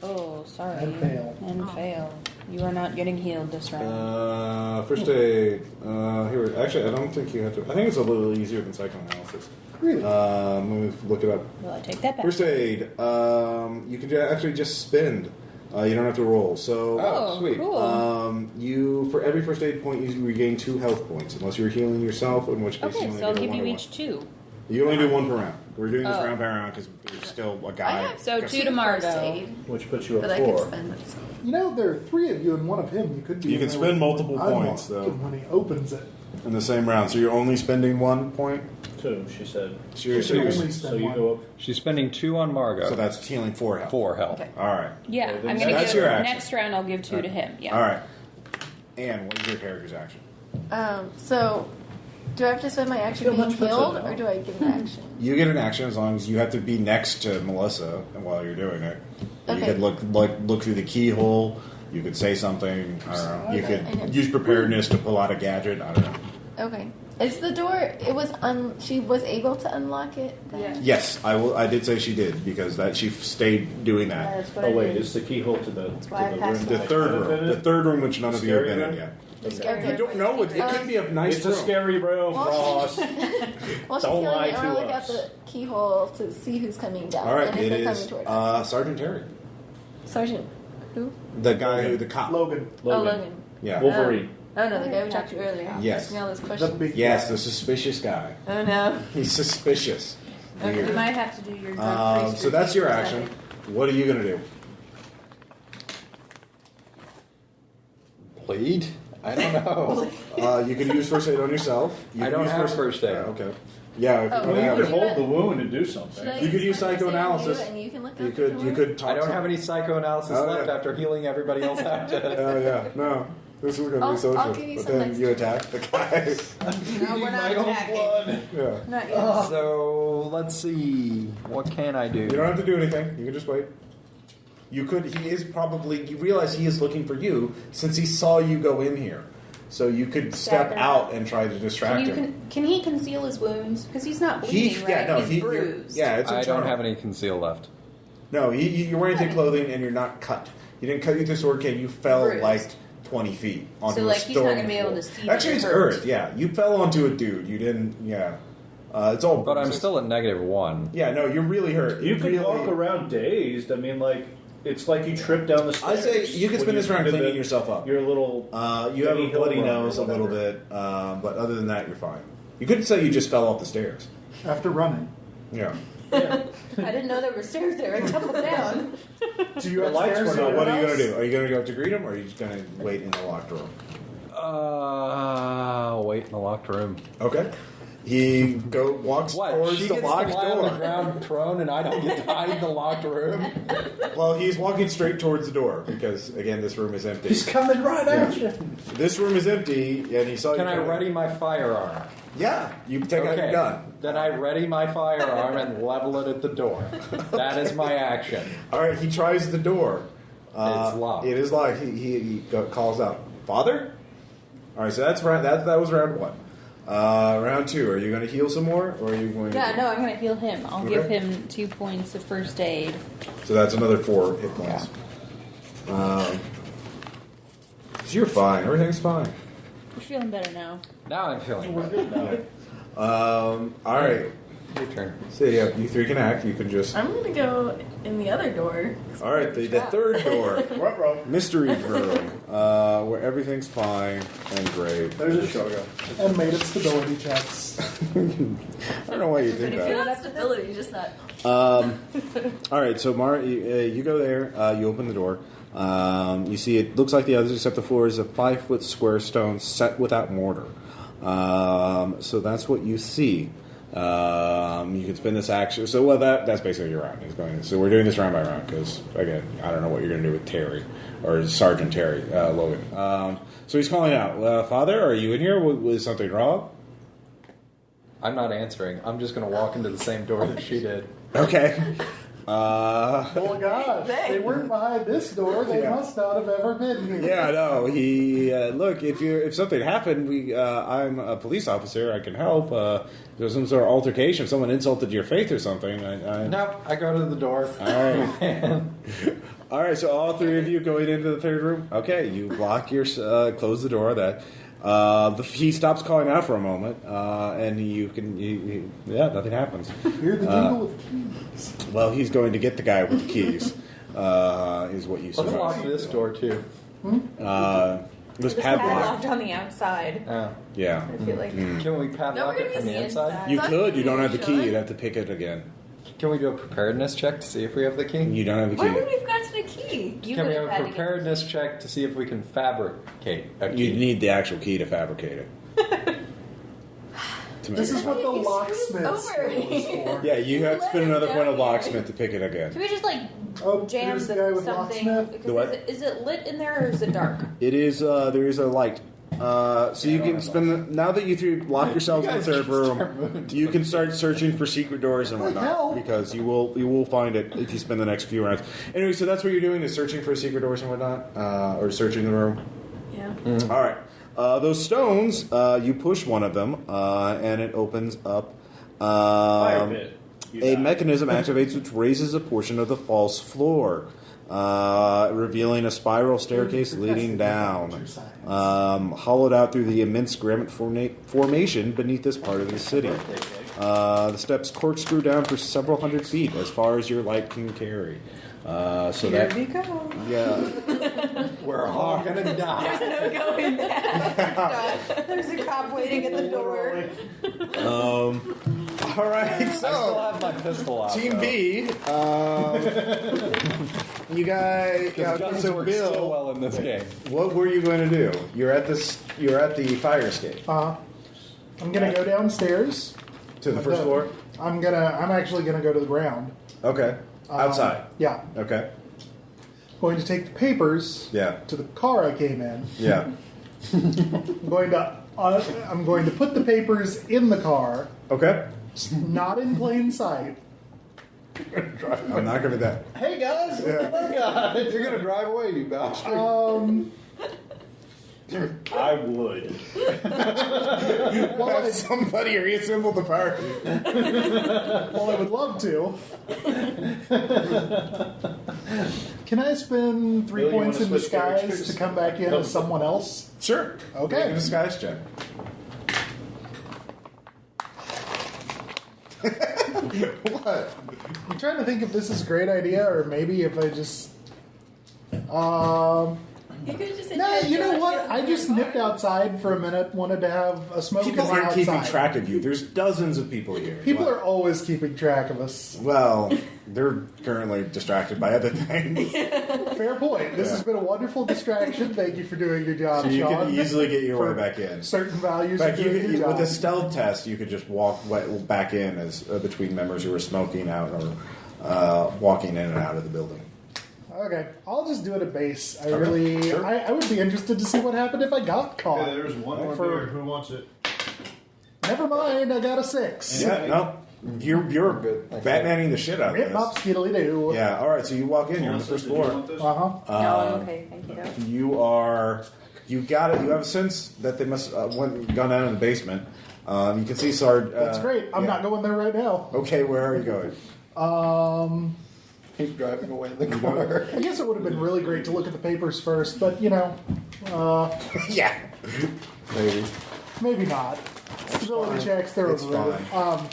Oh, sorry.
And fail.
And fail. You are not getting healed this round.
First aid. Here, actually, I don't think you have to. I think it's a little easier than psychoanalysis.
Really?
Let me look it up.
Will I take that back?
First aid. You can actually just spend. You don't have to roll. So,
Oh,
sweet.
Cool.
you for every first aid point, you regain 2 health points, unless you're healing yourself, in which case you
Okay,
only
so I'll
get
give
one
you
or
each
one.
2.
You only do 1 per round. We're doing this
Oh.
round by round because there's still a
I
guy.
have
So 2 to
first
Margot.
aid
Which puts you
that
at
I could
4.
spend myself.
You know, there are 3 of you and one of him. You could be.
You can
in there
spend
with
multiple
unlocked
points, though.
When he opens it,
in the same round. So you're only spending 1 point.
2, she said.
So you're,
you can only
So
spend
you
one.
go up.
She's spending 2 on Margot.
so that's healing 4 health.
4 health.
Okay.
All right.
Yeah,
So
I'm
then
gonna
that's
give
your action.
next round. I'll give 2 to him. Yeah.
All right. And what is your character's action?
So Do I have to spend my action
Feel
being
much better
healed,
now.
or do I get an action?
You get an action as long as you have to be next to Melissa while you're doing it. You
Okay.
could look through the keyhole. You could say something. I don't know. You
I know.
could use preparedness to pull out a gadget. I don't know.
Okay. Is the door? It was she was able to unlock it. Then?
Yeah.
Yes, I will. I did say she did because she stayed doing that.
That's what
Oh
I
wait,
did.
is the keyhole to the
why I passed
The
by.
third room, which none of you have been in yet.
Okay.
You don't know. It could be a nice
It's
room.
a scary room,
Well,
Ross.
Well, she's
Don't
healing
lie
it. I
to
want to look
us.
at the keyhole to see who's coming down.
All right,
and if
it
they're
is
coming toward us.
Sergeant Terry,
Sergeant. Who?
the guy, the cop.
Logan.
Oh, Logan.
Yeah.
Wolverine.
Oh no, the guy we talked to earlier.
Yes.
Asking all those
The
questions.
big
Yes,
guy.
the suspicious guy.
Oh no.
He's suspicious.
You
Weird.
might have to do your drug
So that's your
research.
action. What are you gonna do?
Bleed? I don't know.
You can use first aid on yourself. You
I
can
don't
use
have first aid.
Okay. Yeah. If
Oh,
you don't
Well, you
have
could
it.
hold the wound and do
Should
something.
I
You could use
my first aid on
psychoanalysis.
you, and you can look
You
up
could.
the
You
door?
could talk.
I don't have any psychoanalysis
Oh,
left
yeah.
after healing everybody else out dead.
Oh yeah. No. This is gonna
I'll-
be social.
I'll give you
But
some
then
next
you
time.
attack the guy.
No, we're not attacking.
Yeah.
Not yet.
So let's see. What can I do?
You don't have to do anything. You can just wait. You could. He is probably. You realize he is looking for you since he saw you go in here. So you could step
Stagger.
out and try to distract him.
Can he conceal his wounds? Because he's not bleeding, right?
Yeah, no,
he's bruised.
Yeah, it's
I don't
internal.
have any conceal left.
No, you're wearing thick clothing and you're not cut. You didn't cut you with the sword cane. You fell
Bruised.
like 20 feet onto
So,
a
like, he's not
stone
gonna be able
floor.
to see that
Actually, it's
you're hurt.
earth. Yeah, you fell onto a dude. You didn't. Yeah, it's all.
But I'm
bruises.
still at -1.
Yeah, no, you're really hurt.
You could
really,
walk around dazed. I mean, like, it's like you tripped down the
I
stairs.
say you could
when
spend this round
did
cleaning
the-
yourself up.
Your little.
You have a
Hill
bloody
run or
nose a little
whatever.
bit, but other than that, you're fine. You couldn't say you just fell off the stairs.
After running.
Yeah.
I didn't know there were stairs there. I tumbled down.
Do you
The
have
lights
stairs
were
So
not-
what are you
else?
going to do? Are you going to go up to greet him, or are you just going to wait in the locked room?
I'll wait in the locked room.
Okay. He walks
What?
towards
She
the
gets to
locked
lie on the
door.
ground prone, and I don't get to hide in the locked room.
Well, he's walking straight towards the door because, again, this room is empty.
He's coming right at you.
This room is empty, and he saw you.
Can I
coming.
ready my firearm?
Yeah, you take out your
Okay.
gun.
Then I ready my firearm and level it at the door. That is my action.
All right, he tries the door.
It's locked.
It is locked. He calls out, "Father." All right, so that's round. That was round one. Round two. Are you going to heal some more, or are you going?
Yeah,
to...
no, I'm going to heal him. I'll
Okay.
give him 2 points of first aid.
So that's another 4 hit points. So you're fine. Everything's fine.
You're feeling better now.
Now I'm feeling better.
All right.
Your turn.
So yeah, you three can act. You can just.
I'm gonna go in the other door.
All right, the third door,
Ruh-roh.
mystery room, where everything's fine and great.
There's a shogun.
And made it stability checks.
I don't know why you think
You're
that.
not stability, just not.
All right, so you go there. You open the door. You see it looks like the others, except the floor is a 5-foot square stone set without mortar. So that's what you see. You can spend this action. So that's basically your round. So we're doing this round by round because again, I don't know what you're going to do with Terry or Sergeant Terry Logan. So he's calling out, "Father, are you in here? Was something wrong?"
I'm not answering. I'm just going to walk into the same door that she did.
Okay.
Oh gosh, they weren't behind this door. They
Yeah.
must not have ever been here.
Yeah, no. He look. If something happened, I'm a police officer. I can help. There's some sort of altercation. Someone insulted your faith or something.
No, I go to the door.
All right. All right. So all three of you going into the third room. Okay. You block your close the door. He stops calling out for a moment, and you can. Nothing happens.
Hear the jingle of keys.
Well, he's going to get the guy with the keys. Is what you
Let's lock
surmise.
this door too.
This
It's
padlock.
padlocked on the outside.
Yeah.
I feel like.
Can we padlock
we're
it
gonna
from
be
the inside?
inside.
You could. You don't have the key.
Should.
You'd have to pick it again.
Can we do a preparedness check to see if we have the key?
You don't have the
Why
key.
would we have gotten a key?
You
Can we
would
have
have
a
had to get.
preparedness check to see if we can fabricate a key?
You need the actual key to fabricate it. To make
This
it
is what the
He
locksmith
screws over.
is for.
Yeah, you have to spend another point of
Down here.
locksmith to pick it again.
Can we just like
Oh,
jam
here's the guy with
something?
locksmith.
Because
The what?
is it lit in there or is it dark?
It is. There is a light So you can spend now that you three lock yourselves in the third room. You can start searching for secret doors and whatnot because you will find it if you spend the next few rounds. Anyway, so that's what you're doing is searching for secret doors and whatnot, or searching the room.
Yeah.
All right. Those stones, you push one of them, and it opens up.
Fire pit.
A mechanism activates which raises a portion of the false floor, revealing a spiral staircase leading down, hollowed out through the immense granite formation beneath this part of the city. The steps corkscrew down for several hundred feet, as far as your light can carry.
Here we go.
Yeah.
We're all gonna die.
There's no going back. There's a cop waiting at the door.
All right.
I still have my pistol out.
Team
though.
B, you guys.
Guns
So
work
Bill,
so well in this game.
what were you going to do? You're at the fire escape
I'm gonna go downstairs.
to the first floor.
I'm actually gonna go to the ground.
Okay. Outside.
Yeah.
Okay.
Going to take the papers.
Yeah.
To the car I came in.
Yeah.
I'm going to put the papers in the car,
Okay.
not in plain sight.
I'm not going to do that.
Hey guys, you're gonna drive away, you bastard.
I would.
Have somebody reassemble the party.
Well, I would love to. Can I spend 3
Bill, you
points in
wanna switch
disguise
characters?
to come back in as someone else?
Sure.
Okay.
Make a disguise check. What?
I'm trying to think if this is a great idea or maybe if I just.
You could have just said,
Nah,
"Yeah,
you know
George
what?
gets
I
in
just
the
nipped
car."
outside for a minute, wanted to have a smoke
People
in the
aren't keeping
outside.
track of you. There's dozens of people here.
People
What?
are always keeping track of us.
Well, they're currently distracted by other things.
Fair point. This has been a wonderful distraction. Thank you for doing your job,
So you
Sean.
can easily get your way
For
back in.
Certain values
In
of
fact,
doing your job.
with the stealth test, you could just walk back in as between members who are smoking out or walking in and out of the building.
Okay, I'll just do it at base. I
Okay,
really,
sure.
I would be interested to see what happened if I got caught.
Okay, there's one more
For-
beer. Who wants it?
Never mind, I got a 6.
Yeah, no, you're
Good. Thanks.
Batmaning the shit out of
Rip mop
this.
skiddly doo.
Yeah, all right. So you walk in. You're on the first floor.
Uh huh.
No, okay, thank you.
You got it. You have a sense that they must gone down in the basement. You can see Sard.
That's great. I'm not going there right now.
Okay, where are you going?
Keep driving away in the car.
I guess it would have been really great to look at the papers first, but you know,
Yeah,
Maybe.
maybe not. Stability checks, they're
It's
over.
fine.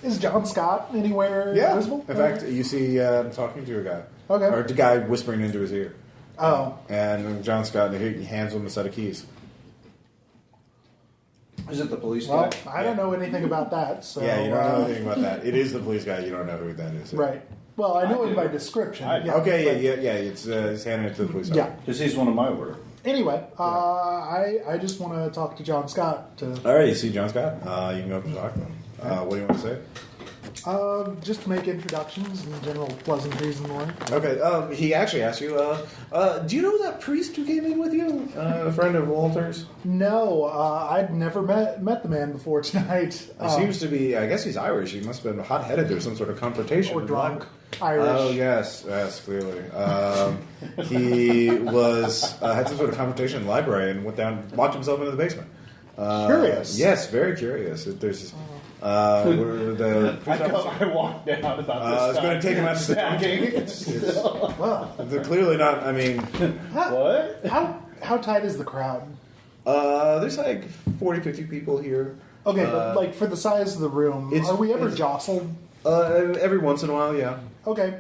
Is John Scott anywhere
yeah.
visible?
In fact, you see talking to a guy.
Okay.
Or the guy whispering into his ear.
Oh,
And John Scott, he hands him a set of keys.
Is it the police
well,
guy?
I don't know anything about that. So
Yeah, you don't know anything about that. It is the police guy. You don't know who that is.
Right. Well, I know him by description. yeah,
Okay,
but-
yeah. It's handing it to the police
Yeah.
officer.
Because he's one of my order.
Anyway, I just want to talk to John Scott to
All right, you see John Scott. You can go up and talk to him. What do you want to say?
just to make introductions and general pleasantries and the like.
Okay, he actually asked you, do you know that priest who came in with you? A friend of Walter's?
No, I'd never met the man before tonight.
He seems to be, I guess he's Irish. He must have been hot-headed. There was some sort of confrontation.
or drunk. Irish.
Oh, yes, clearly. He was, had some sort of confrontation in the library and went down, locked himself into the basement.
Curious.
Yes, very curious. There's, where the
I walked down.
I was going to take him out to the dungeon.
Wow.
They're clearly not, I mean...
What?
How tight is the crowd?
There's like 40, 50 people here.
Okay, but like for the size of the room,
it's-
are we ever
it's-
jostled?
Every once in a while, yeah.
Okay.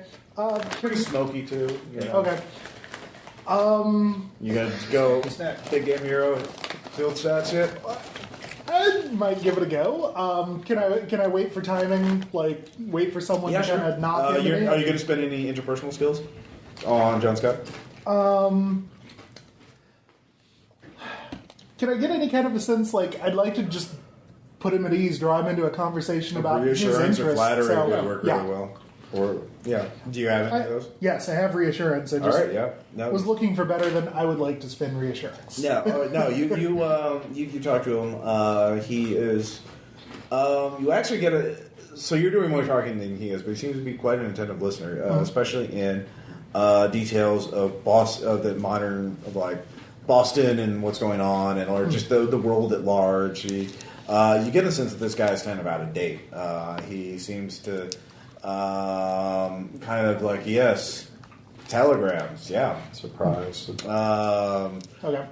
Pretty smoky too. You know.
Okay.
You gotta go big game hero field stats yet?
I might give it a go. Can I wait for timing? Like wait for someone to kind of knock into me?
Are you gonna spend any interpersonal skills on John Scott?
Can I get any kind of a sense? Like I'd like to just put him at ease, draw him into a conversation about his
Reassurance
interests.
or flattery
so,
would work
yeah.
really well.
Or yeah.
Do you have any of those?
Yes, I have reassurance. I just was looking for better than I would like to spend reassurance.
No, no. You talk to him. He is. You actually get a. So you're doing more talking than he is, but he seems to be quite an attentive listener, especially in details of the modern of like Boston and what's going on, and or just the world at large. You get a sense that this guy is kind of out of date. He seems to kind of like telegrams,
surprise.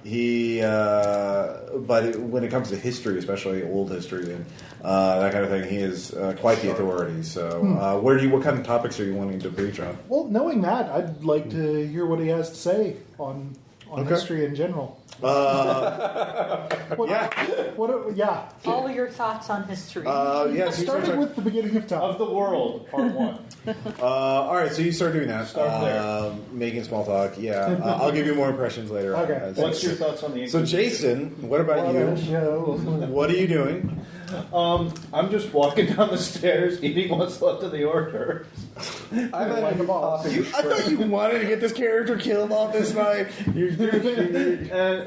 He, but when it comes to history, especially old history and that kind of thing, he is quite the authority. So, what kind of topics are you wanting to breach on?
Well, knowing that, I'd like to hear what he has to say on history in general. Yeah.
All your thoughts on history.
Starting with the beginning of time.
Of the world, part 1.
All right, so you start doing that.
Start there.
Making small talk. Yeah, I'll give you more impressions later.
Okay.
What's your thoughts on the
So, Jason, what about you? What are you doing?
I'm just walking down the stairs, eating what's left of the hors d'oeuvres.
I
thought you wanted to get this character killed off this night.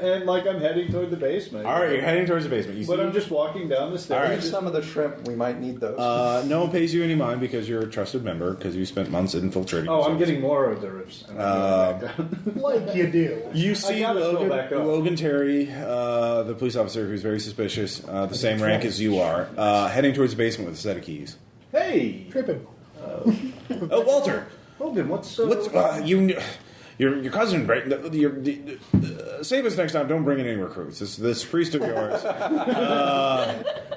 And like I'm heading toward the basement.
All right, you're heading towards the basement.
But I'm just walking down the stairs.
All right.
Some of the shrimp, we might need those.
No one pays you any mind because you're a trusted member because you spent months infiltrating.
Oh, I'm getting more hors d'oeuvres.
Like you do.
You see Logan Terry, the police officer who's very suspicious, the same rank as you are, heading towards the basement with a set of keys.
Hey!
Tripping.
Oh, Walter!
Logan, what's
your cousin, right? Save us next time. Don't bring in any recruits. This priest of yours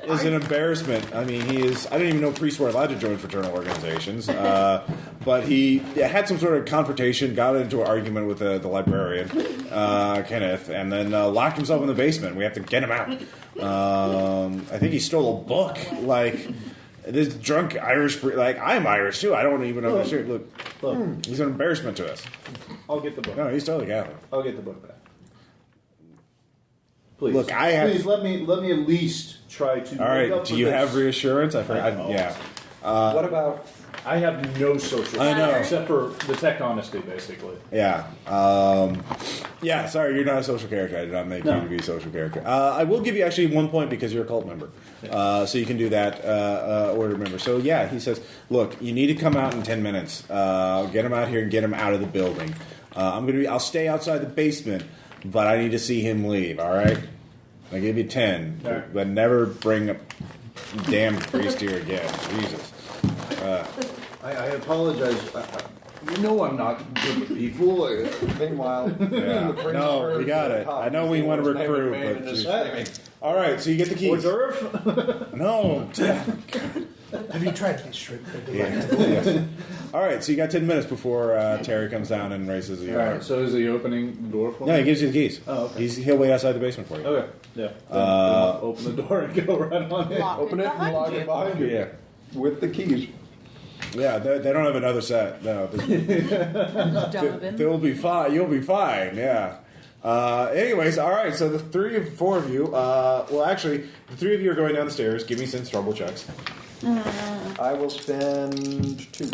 is an embarrassment. I mean, he is. I didn't even know priests were allowed to join fraternal organizations. But he had some sort of confrontation, got into an argument with the librarian, Kenneth, and then locked himself in the basement. We have to get him out. I think he stole a book. Like this drunk Irish, like I'm Irish too. I don't even understand. Look, he's an embarrassment to us.
I'll get the book.
No, he's totally Catholic.
I'll get the book back. Please.
Look,
Please let me at least try to.
All right. Do you have reassurance? I forgot. Yeah.
What about?
I have no social.
I know,
except for the tech honesty, basically.
Yeah. Yeah. Sorry, you're not a social character. I did not make you to be a social character. I will give you actually 1 point because you're a cult member, so you can do that. Order member. So yeah, he says, look, you need to come out in 10 minutes. Get him out here and get him out of the building. I'll stay outside the basement, but I need to see him leave. All right. I give you 10, but never bring a damn priest here again. Jesus.
I apologize. You know I'm not good with people.
Meanwhile,
no, we got it. I know we want to recruit, but all right. So you get the keys.
Hors d'oeuvre?
No.
Have you tried these shrimp?
Yes. All right. So you got 10 minutes before Terry comes down and raises the.
All right. So is he opening the door for me?
No, he gives you the keys.
Oh, okay.
He'll wait outside the basement for you.
Okay. Yeah. Then open the door and go right on in.
open it and lock it behind you.
Yeah.
With the keys.
Yeah, they don't have another set. No, they'll be fine. You'll be fine. Yeah. Anyways, all right. So the 4 of you. Well, actually, the 3 of you are going down the stairs. Give me sense trouble checks.
I will spend 2.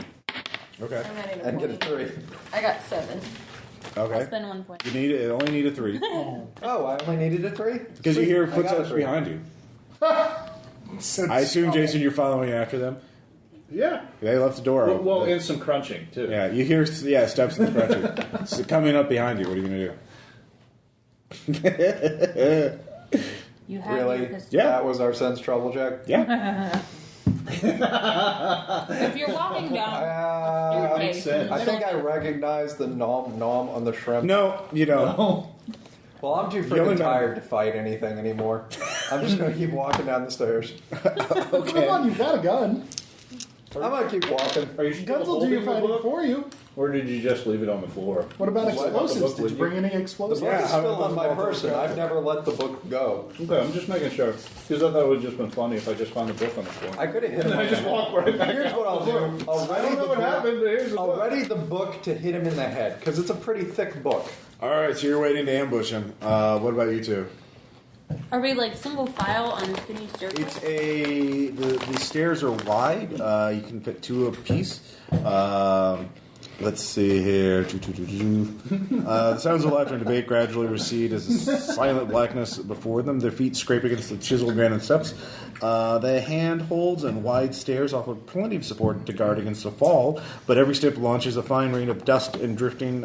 Okay.
And get a 3.
I got 7.
Okay.
I'll spend 1 point.
You only need a 3
Oh, I only needed a 3?
because you hear footsteps behind you. I assume, Jason, you're following after them.
Yeah.
They left the door open.
Well, and some crunching, too.
Yeah, you hear steps and crunching. So coming up behind you. What are you going to do?
You have
Really?
your pistol.
Yeah.
That was our sense trouble check?
Yeah.
If you're walking down, you're
makes
okay.
sense.
I think I recognize the nom on the shrimp.
No, you don't.
No.
Well, I'm too
You only
freaking
know-
tired to fight anything anymore. I'm just going to keep walking down the stairs.
Come on, you've got a gun.
I'm going to keep walking.
Are you still
Guns will do
holding
your
the
fighting
book?
for you.
Or did you just leave it on the floor?
What about
What about the
explosives?
book
Did
with
you
you?
bring any
The
explosives?
book
Yeah,
is
how
still
about
on my
the
person. I've never let the book go.
Okay, I'm just making sure. Because I thought it would have just been funny if I just found the book on the floor.
I could have hit him.
And I just walk right back
Here's
out
what I'll
the
do.
book.
I'll
I
ready
don't know
the
what
book.
happened, but here's the
I'll
book.
ready the book to hit him in the head because it's a pretty thick book.
All right, so you're waiting to ambush him. What about you two?
Are we like single file on a skinny staircase?
The stairs are wide. You can fit 2 apiece. Let's see here. The sounds of laughter and debate gradually recede as a silent blackness before them. Their feet scrape against the chiseled granite steps. The handholds and wide stairs offer plenty of support to guard against a fall, but every step launches a fine rain of dust and drifting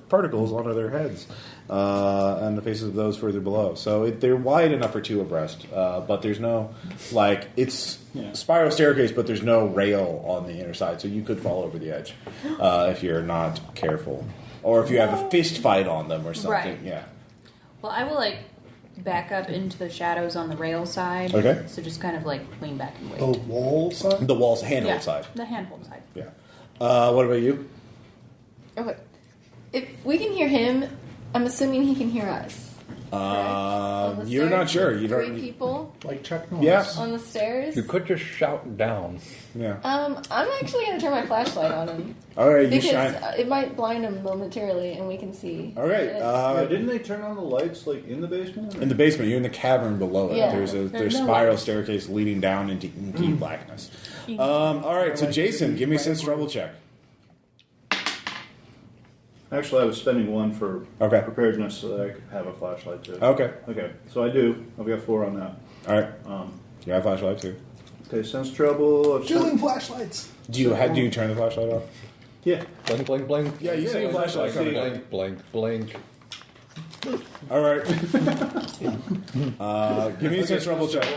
particles onto their heads and the faces of those further below. So they're wide enough for 2 abreast, but there's no, it's spiral staircase, but there's no rail on the inner side, so you could fall over the edge if you're not careful. Or if you have a fist fight on them or something.
Right.
Yeah.
Well, I will back up into the shadows on the rail side.
Okay.
So just kind of lean back and wait.
The wall side?
The wall's handhold side.
The handhold side.
Yeah. What about you?
Okay. If we can hear him, I'm assuming he can hear us.
You're not sure. You don't.
3 people
Like Chuck Norris.
Yeah.
on the stairs.
You could just shout down.
Yeah.
I'm actually going to turn my flashlight on him.
All right. You
Because
shine.
it might blind him momentarily and we can see.
All right.
didn't they turn on the lights in the basement?
In the basement, you're in the cavern below it.
Yeah.
There's a
There's no
spiral
lights.
staircase leading down into inky blackness. All right. So Jason, give me a sense trouble check.
Actually, I was spending 1 for
Okay.
preparedness so that I could have a flashlight too.
Okay.
Okay, so I do. I've got 4 on that.
All right. You have a flashlight too.
Okay, sense trouble.
Shooting flashlights.
Do you turn the flashlight off?
Yeah.
Blink, blink, blink.
Yeah, you see a flashlight coming down.
Blink, blink, blink.
All right. Give me a sense trouble check.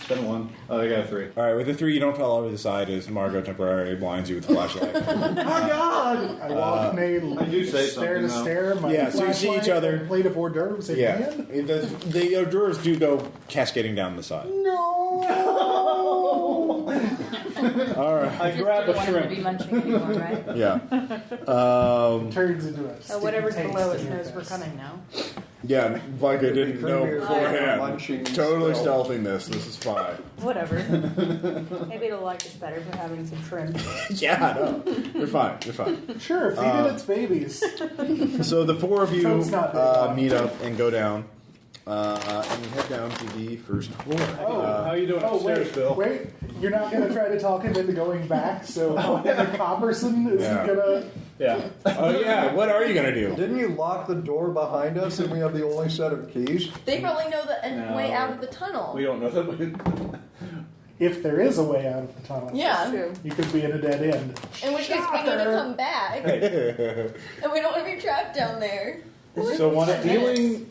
Spend 1. Oh, I got a 3.
All right, with the 3, you don't fall over the side as Margot temporarily blinds you with the flashlight.
Oh God! I walk
I do say
stair to
something,
stair. My
Yeah, so you see each
flashlight
other.
and plate of hors d'oeuvres in
Yeah,
hand.
the hors d'oeuvres do go cascading down the side.
No.
All right.
I
Just
grab
didn't
a
want him to
shrimp.
be munching anymore, right?
Yeah.
Turns into a.
So whatever's
sticky
below
paste
us
in your
knows we're
face.
coming now.
Yeah, like I didn't know
Premier
beforehand.
munching
Totally
spell.
stealthing this. This is fine.
Whatever. Maybe it'll like us better for having some shrimp.
Yeah, no. You're fine. You're fine.
Sure, feed it its babies.
So the 4 of you
Toad's not big enough.
meet up and go down. And you head down to the first floor.
How you doing upstairs, Bill?
Wait, you're not going to try to talk him into going back, so Henry Copperson isn't
Yeah.
going to...
Yeah.
Oh, yeah. What are you going to do?
Didn't you lock the door behind us and we have the only set of keys?
They probably know the
No.
way out of the tunnel.
We don't know that.
If there is a way out of the tunnel,
Yeah.
True.
you could be in a dead end.
In which case we need to come back. And we don't want to be trapped down there.
So one feeling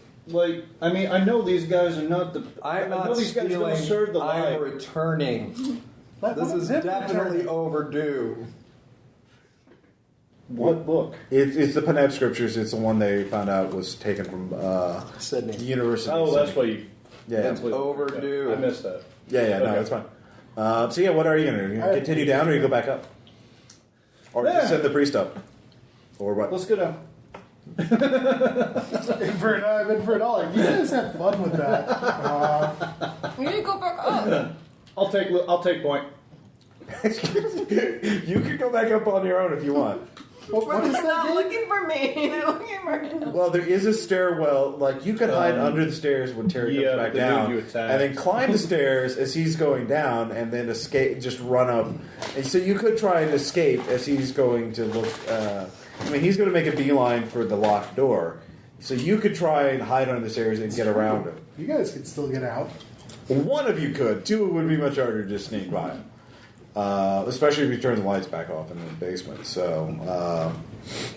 I know these guys are not the.
I'm
I know
not
these guys are going to serve
stealing.
the
I'm
light.
returning.
Let
This
one
is
of them
definitely
return.
overdue.
What book?
It's the Peneb Scriptures. It's the one they found out was taken from the
Sydney.
University.
Oh,
of
that's
Sydney.
why you.
Yeah.
that's what-
Overdue.
I missed that.
Yeah, no,
Okay.
it's fine. So yeah, what are you going to do? You gonna continue down or you go back up? Or just send the priest up? Or what?
Let's go down.
In for a dollar. You guys have fun with that.
We need to go back up.
I'll take point.
You can go back up on your own if you want.
What is
They're
that
not
game?
looking for me. They're looking for him.
Well, there is a stairwell. Like you could hide under the stairs when Terry
yeah,
comes back
but then
down,
you attack.
and then climb the stairs as he's going down, and then escape. Just run up, and so you could try and escape as he's going to look. He's going to make a beeline for the locked door, so you could try and hide under the stairs and get around him.
You guys could still get out.
One of you could. 2 would be much harder to just sneak by him. Especially if you turn the lights back off in the basement. So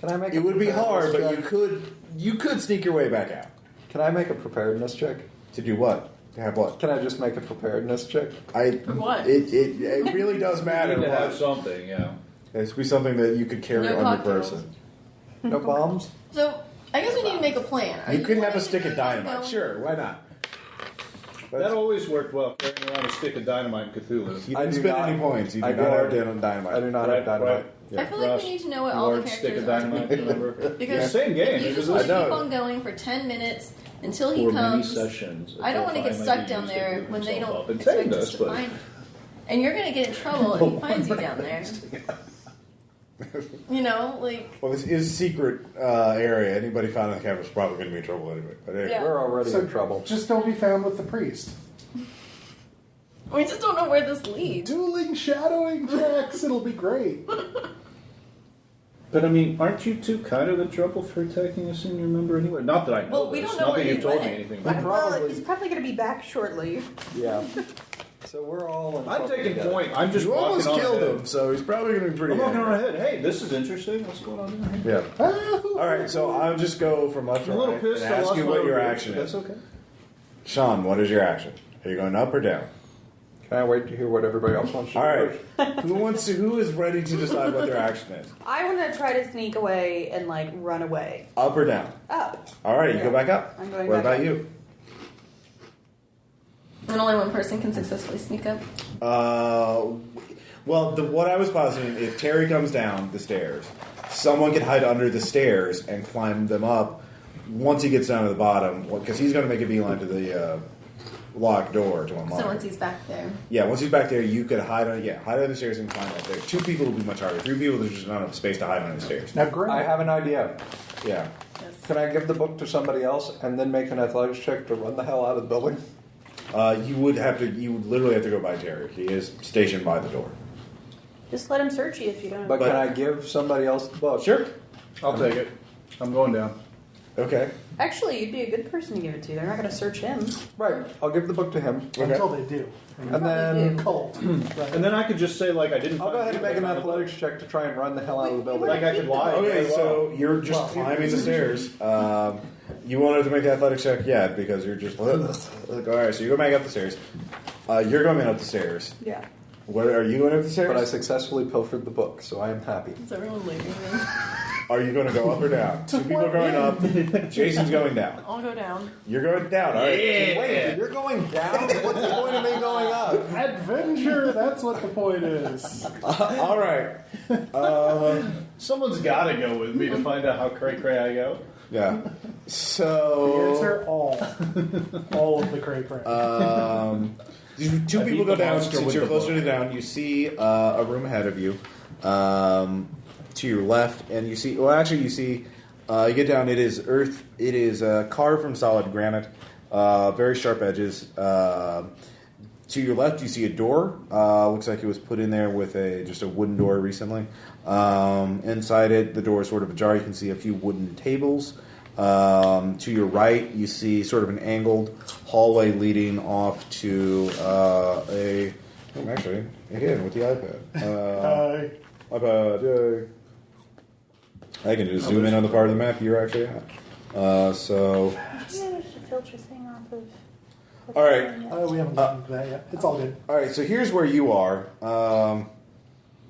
Can I make
it
a
would be hard, but
preparedness
you could sneak your way back out.
check? Can I make a preparedness check?
To do what? To have what?
Can I just make a preparedness check?
What?
It really does matter.
You need to have
What?
something, yeah.
It's be something that you could carry
No
on your
cocktails.
person.
No bombs?
So, I guess we need to make a plan. Are
You could have a
wanting
stick
to
of
do like
dynamite.
going-
Sure, why not?
That always worked well, carrying around a stick of dynamite in Cthulhu.
You
I
didn't
do
spend
not-
any points. You do
I
not
do
have
not-
dynamite.
I do not
Right,
have dynamite.
I feel like we need to know what all the
Large stick of
characters
dynamite,
are.
remember?
Because
Same game.
you
It
just
was
want to
I
keep
know.
on going for 10 minutes until he
for many
comes.
sessions.
I don't want to get
until
stuck
finally
down
he
there
used to
when they
himself
don't
up and
expect
saved
us
us,
to
but
find him. And you're going to get in trouble if he finds you down there. You know, like...
Well, this is a secret area. Anybody found in the camera is probably going to be in trouble anyway. But anyway.
Yeah.
We're already in trouble.
Just don't be found with the priest.
We just don't know where this leads.
Dueling shadowing tracks. It'll be great.
But I mean, aren't you two kind of in trouble for attacking us in your member anyway? Not that I know.
Well, we
this.
don't know
Not
where
that
he
you've told
went.
me anything.
But
Well, he's probably going to be back shortly.
Yeah. So we're all in
I'm
trouble
taking
together.
point. I'm just
You
walking
almost
on
killed
ahead.
him, so he's probably going to be pretty
I'm walking
angry.
on ahead. Hey, this is interesting. What's going on in here?
Yeah. All right, so I'll just go from left to
I'm a little
right
pissed.
and
I
ask
lost
you
my
what your
own
action
group,
is.
but that's okay.
Sean, what is your action? Are you going up or down?
Can I wait to hear what everybody else wants to
All
do?
right. Who is ready to decide what their action is?
I want to try to sneak away and like run away.
Up or down?
Up.
All right, you
Yeah.
go back up.
I'm going
What
back
about
up.
you?
And only one person can successfully sneak up.
Well, what I was positing, if Terry comes down the stairs, someone can hide under the stairs and climb them up once he gets down to the bottom, because he's going to make a beeline to the locked door to unlock
So
it.
once he's back there.
Yeah, once he's back there, you could hide on the stairs and climb up there. 2 people will be much harder. 3 people, there's just not enough space to hide on the stairs.
Now, Grim,
I have an idea.
Yeah.
Can I give the book to somebody else and then make an athletics check to run the hell out of the building?
You would literally have to go by Terry. He is stationed by the door.
Just let him search you if you don't.
But can I give somebody else the book?
Sure.
I'll take it. I'm going down.
Okay.
Actually, you'd be a good person to give it to. They're not going to search him.
Right. I'll give the book to him.
until they do.
And then
Cult.
And then I could just say, like, I didn't
I'll go ahead and make an
find
athletics check to try and run the hell out of the building.
Like, I could lie.
Okay,
very well.
so you're just climbing the stairs. You won't have to make the athletics check yet because you're just like, all right. So you go back up the stairs. You're going up the stairs.
Yeah.
What are you going up the stairs?
But I successfully pilfered the book, so I am happy.
Is everyone leaving?
Are you going to go up or down? 2 people are going up. Jason's going down.
I'll go down.
You're going down. All right.
Wait, you're going down? What's the point of me going up?
Adventure, that's what the point is.
All right.
Someone's got to go with me to find out how cray-cray I go.
Yeah.
The
So.
answer, all. All of the cray-cray.
2
I
people
beat
go
the
down.
monster
Since
with
you're
the
closer
book.
to down, you see a room ahead of you. To your left, and you see. Well, actually, you see. You get down. It is earth. It is carved from solid granite. Very sharp edges. To your left, you see a door. Looks like it was put in there with just a wooden door recently. Inside it, the door is sort of ajar. You can see a few wooden tables. To your right, you see sort of an angled hallway leading off to actually, again, with the iPad. iPad, yay. I can just zoom in on the part of the map you're actually at. So...
Yeah, there's a filter thing off of.
All right.
We haven't gotten to that yet. It's all good.
All right, so here's where you are.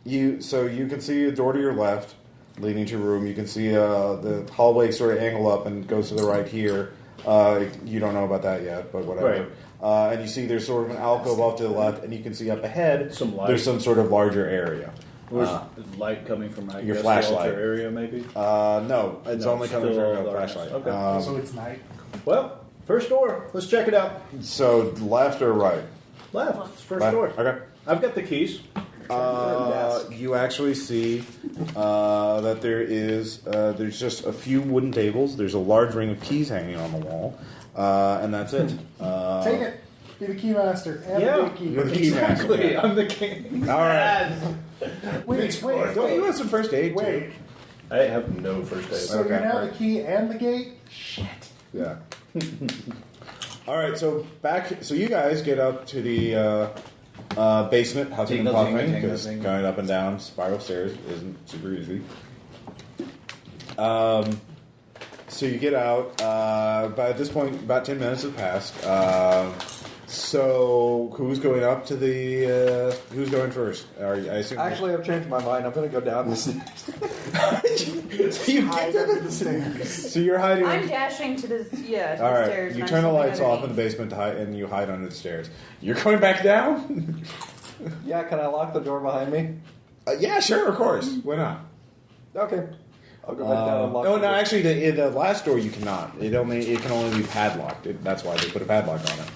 You can see a door to your left leading to a room. You can see the hallway sort of angle up and goes to the right here. You don't know about that yet, but whatever.
Right.
And you see there's sort of an alcove off to the left, and you can see up ahead
Some light.
there's some sort of larger area.
Where's light coming from? I
your
guess,
flashlight.
The altar area, maybe.
No, it's
No,
only coming
still
from a
darkness.
flashlight.
Okay.
So it's night.
Well, first door. Let's check it out.
So left or right?
Left. It's first
Left.
door.
Okay.
I've got the keys.
You actually see that there's just a few wooden tables. There's a large ring of keys hanging on the wall, and that's it.
Take it. Be the keymaster and
Yeah.
the gatekeeper.
You're the key master.
Exactly. I'm the king.
All right.
Wait,
Don't you have some first aid?
wait.
I have no first aid.
So
Okay.
you're now the key and the gate? Shit.
Yeah. All right. So you guys get up to the basement, huffing and
Tingle,
puffing,
tingle, tingle,
because
tingle.
going up and down spiral stairs isn't super easy. So you get out. By this point, about 10 minutes have passed. So who's going up to the? Who's going first? I assume.
Actually, I've changed my mind. I'm going to go down this.
so you get to the stairs. So you're hiding.
I'm dashing to the to
All
the
right,
stairs.
you
and
turn the
I'm
lights
slipping
off in the basement to hide, and you hide under the stairs. You're going back down?
Yeah, can I lock the door behind me?
Yeah, sure, of course. Why not?
Okay. I'll go back down and lock
No,
the
no.
door.
Actually, the last door you cannot. It can only be padlocked. That's why they put a padlock on it.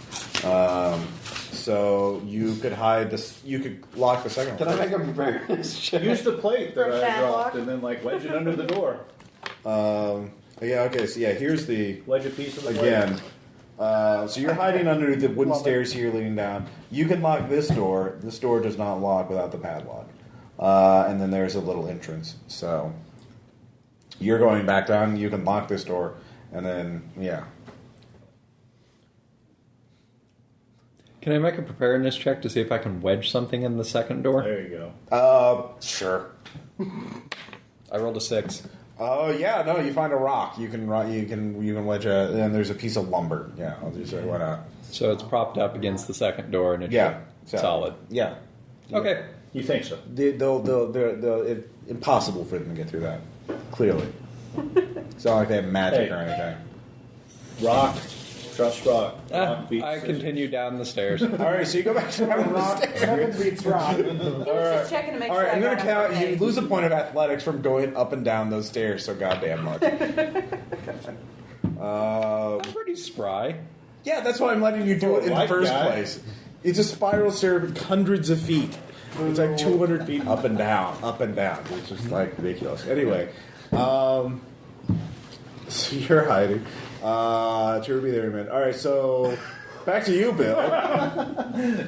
So you could hide this. You could lock the second
Can
one.
I make a preparedness check?
Use the plate that
For a
I
padlock?
dropped and then wedge it under the door.
Yeah. Okay. So here's the
Wedge a piece of the
again. So you're hiding under the wooden stairs here, leading down. You can lock this door. This door does not lock without the padlock. And then there's a little entrance. So you're going back down. You can lock this door, and then
Can I make a preparedness check to see if I can wedge something in the second door?
There you go.
Sure.
I rolled a 6.
Oh yeah, no. You find a rock. You can wedge and there's a piece of lumber. Yeah, I'll just say why not.
So it's propped up against the second door and it's solid.
Yeah.
Okay.
You think so?
It's impossible for them to get through that. Clearly, it's not like they have magic or anything.
Rock. Trust rock. Rock beats
I
scissors.
continue down the stairs.
All right, so you go back to the
Rock,
stairs.
second beats rock.
He was just checking to make
All
sure
right, I'm
I
going
got
to count.
okay.
You lose a point of athletics from going up and down those stairs so goddamn much.
I'm pretty spry.
Yeah, that's why I'm letting you do it in the
White
first
guy.
place. It's a spiral stair, hundreds of feet. It's like 200 feet up and down. It's just like ridiculous. Anyway, so you're hiding. True, be there in a minute. All right, so back to you, Bill.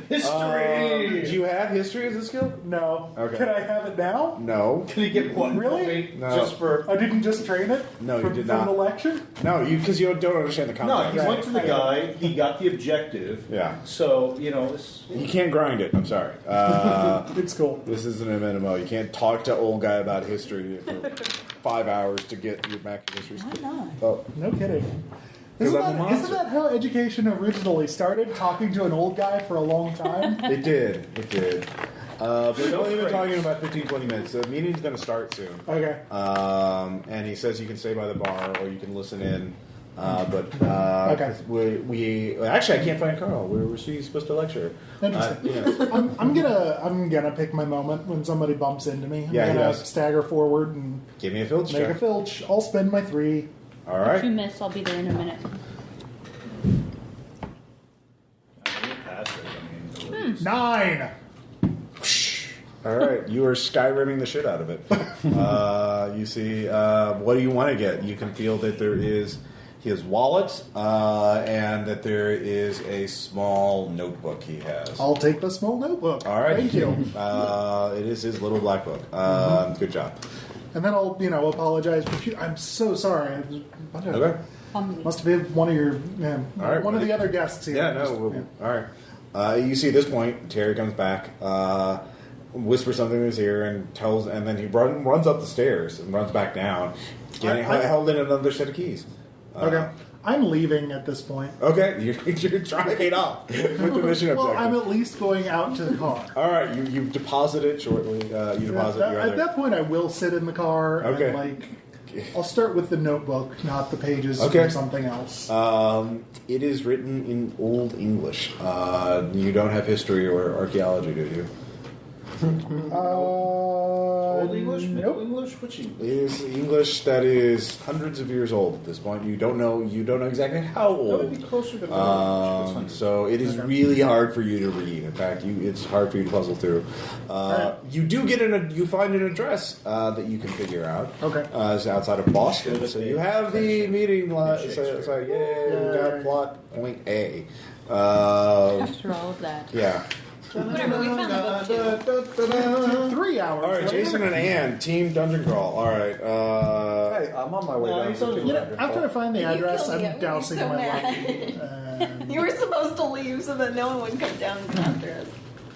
History.
Do you have history as a skill?
No.
Okay.
Can I have it now?
No.
Can he get one?
Really?
No.
Just for.
I didn't just train it?
No, you
from,
did
from
not.
the lecture?
No, because you don't understand the
No,
context.
he went to the guy. He got the objective.
Yeah.
So it's,
You can't grind it. I'm sorry.
It's cool.
This isn't an MMO. You can't talk to old guy about history for 5 hours to get your back to history.
Why not?
Oh,
No kidding.
'Cause
Isn't
I'm a
that,
monster.
isn't that how education originally started? Talking to an old guy for a long time?
it did. But we've only been talking about 15, 20 minutes. The meeting's going to start soon.
Okay.
And he says you can stay by the bar or you can listen in.
Okay.
We actually I can't find Carl. Where was she supposed to lecture?
Interesting.
Yes.
I'm gonna pick my moment when somebody bumps into me. I'm
Yeah, he
gonna
does.
stagger forward and
Give me a filch
make a
check.
filch. I'll spend my 3.
All
If you
right.
miss, I'll be there in a minute.
past it. I mean,
9.
All right. You are skyrimming the shit out of it. You see, what do you want to get? You can feel that there is his wallet and that there is a small notebook he has.
I'll take the small notebook.
All right.
Thank you.
It is his little black book. Good job.
And then I'll, apologize profusely. I'm so sorry.
Okay.
Must have been one of your,
All right,
one of
buddy.
the other guests here.
Yeah, no. All right. You see, at this point, Terry comes back, whispers something in his ear, and then he runs up the stairs and runs back down, getting held in another set of keys.
Okay. I'm leaving at this point.
Okay, you're driving off with the mission
Well,
objective.
I'm at least going out to the car.
All right, you deposit it shortly. You deposit your
At
other.
that point, I will sit in the car
Okay.
and, I'll start with the notebook, not the pages
Okay.
from something else.
It is written in Old English. You don't have history or archaeology, do you?
Old English? Middle
Nope.
English? Which English?
It is English that is hundreds of years old at this point. You don't know exactly how
That would
old.
be closer to Middle English.
So it is really hard for you to read. In fact, it's hard for you to puzzle through. You do get you find an address that you can figure out.
Okay.
It's outside of Boston. So you have the meeting. It's like, yay, we got plot point A.
After all of that.
Yeah.
Whatever, we found the book too.
3 hours.
All right,
later.
Jason and Ann, Team Dungeon Crawl. All right.
Hey, I'm on my way
No,
down
he's
to
on his
the
way.
After I find the
You
address,
killed me.
I'm
I'm
dousing
so
my
mad.
light.
You were supposed to leave so that no one would come down and after us.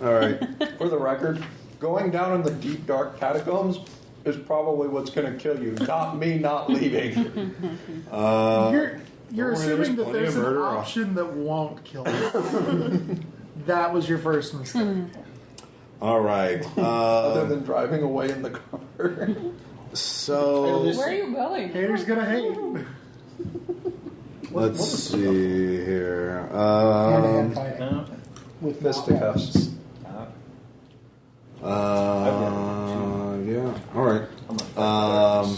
All right.
For the record, going down in the deep, dark catacombs is probably what's going to kill you, not me not leaving.
You're
don't worry,
assuming that
there's plenty
there's
of
an
murder.
option that won't kill you. That was your first mistake.
All right.
Other than driving away in the car.
So
Where are you going?
Haters gonna hate.
let's see here.
Hand-to-hand fighting
No.
with
Fisticuffs.
Yeah. All right.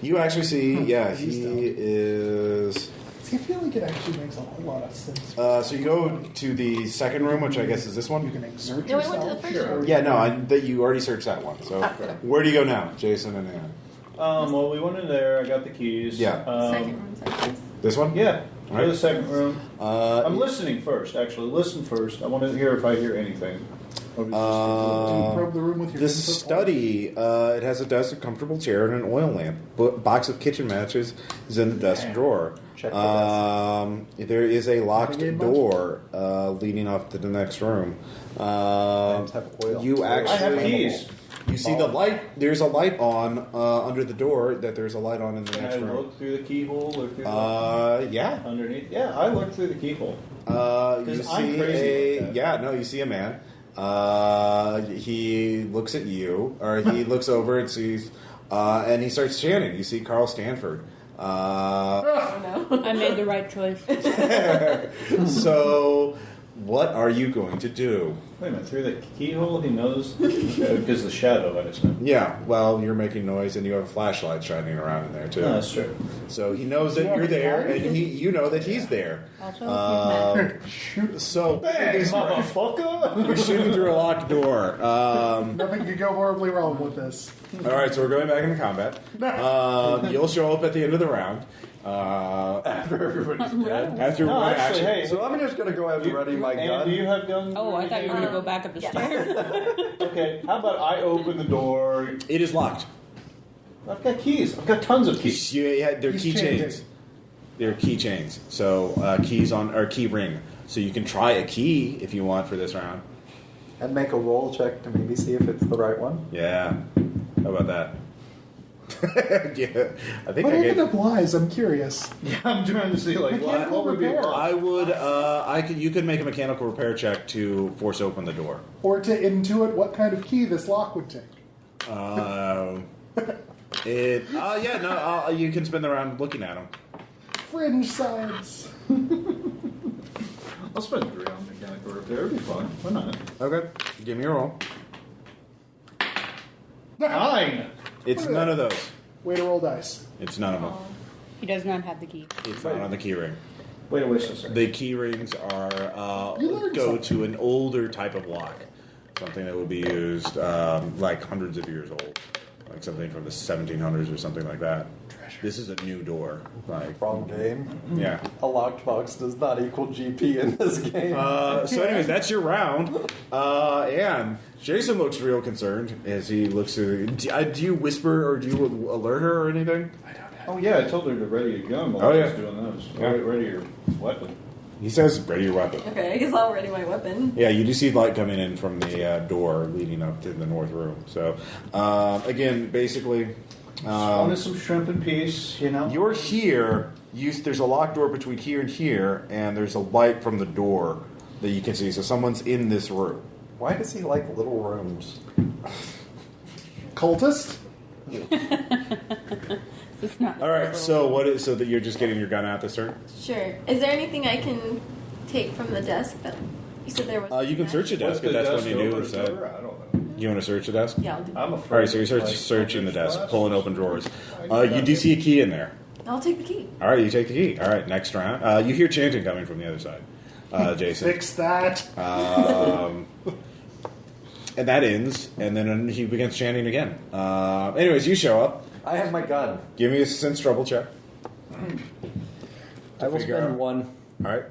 You actually see, he is.
Is See, I feel like it actually makes a whole lot of sense.
So you go to the second room, which I guess is this one.
You can exert
No, we
yourself.
went to the first room.
Yeah, no, you already searched that one. So where do you go now, Jason and Ann?
Well, we went in there. I got the keys.
Yeah.
Second room, second.
This one?
Yeah.
All
Go to
right.
the second room. I'm listening first. Actually, listen first. I want to hear if I hear anything.
Do you probe the room with your
This
input
study, it has a desk, a comfortable chair, and an oil lamp. Box of kitchen matches is in the desk drawer.
Check the
There is a locked
Renegade
door leading off to the next room.
Lamps have oil.
You
I have
actually,
keys.
you see the light. There's a light on under the door. That there's a light on in the
Can I
next room.
look through the keyhole or through the
Yeah.
underneath? Yeah, I looked through the keyhole.
You
'Cause I'm
see
crazy like that.
yeah, no, you see a man. He looks at you, or he looks over and sees, and he starts chanting. You see Carl Stanford.
Oh no.
I made the right choice.
So, what are you going to do?
Wait a minute, through the keyhole he knows? Because the shadow, I just meant.
Yeah, well, you're making noise, and you have a flashlight shining around in there too.
No, that's true.
So he knows that you're there, and you know that he's there.
Also,
Shoot.
So
Hey, motherfucker!
you're shooting through a locked door.
Nothing could go horribly wrong with this.
All right, so we're going back into combat. You'll show up at the end of the round.
After everybody's dead.
After
No,
one
actually,
action.
hey.
So I'm just going to go ahead and ready my
And
gun.
do you have guns?
oh, I thought you were going to go back up the stairs.
Okay, how about I open the door?
It is locked.
I've got keys. I've got tons of keys.
They're
He's
keychains.
changing.
They're keychains. So keys on or key ring. So you can try a key if you want for this round.
And make a roll check to maybe see if it's the right one.
Yeah. How about that? Yeah. I think
What
I
ended
gave.
up lies? I'm curious.
Yeah, I'm trying to see like what would be
repair.
wrong.
I would. You could make a mechanical repair check to force open the door.
Or to intuit what kind of key this lock would take.
Yeah. No. You can spend the round looking at them.
Fringe science.
I'll spend 3 on mechanical repair. It'll be fun. Why not?
Okay. Give me a roll.
9!
It's none of those.
Way to roll dice.
It's none of them.
He does not have the key.
It's not on the key ring.
Wait a second.
The key rings are
You learned
go
something.
to an older type of lock, something that would be used like hundreds of years old, like something from the 1700s or something like that. This is a new door. Like,
Wrong game.
yeah.
A locked box does not equal GP in this game.
So, anyways, that's your round. And Jason looks real concerned as he looks through. Do you whisper or do you alert her or anything?
Oh yeah, I told her to ready your gun while
Oh,
I
yeah.
was doing those.
Yeah.
Ready your weapon.
He says, "Ready your weapon."
Okay, I guess I'll ready my weapon.
Yeah, you do see light coming in from the door leading up to the north room. So, again, basically,
Wanted some shrimp and peas, you know.
you're here. There's a locked door between here and here, and there's a light from the door that you can see. So someone's in this room.
Why does he like little rooms?
Cultist?
It's not.
All right. So what is so that you're just getting your gun out this turn?
Sure. Is there anything I can take from the desk that you said there was?
You can search a desk
What's
if
the
that's what
desk
you do
over
instead.
door? I don't know.
You want to search the desk?
Yeah, I'll do.
I'm
All
afraid.
right. So you're
like,
searching the desk,
glass.
pulling open drawers. You do see a key in there.
I'll take the key.
All right. You take the key. All right. Next round. You hear chanting coming from the other side. Jason.
Fix that.
And that ends, and then he begins chanting again. Anyways, you show up.
I have my gun.
Give me a sense trouble check.
I will
figure out.
spend 1,
All right.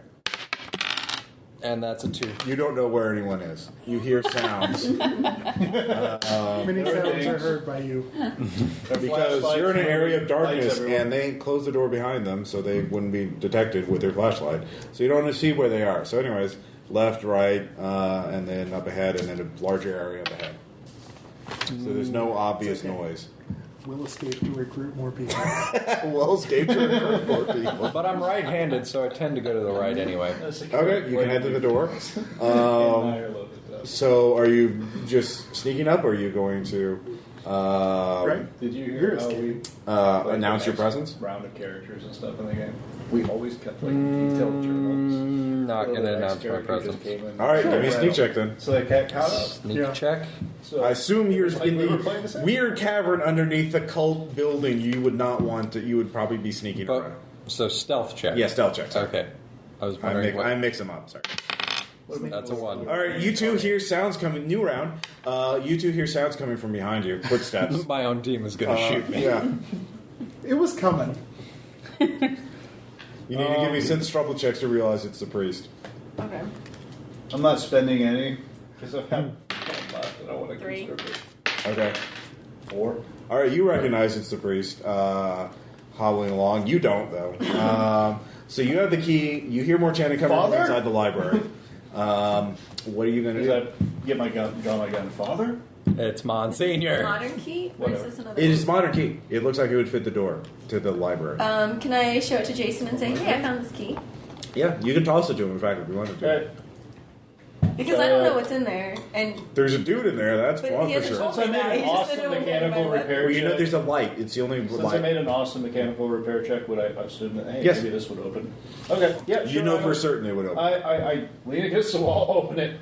and that's a 2.
You don't know where anyone is. You hear sounds
Many sounds are heard by you.
because you're in an area of darkness,
everywhere.
and they closed the door behind them, so they wouldn't be detected with their flashlight. So you don't see where they are. So, anyways, left, right, and then up ahead, and then a larger area up ahead. So there's no obvious noise.
We'll escape to recruit more people.
Well, escape to recruit more people.
But I'm right-handed, so I tend to go to the right anyway.
Okay, you can head to the door.
Nyarlathotep.
So, are you just sneaking up, or are you going to
Right?
Did you
You're
hear how
escaping.
we
announce your presence?
round of characters and stuff in the game? We always kept like detailed journals.
Not
So
going
the
to
next
announce my
character just
presence.
came in.
All right,
Sure,
give me a sneak
right.
check then.
So they got caught up.
Sneak
Yeah.
check.
So
I assume you're
Like
in
we were playing the
the
same?
weird cavern underneath the cult building. You would not want to. You would probably be sneaking
But
around.
So stealth check.
Yeah, stealth check. Sorry.
Okay. I was wondering.
I mix them up. Sorry.
That's a 1.
All right, you two hear sounds coming. New round. You two hear sounds coming from behind you. Footsteps.
My own team is going to shoot me.
Yeah.
It was coming.
You need to give me sense trouble checks to realize it's the priest.
Okay.
I'm not spending any because I've had I don't want to
3.
Okay.
4.
All right, you recognize it's the priest hobbling along. You don't, though. So you have the key. You hear more chanting coming from
Father?
inside the library. What are you going to do?
Get my gun, draw my gun. Father?
It's Monsignor.
Modern key? Or is this another
It is modern key. It looks like it would fit the door to the library.
Can I show it to Jason and say, hey, I found this key?
Yeah, you can toss it to him, in fact, if you wanted to.
Right.
Because I don't know what's in there. And
There's a dude in there, that's
But
fun
he
for
hasn't
sure.
told
Since I made an
He just
awesome
said it would
mechanical
be my
repair
Well, you know,
check,
there's a light. It's the only
since I
light.
made an awesome mechanical repair check, would I assume that, hey,
Yes.
maybe this would open? Okay, yeah, sure.
You know
I
for
will.
certain it would open.
I lean against the wall, open it.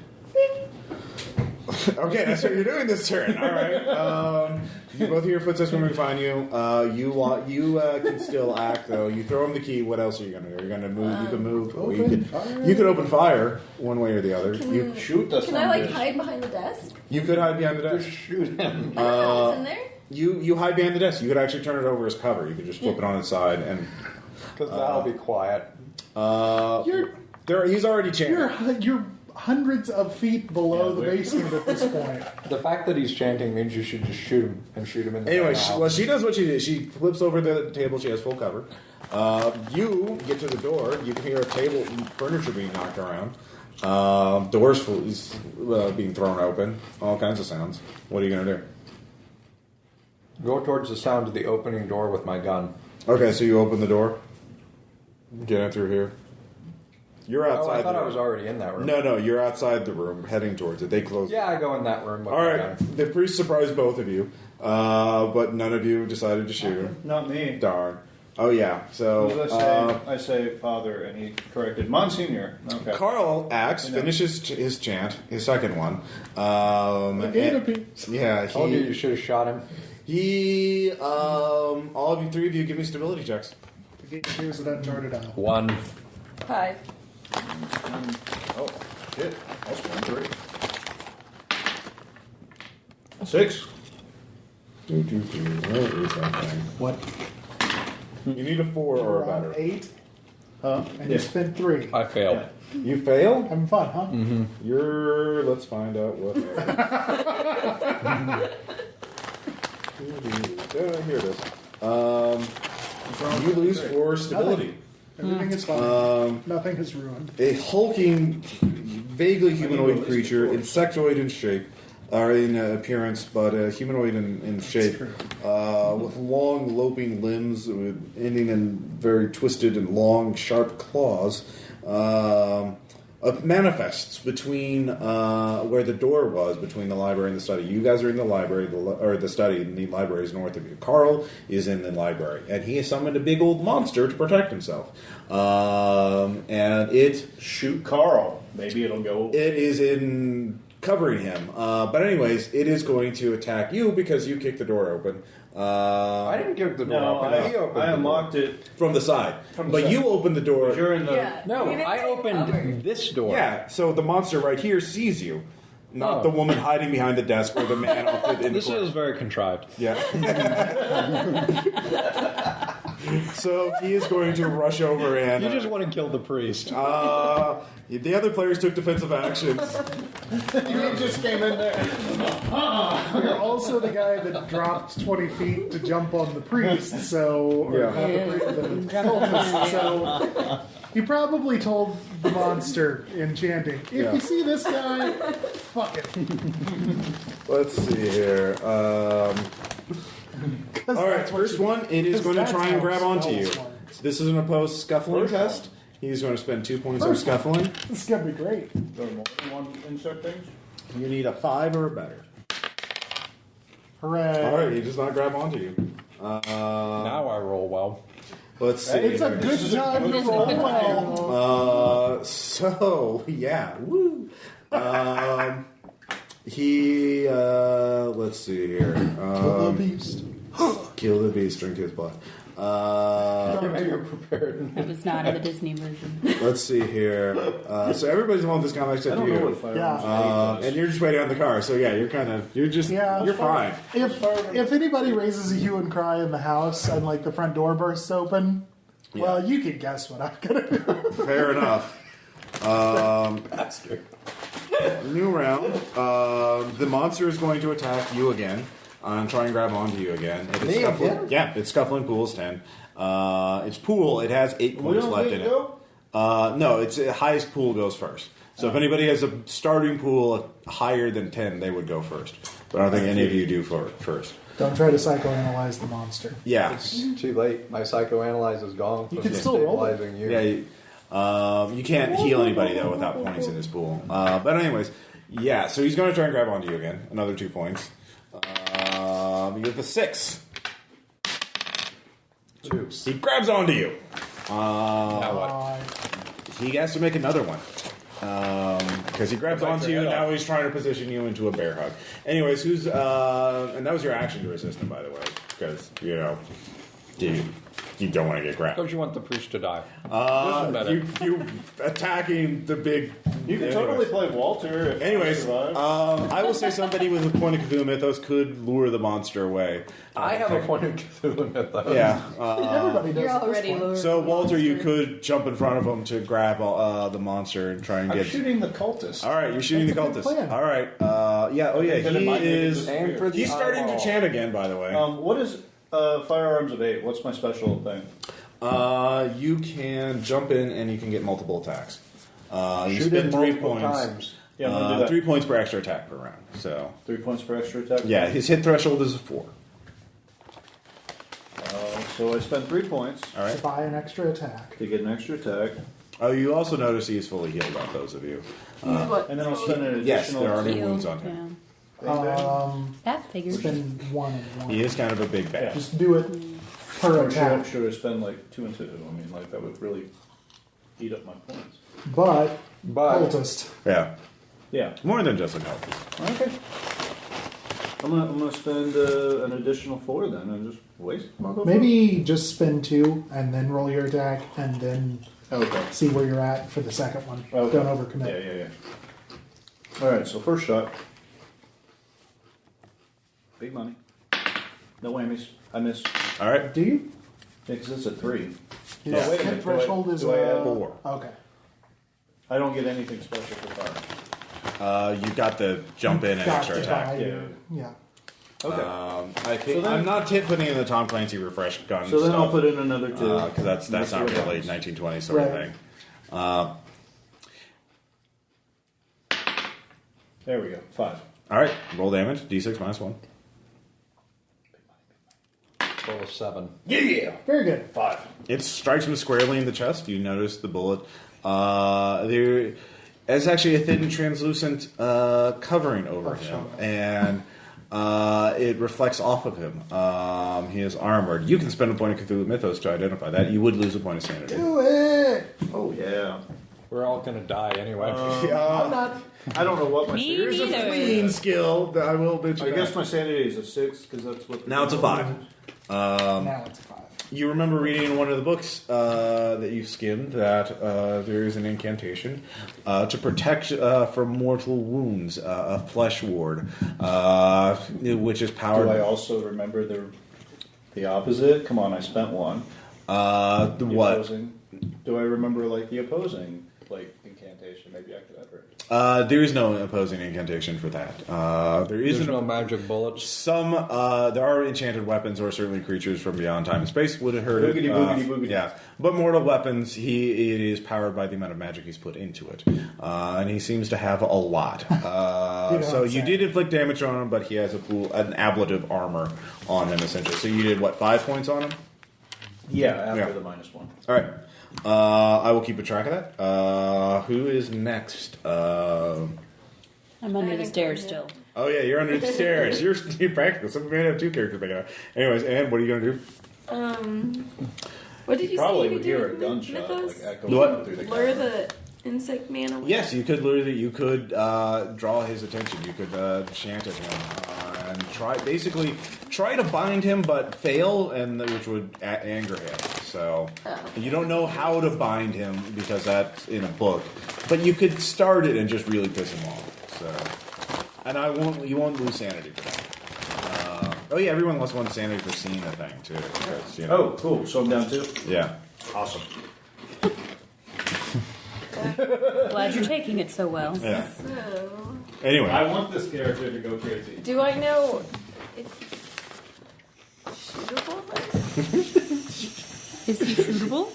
Okay, that's what you're doing this turn. All right. You both hear footsteps when we find you. You can still act though. You throw him the key. What else are you gonna do? You're gonna move. You can move. Or you could open fire one way or the other. You
Shoot the
Can I, hide behind the desk?
you could hide behind the desk.
shoot him.
I don't know what's in there.
You hide behind the desk. You could actually turn it over as cover. You could just flip it on its side and.
Because that'll be quiet.
He's already chanting.
You're hundreds of feet below the basement at this point.
The fact that he's chanting means you should just shoot him and shoot him in the
Anyway,
mouth.
she does what she did. She flips over the table. She has full cover. You get to the door. You can hear a table, furniture being knocked around. Doors being thrown open. All kinds of sounds. What are you going to do?
Go towards the sound of the opening door with my gun.
Okay, so you open the door. Get in through here. You're outside.
I thought
the
I
room.
was already in that room.
No, you're outside the room, heading towards it. They close.
Yeah, I go in that room with
All
my
right.
gun.
The priest surprised both of you, but none of you decided to shoot him.
Not me.
Darn. Oh yeah. So
I say father, and he corrected Monsignor. Okay.
Carl acts, finishes his chant, his second one. Yeah,
Told you you should have shot him.
all of you, 3 of you, give me stability checks.
The game appears it uncharted out.
1.
5.
Oh, shit. That's 1-3. 6.
Where is that thing?
What?
You need a 4 or a
Around
better.
8,
Huh?
and you spent 3.
I failed.
You fail?
Having fun, huh?
Mm-hmm.
Let's find out what. Here it is. You lose 4 stability.
Everything is fine. Nothing is ruined.
A hulking, vaguely humanoid creature, insectoid in shape, or in appearance, but humanoid in shape, with long, loping limbs, ending in very twisted and long, sharp claws, manifests between where the door was between the library and the study. You guys are in the library, or the study, and the library is north of you. Carl is in the library, and he has summoned a big old monster to protect himself. And it
Shoot Carl. Maybe it'll go.
it is in covering him. But anyways, it is going to attack you because you kicked the door open.
I didn't kick the door
No,
open. He opened
I
the
unlocked it.
From the side.
From the
But
side.
you opened the door.
You're in the.
Yeah.
No,
You didn't
I
say
opened
covered.
this door.
Yeah, so the monster right here sees you. Not
Oh.
the woman hiding behind the desk or the man off the in the
This
corner.
is very contrived.
Yeah. So he is going to rush over and...
You just want to kill the priest.
the other players took defensive actions.
You just came in there.
You're also the guy that dropped 20 feet to jump on the priest, so... Or
Yeah.
not the priest, the cultist, so... You probably told the monster in chanting, if
Yeah.
you see this guy, fuck it.
Let's see here. All right, first one, it is going to try and grab onto you. This is an opposed scuffling test. He's going to spend 2 points on scuffling.
This is going to be great.
There are more than one insert things?
You need a 5 or a better.
Hooray.
All right, he does not grab onto you.
Now I roll well.
Let's see.
It's a good time to roll well.
So yeah, woo. Let's see here.
The beast.
Kill the beast, drink his blood.
You're prepared.
It was not in the Disney version.
Let's see here. So everybody's on this comic except you. And you're just waiting on the car. So yeah, you're fine.
If anybody raises a hue and cry in the house and like the front door bursts open, well, you can guess what I'm gonna do.
Fair enough.
Bastard.
New round. The monster is going to attack you again. And try and grab onto you again.
Me again?
Yeah, it's scuffling pool's 10. It's pool. It has 8 points left in it. No, it's highest pool goes first. So if anybody has a starting pool higher than 10, they would go first. But I don't think any of you do first.
Don't try to psychoanalyze the monster.
Yeah.
It's too late. My psychoanalyze is gone.
You can still roll it.
Stabilizing you.
Yeah. You can't heal anybody, though, without points in this pool. But anyways, yeah. So he's going to try and grab onto you again. Another 2 points. You get the 6.
Oops.
He grabs onto you.
Now what?
He has to make another one. Because he grabs onto you, and now he's trying to position you into a bear hug. Anyways, who's... and that was your action to resist him, by the way. Because, you don't want to get grabbed.
Don't you want the priest to die?
You attacking the big...
You can totally play Walter.
Anyways, I will say somebody with a point of Cthulhu Mythos could lure the monster away.
I have a point of Cthulhu Mythos.
Yeah.
Everybody does.
You're
at this
already
point.
lured.
So, Walter, you could jump in front of him to grab the monster and try and
I'm
get...
shooting the cultist.
All right, you're shooting
That's
the
a good
cultist.
plan.
All right. He is...
Aim for the
He's starting to
eyeball.
chant again, by the way.
What is firearms of 8? What's my special thing?
You can jump in and you can get multiple attacks. You
Shoot
spend
it
3
multiple
points.
times. Yeah, I'm gonna do that.
3 points per extra attack per round. So
3 points per extra attack?
yeah, his hit threshold is 4.
So I spend 3 points
All right.
To buy an extra attack.
to get an extra attack.
Oh, you also notice he is fully healed on those of you.
What?
And then I'll spend an additional...
Yes, there are no
Healed,
wounds on him.
That figures.
Spend 1 and 1.
He is kind of a big bad.
Just do it per
Or
attack.
should I spend like 2 and 2? I mean, like that would really eat up my points.
But
But
cultist.
Yeah,
Yeah.
more than just an health.
Okay. I'm gonna spend an additional 4 then and just waste.
Maybe just spend 2 and then roll your attack and then
Okay.
see where you're at for the second one.
Okay.
Don't overcommit.
Yeah. All right. So first shot. Big money. No whammies. I miss.
All right.
Do you?
Yeah, because it's a 3.
His
Oh, wait a
hit
minute.
threshold is
do I add
4.
Okay.
I don't get anything special for fire.
You got the jump in and
Got
extra
to
attack.
buy
Yeah.
your- yeah.
Okay.
I think
So then-
I'm not putting in the Tom Clancy refresh gun.
so then
stuff,
I'll put in another 2.
because that's
Let's see
not
what
really
happens.
1920 sort of
Right.
thing.
There we go. 5.
All right, roll damage. D6 minus 1.
roll a 7.
Yeah.
Very good.
5.
It strikes him squarely in the chest. You notice the bullet. There is actually a thin, translucent covering over him, and it reflects off of him. He is armored. You can spend a point of Cthulhu Mythos to identify that. You would lose a point of sanity.
Do it!
Oh yeah.
We're all going to die anyway.
I'm not.
I don't know what my
Me
sanity is.
neither.
Clean skill. That I will mention.
I guess
that.
my sanity is a 6 because that's what.
Now it's a 5.
Now it's a 5.
You remember reading in one of the books that you've skimmed that there is an incantation to protect from mortal wounds, a flesh ward, which is
Do
powered.
I also remember the opposite? Come on, I spent 1.
The what?
Opposing. Do I remember like the opposing incantation? Maybe I could have it.
There is no opposing incantation for that.
There's no magic bullets.
Some there are enchanted weapons or certainly creatures from beyond time and space would have heard
Boogity,
it.
boogity, boogity.
Yeah, but mortal weapons, it is powered by the amount of magic he's put into it, and he seems to have a lot. So you did inflict damage on him, but he has an ablative armor on him essentially. So you did what, 5 points on him?
Yeah, after
Yeah.
the -1.
All right. I will keep a track of that. Who is next?
I'm under the stairs still.
Oh yeah, you're under the stairs. You're practical. Some may have 2 characters making out. Anyways, Anne, what are you going to do?
What did you
Probably
say?
would hear a gunshot like echoing
What?
through the
Lure
cavern.
insect man away?
Yes, you could draw his attention. You could chant at him and try to bind him, but fail, which would anger him. So you don't know how to bind him because that's in a book, but you could start it and just really piss him off. So, and you won't lose sanity for that. Oh yeah, everyone lost 1 sanity for seeing the thing too. Because,
Oh, cool. So I'm down 2.
Yeah.
Awesome.
Glad you're taking it so well.
Yeah.
So,
Anyway.
I want this character to go crazy.
do I know if shootable then?
Is he shootable?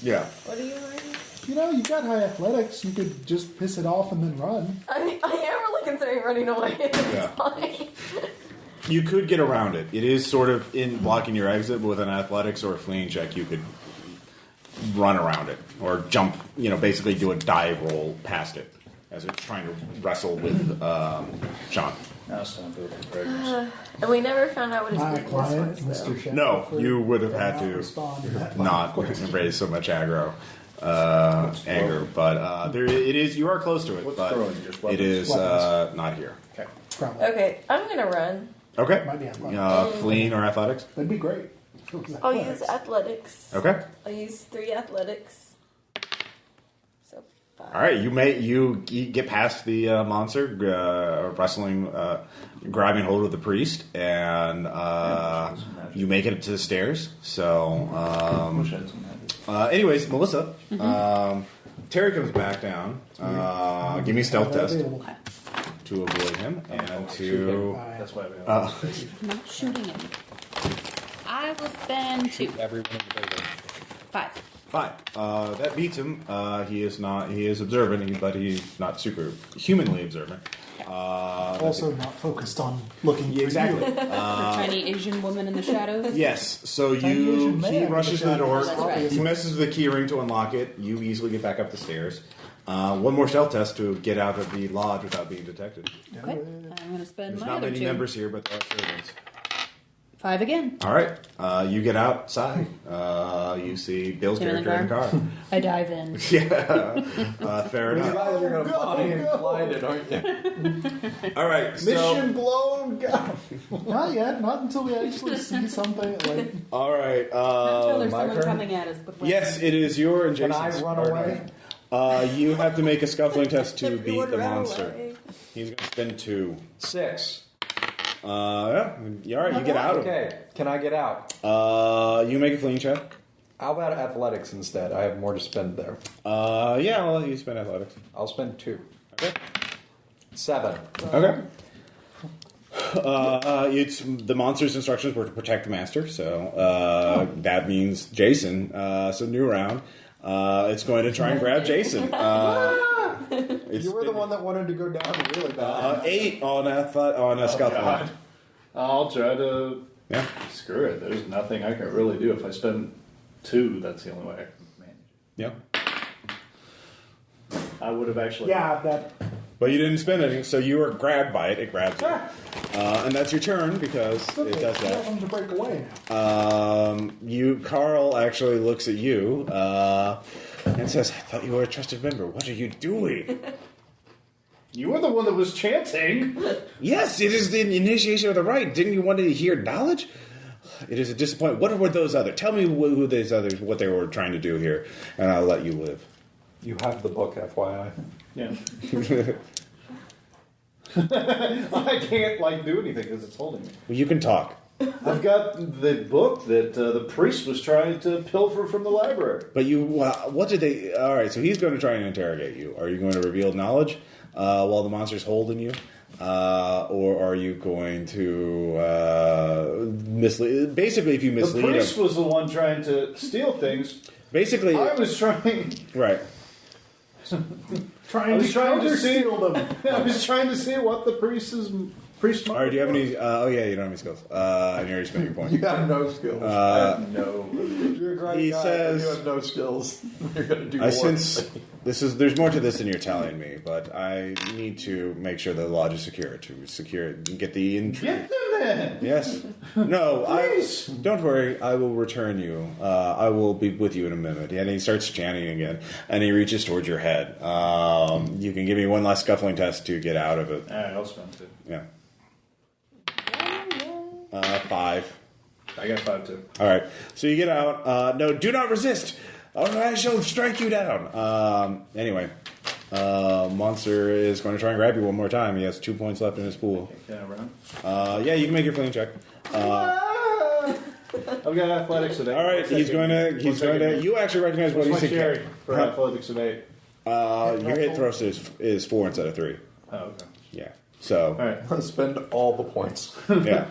Yeah.
What are you writing?
You've got high athletics. You could just piss it off and then run.
I am really considering running away. It's
Yeah.
fine.
You could get around it. It is sort of in blocking your exit, but with an athletics or a fleeing check, you could run around it or jump. Basically do a dive roll past it as it's trying to wrestle with Sean.
Now it's time to go to Gregor's.
And we never found out what his
My
weakness
client,
was, though.
Mr. Shepard.
No, you would have had to
respond to that.
not raise so much anger, but there it is. You are close to it,
What's
but
throwing? Just
it
weapons?
is not here.
Okay.
Probably.
Okay, I'm gonna run.
Okay,
Might be athletics.
fleeing or athletics.
That'd be great.
I'll use athletics.
Okay.
I'll use 3 athletics. So 5.
All right, you get past the monster, wrestling, grabbing hold of the priest, and you make it to the stairs. So,
Wish I had some magic.
anyways, Melissa, Terry comes back down. Give me a stealth test to avoid him and to.
That's why we have
I'm not shooting him. I will spend 2.
Everyone in the building.
5.
5. That beats him. He is not. He is observant, but he's not super humanly observant.
Also not focused on looking for
exactly.
you.
The tiny Asian woman in the shadows.
Yes. So
Tiny Asian man
he
in
rushes
the
to the door.
shadows,
That's right.
He messes with the key ring to unlock it. You easily get back up the stairs. One more stealth test to get out of the lodge without being detected.
Okay. I'm going to spend
There's
my
not
other
many
2.
members here, but there are servants.
5 again.
All right. You get outside. You see Bill's
Get in the
character in the car.
I dive in.
Yeah. Fair enough.
Guys, you're going to Bonnie and Clyde it, aren't you?
All right.
Mission blown. Go.
Not yet. Not until we actually see something. Like
All right.
Until there's
my
someone
turn?
coming at us. With
Yes, it is your and
Can
Jason's.
I run
turn.
away?
You have to make a scuffling test to beat
Everyone
the
ran
monster.
away.
He's going to spend 2.
6.
Yeah. All right. You get out of it.
Okay. Can I get out?
You make a fleeing check.
How about athletics instead? I have more to spend there.
Yeah, I'll let you spend athletics.
I'll spend 2.
Okay.
7.
Okay. It's the monster's instructions were to protect the master, so that means Jason. So new round. It's going to try and grab Jason.
You were the one that wanted to go down really bad.
8 on a scuffle.
God. I'll try to.
Yeah.
Screw it. There's nothing I can really do. If I spend 2, that's the only way I can manage
Yeah.
it. I would have actually.
yeah, that.
But you didn't spend anything, so you were grabbed by it. It grabs you. And that's your turn because
Okay,
it does
I
that.
want them to break away now.
Carl actually looks at you and says, "I thought you were a trusted member. What are you doing?"
You were the one that was chanting.
Yes, it is the initiation of the rite. Didn't you want to hear knowledge? It is a disappointment. What were those others? Tell me who these others, what they were trying to do here, and I'll let you live.
You have the book, FYI.
Yeah. I can't do anything because it's holding me.
Well, you can talk,
I've got the book that the priest was trying to pilfer from the library.
but you. What did they? All right, so he's going to try and interrogate you. Are you going to reveal knowledge while the monster's holding you, or are you going to mislead? Basically, if you
The
mislead
priest
him,
was the one trying to steal things.
basically,
I was trying.
right.
Trying
I was
to
trying to see-
steal them.
I was trying to see what the priest.
All right, do you have any? Oh yeah, you don't have any skills. And you already spent your point.
You have no skills.
I have no.
You're a great
he
guy,
says-
but you have no skills. You're going to do
I
more.
sense There's more to this than you're telling me, but I need to make sure the lodge is secure. To secure it and get the intruder.
Get them then!
Yes. No, don't worry. I will return you. I will be with you in a minute. And he starts chanting again, and he reaches towards your head. You can give me one last scuffling test to get out of it.
Alright, I'll spend 2.
Yeah. 5.
I got 5 too.
All right. So you get out. No, do not resist. Or I shall strike you down. Anyway, monster is going to try and grab you one more time. He has 2 points left in his pool.
Can I run?
Yeah, you can make your fleeing check.
I've got athletics today.
All right, he's going to. You actually recognize what he's
sharing for athletics of 8.
Your hit thrust is 4 instead of 3.
Oh, okay.
Yeah. So.
All right.
Let's spend all the points.
Yeah.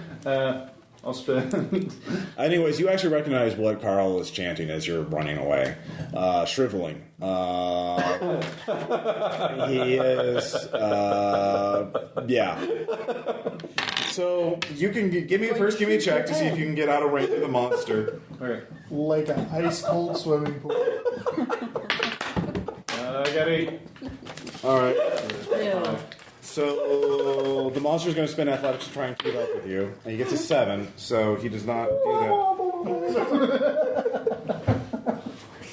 I'll spend.
Anyways, you actually recognize what Carl is chanting as you're running away. Shriveling. He is. Yeah. So you can give me a check to see if you can get out of range of the monster.
Okay.
Like an ice cold swimming pool.
I got 8.
All right.
Ew.
So the monster is going to spend athletics to try and keep up with you, and he gets a 7, so he does not do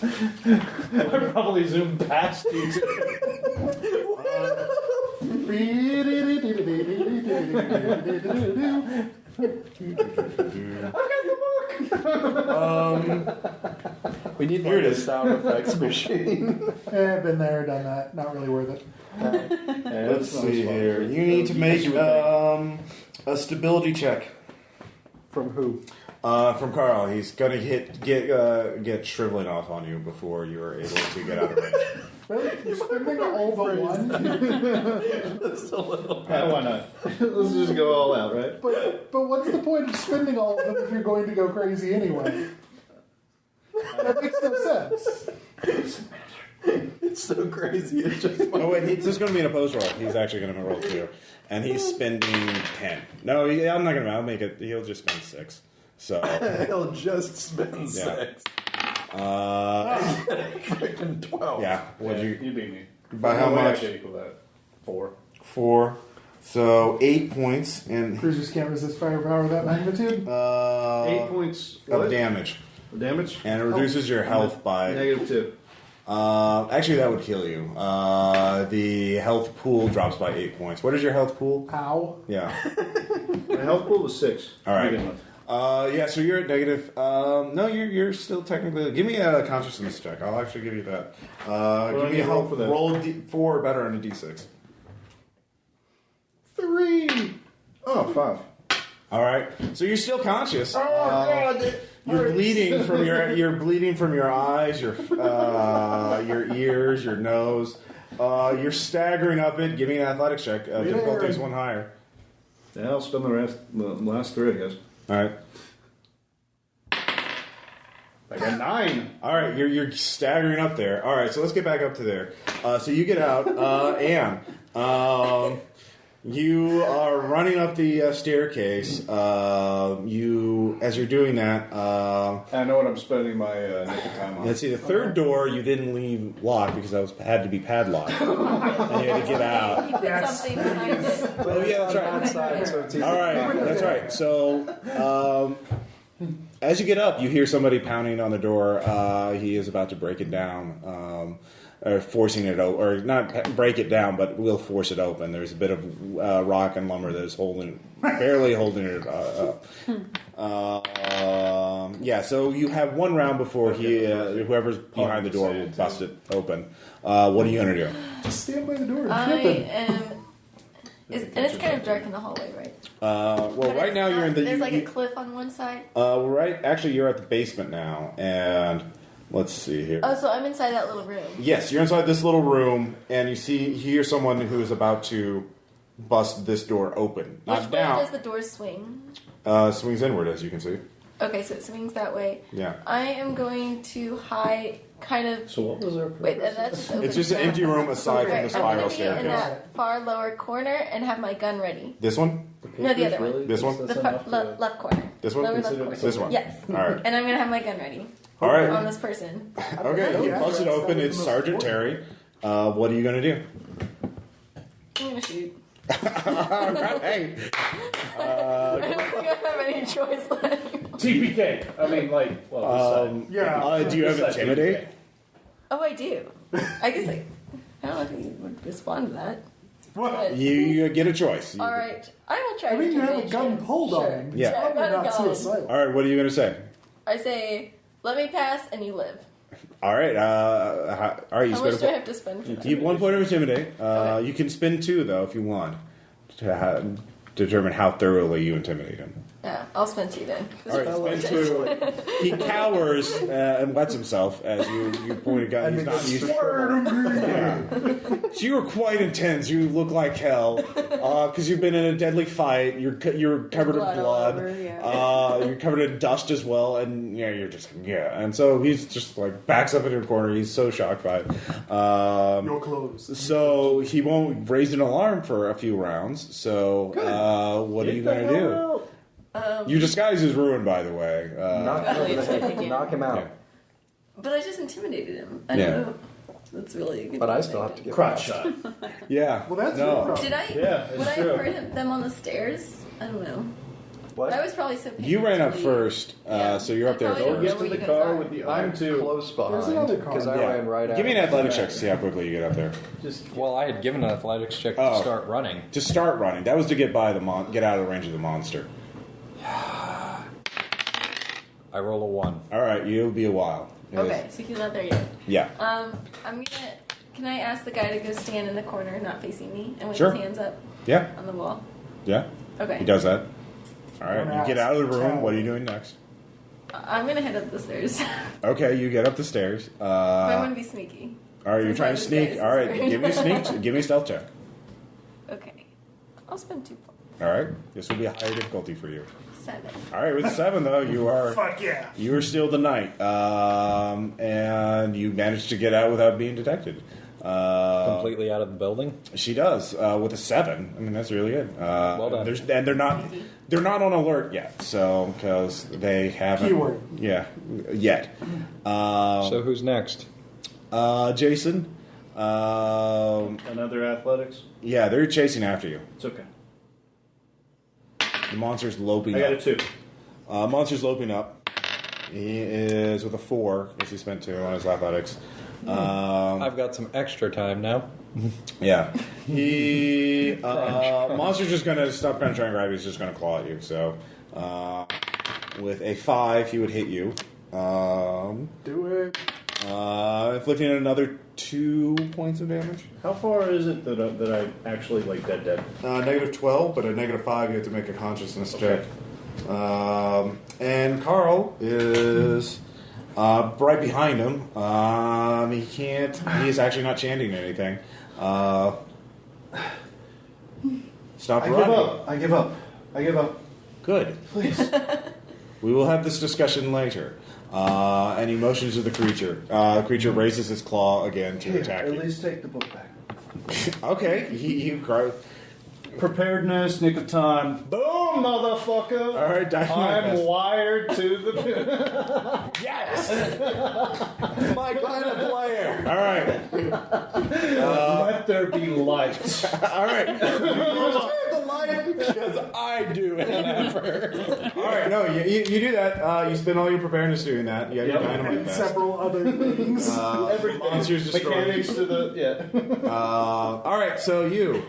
that.
I probably zoomed past you.
We need
Here it is.
a sound effects machine.
Been there, done that. Not really worth it.
Let's see here. You need to make a stability check.
From who?
From Carl. He's going to get shriveling off on you before you are able to get out of range.
Really? You're spending all but one?
Just a little.
Yeah, why not? Let's just go all out, right?
But what's the point of spending all of them if you're going to go crazy anyway? That makes no sense.
It's so crazy. It's just.
Oh wait, this is going to be an opposed roll. He's actually going to roll 2, and he's spending 10. No, I'm not going to. I'll make it. He'll just spend 6. So
He'll just spend 6. Freaking 12.
Yeah.
You beat me.
By how much?
I equal that. 4.
4. So 8 points and
Cruisers can't resist firepower of that magnitude.
8 points.
of
What?
damage,
Damage?
and it reduces your health by.
-2.
Actually, that would kill you. The health pool drops by 8 points. What is your health pool?
Ow.
Yeah.
My health pool was 6.
All right.
Begin with.
Yeah. So you're at negative. No, you're still technically. Give me a consciousness check. I'll actually give you that. Give me a health
for that?
roll 4 or better on a d6.
3. Oh, 5.
All right. So you're still conscious.
Oh, God.
You're bleeding from your eyes, your ears, your nose. You're staggering up it. Give me an athletics check. Difficulty is 1 higher.
Yeah, I'll spend the last 3, I guess.
All right.
I got 9.
All right. You're staggering up there. All right. So let's get back up to there. So you get out, Anne. You are running up the staircase. As you're doing that,
I know what I'm spending my naked time on.
let's see. The third door you didn't leave locked because that had to be padlocked, and you had to get out.
You put something behind it.
Oh yeah, that's right.
Outside, so it's easy.
All right, that's right. So, as you get up, you hear somebody pounding on the door. He is about to break it down, or forcing it open, or not break it down, but will force it open. There's a bit of rock and lumber that is barely holding it up. Yeah, so you have 1 round before whoever's behind the door will bust it open. What are you gonna do?
Just stand by the door and
I
trip it.
am. And it's kind of dark in the hallway, right?
Well,
But
right
it's
now you're in the.
There's like a cliff on one side.
Actually, you're at the basement now, and let's see here.
Oh, so I'm inside that little room.
Yes, you're inside this little room, and you hear someone who is about to bust this door open.
Which
Not
way
down.
does the door swing?
Swings inward, as you can see.
Okay, so it swings that way.
Yeah.
I am going to hide, kind of.
So what was our
Wait, that's just open.
It's just an empty room aside from
Right,
the
I'm
spiral
going to be in
staircase.
that far lower corner and have my gun ready.
This one?
No, the other one.
This one?
The left corner.
This one?
Lower left corner.
This one?
Yes.
All right.
And I'm going to have my gun ready
All right.
on this person.
Okay, you bust it open. It's Sergeant Terry. What are you going to do?
I'm gonna shoot.
All right.
I don't think I have any choice left.
TPK. I mean, like, well, this side.
Yeah.
Do you have
This side
Intimidate?
Oh, I do. I guess I don't know if he would respond to that.
What?
But,
You get a choice.
all right, I will try.
I mean,
to
you have a
intimidate
gun
you.
pulled
Sure.
on him.
Yeah.
It's
I've
probably
got a
not
gun.
suicidal.
All right, what are you going to say?
I say, let me pass and you live.
All right. All right. You
How much
spend
do I have to spend for
you have 1 point of Intimidate.
Okay.
You can spend 2, though, if you want, to determine how thoroughly you intimidate him.
Yeah, I'll spend 2 then.
All right, spend 2. He cowers and lets himself as you point a gun. He's not used to yeah. So you were quite intense. You look like hell because you've been in a deadly fight. You're covered in
blood all
blood.
over, yeah.
You're covered in dust as well, and you're just And so he's just like backs up in your corner. He's so shocked by it.
Your clothes.
So he won't raise an alarm for a few rounds. So what are you going to do? Your disguise is ruined, by the way.
Knock him over the head. Knock him out.
Yeah.
But I just intimidated him. I
Yeah.
don't know. That's really a good.
But I
thing.
still have to get
Crotch shot.
Yeah.
Well, that's
no.
your problem.
Did I?
Yeah, it's
would I
true.
have heard them on the stairs? I don't know.
What?
I was probably so.
You ran up first,
Yeah.
so you're up there.
I probably
Go
don't
get
know
to
where
the
you guys
car
are.
with the
I'm
arm too.
close
There's
behind
another car.
because I ran right out.
Give me an athletics check to see how quickly you get up there.
Just
Well, I had given an athletics check to
Oh.
start running.
To start running, that was to get by get out of the range of the monster.
I roll a 1.
All right, you'll be a while.
Okay, so he's not there yet.
Yeah.
I'm gonna. Can I ask the guy to go stand in the corner, not facing me, and with
Sure.
his hands up
Yeah.
on the wall?
Yeah.
Okay.
He does that. All right.
Don't
You get
ask,
out of the room.
tell.
What are you doing next?
I'm gonna head up the stairs.
Okay, you get up the stairs.
But I want to be sneaky.
All right, you're
Since
trying
my
to sneak.
disguise
All
is
right,
weird.
give me a sneak. Give me a stealth check.
Okay. I'll spend 2 points.
All right, this will be a higher difficulty for you.
7.
All right, with 7 though, you are
Fuck yeah.
still the knight, and you managed to get out without being detected.
Completely out of the building.
She does with a 7. I mean, that's really good.
Well done.
And they're not on alert yet, so because they haven't.
Keyword.
Yeah, yet.
So who's next?
Jason.
another athletics.
Yeah, they're chasing after you.
It's okay.
The monster's loping
I got
up.
a 2.
Monster's loping up. He is with a 4 because he spent 2 on his athletics.
I've got some extra time now.
Yeah. He monster's just gonna stop trying to grab you. He's just gonna claw at you. So with a 5, he would hit you.
Do it.
Inflicting another 2 points of damage.
How far is it that I actually like dead?
Negative 12, but at negative 5, you have to make a consciousness
Okay.
check. And Carl is right behind him. He can't. He is actually not chanting anything. Stop running.
I give up.
Good.
Please.
We will have this discussion later. And he motions to the creature. The creature raises his claw again to attack
At
you.
least take the book back.
Okay. He cries.
Preparedness, nick of time. Boom, motherfucker!
All right,
I'm wired to the.
Yes! My kind of player. All right.
Let there be light.
All right. The light because I do an effort. All right. No, you do that. You spend all your preparedness doing that. You got your dynamite
And
vest.
several other things.
Everything.
Monsters destroyed.
Mechanics to the
All right. So you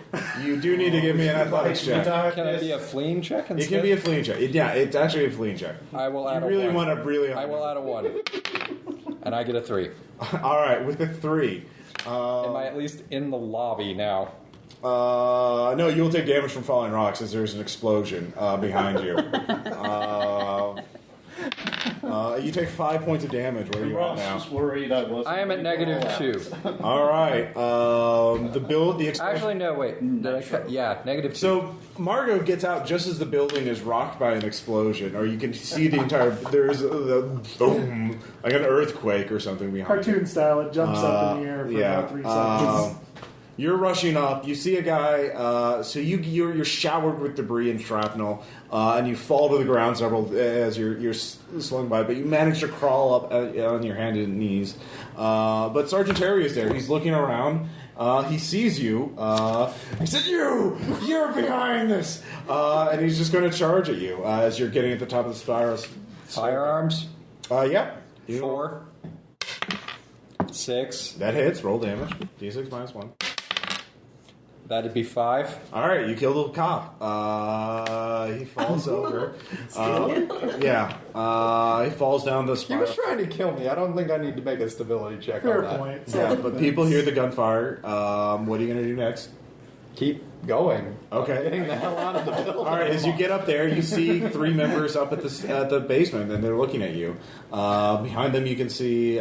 do need to give me an athletics check.
Can it be a fleeing check
It
instead?
can be a fleeing check. Yeah, it's actually a fleeing check.
I will add
You
a
really
1.
want to really.
I will add a 1. And I get a 3.
All right, with the 3.
Am I at least in the lobby now?
No, you'll take damage from falling rocks as there's an explosion behind you. You take 5 points of damage. Where are you at
Ross
now?
was worried I wasn't.
I am at negative 2.
All right. The explosion.
Actually, no, wait. Did I cut? Yeah, negative 2.
So Margot gets out just as the building is rocked by an explosion, or you can see the entire. There's a boom, like an earthquake or something behind.
Cartoon style, it jumps up in the air for
Yeah.
about 3 seconds.
You're rushing up. You see a guy. So you're showered with debris and shrapnel, and you fall to the ground several as you're slung by. But you manage to crawl up on your hands and knees. But Sergeant Terry is there. He's looking around. He sees you. He said, "You're behind this," and he's just going to charge at you as you're getting at the top of the spiral.
Firearms?
Yeah.
4. 6.
That hits. Roll damage. D6 minus 1.
That'd be 5.
All right, you killed the cop. He falls over. He falls down the
He
spiral.
was trying to kill me. I don't think I need to make a stability check
Fair
on that.
point.
Yeah, but people hear the gunfire. What are you going to do next?
Keep going.
Okay.
Getting the hell out of the building.
All right, as you get up there, you see 3 members up at the basement, and they're looking at you. Behind them, you can see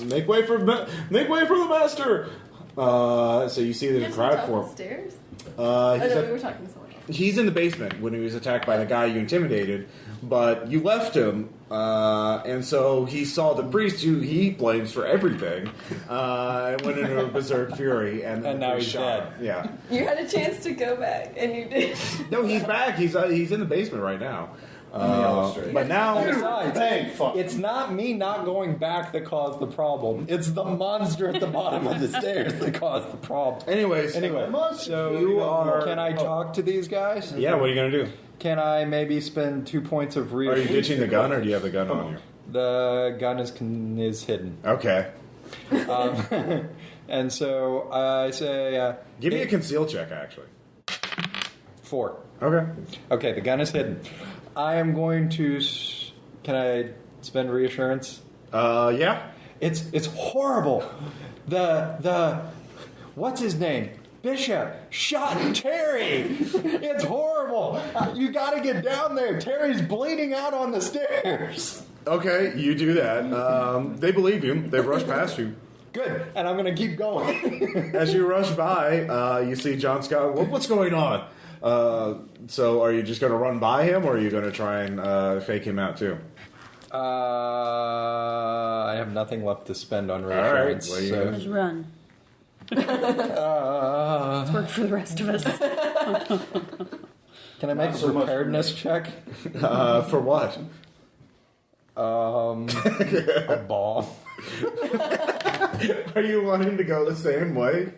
make way for the master. So you see the crowd form.
Stairs?
We
were talking to someone else.
He's in the basement when he was attacked by the guy you intimidated, but you left him, and so he saw the priest who he blames for everything, and went into a berserk fury, and
now he's
shot
dead.
him. Yeah.
You had a chance to go back, and you did.
No, he's back. He's in the basement right now.
illustrate.
But now,
Besides,
Thank fuck.
it's not me not going back that caused the problem. It's the monster at the bottom of the stairs that caused the problem.
anyway,
So
you are.
Can I talk to these guys?
Yeah, what are you gonna do?
Can I maybe spend 2 points of
Are
reassurance?
you ditching the gun, or do you have the gun on you?
The gun is hidden.
Okay.
And so I say...
Give me a conceal check, actually.
4.
Okay.
Okay, the gun is hidden. I am going to... Can I spend reassurance?
Yeah.
It's horrible. The what's his name? Bishop shot Terry. It's horrible. You got to get down there. Terry's bleeding out on the stairs.
Okay, you do that. They believe you. They rush past you.
Good, and I'm going to keep going.
As you rush by, you see John Scott. What's going on? So are you just going to run by him, or are you going to try and fake him out too?
I have nothing left to spend on
All right.
reassurance.
What are you
so-
gonna
Just run. It's worked for the rest of us.
Can I make a preparedness check?
For what?
A bomb.
Are you wanting to go the same way?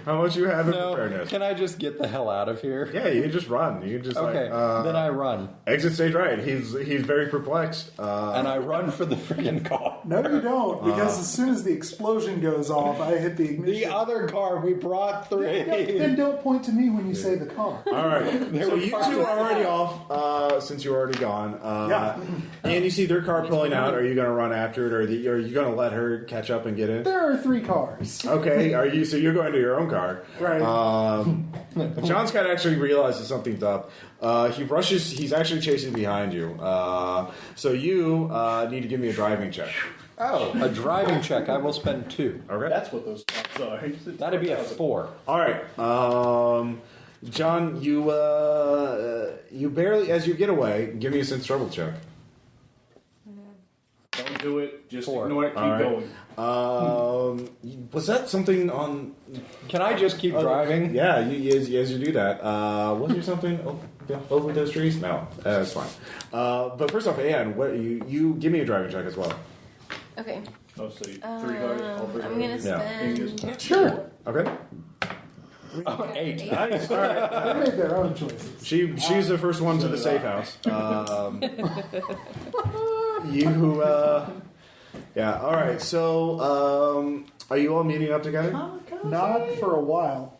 How much you have in
No,
preparedness?
can I just get the hell out of here?
Yeah, you can just run. You can just
Okay, then I run.
exit stage right. He's very perplexed.
And I run for the freaking car.
No, you don't, because as soon as the explosion goes off, I hit the
The
ignition.
other car, we brought 3.
Then don't point to me when you say the car.
All right. So you two are already off since you're already gone.
Yeah.
And you see their car pulling out. Are you going to run after it, or are you going to let her catch up and get in?
There are 3 cars.
Okay. Are you? So you're going to your own car.
Right.
John Scott actually realizes something's up. He rushes. He's actually chasing behind you. So you need to give me a driving check.
Oh, a driving check. I will spend 2.
Okay.
That's what those thoughts are.
That'd be a 4.
All right. John, you barely, as you get away, give me a sense trouble check.
Don't do it. Just
4.
ignore it. Keep
All right.
going.
Was that something on?
Can I just keep driving?
Yeah, as you do that. Was there something over those trees? No, that's fine. But first off, Anne, what you give me a driving check as well.
Okay.
Oh, so 3 cars. All 3
I'm gonna
cars.
spend.
Sure.
Okay.
Oh, 8.
Nice. All right.
They made their own choices.
She's the first one to the safe house. Yeah. All right. So, are you all meeting up together?
Not for a while.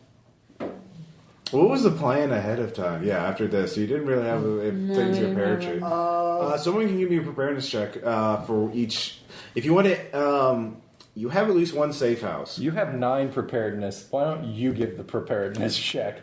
What was the plan ahead of time? Yeah, after this, you didn't really have things
we
prepared
didn't
to. Someone can give me a preparedness check for each. If you want to, you have at least one safe house.
You have 9 preparedness. Why don't you give the preparedness check?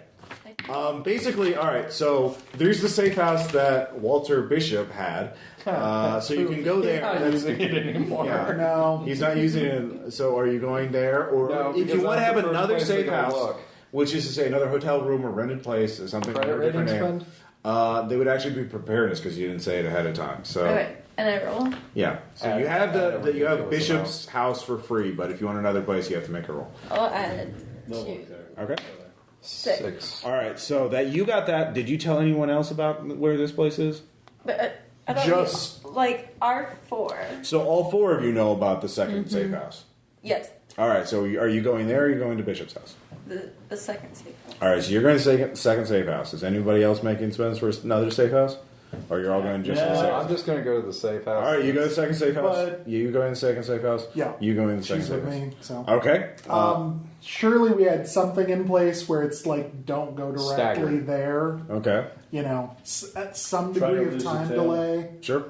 Basically, all right. So there's the safe house that Walter Bishop had. So you can go there.
He's not using it anymore.
Yeah.
No.
He's not using it. So are you going there, or
No,
if you
because
want to
that's
have
the first
another
place we're
safe
gonna
house,
look.
which is to say another hotel room or rented place or something,
Credit
under a different
rating
name,
spend?
they would actually be preparedness because you didn't say it ahead of time. So
Okay. And I roll.
yeah. So
Add-
you have
add
you have
ridiculous
Bishop's house for free, but if you want another place, you have to make a roll.
I'll add
They'll
Two.
look there.
Okay.
6.
All right. So that you got that. Did you tell anyone else about where this place is?
But I thought
Just
Like R4.
So all four of you know about the second safe house.
yes,
All right. So are you going there? Or are you going to Bishop's house?
the second safe house.
All right. So you're going to second safe house. Is anybody else making spends for another safe house? Or you're all going just to the safe
I'm
house?
just going to go to the safe house.
All right. You go to the second safe house.
But-
You go in the second safe house.
Yeah.
You go in the second
she's
safe
with
house.
me. So
Okay.
surely we had something in place where it's like don't go directly
Staggered.
there.
Okay.
You know, at some
Try to
degree of
lose the
time
tail.
delay.
Sure.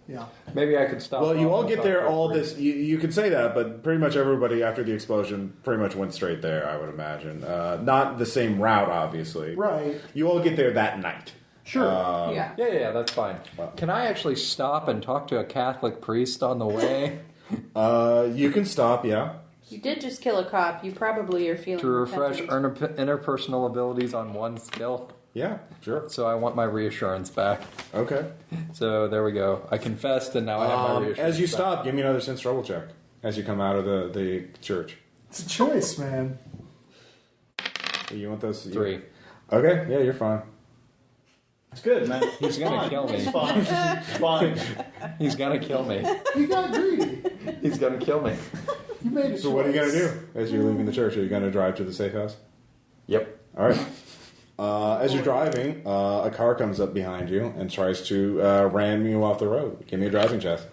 Yeah.
Maybe I could stop.
Well, you
off
all
and
get
talk
there.
to
All
Bree.
this, you could say that, but pretty much everybody after the explosion pretty much went straight there. I would imagine. Not the same route, obviously.
Right.
You all get there that night.
Sure.
Yeah.
Yeah, that's fine. Can I actually stop and talk to a Catholic priest on the way
You can stop. Yeah.
You did just kill a cop. You probably are feeling
to refresh
repentant.
interpersonal abilities on one skill?
Yeah. Sure.
So I want my reassurance back.
Okay.
So there we go. I confessed, and now I have my reassurance.
As you
back.
stop, give me another sense trouble check. As you come out of the church,
It's a choice, man.
you want those
3.
Okay. Yeah, you're fine.
It's good, man.
He's gonna
Fine.
kill me.
It's fine. It's fine.
He's gonna kill me.
You got greedy.
He's gonna kill me.
You made a
So what are you
choice.
gonna do as you're leaving the church? Are you gonna drive to the safe house?
Yep.
All right. As you're driving, a car comes up behind you and tries to ram you off the road. Give me a driving test.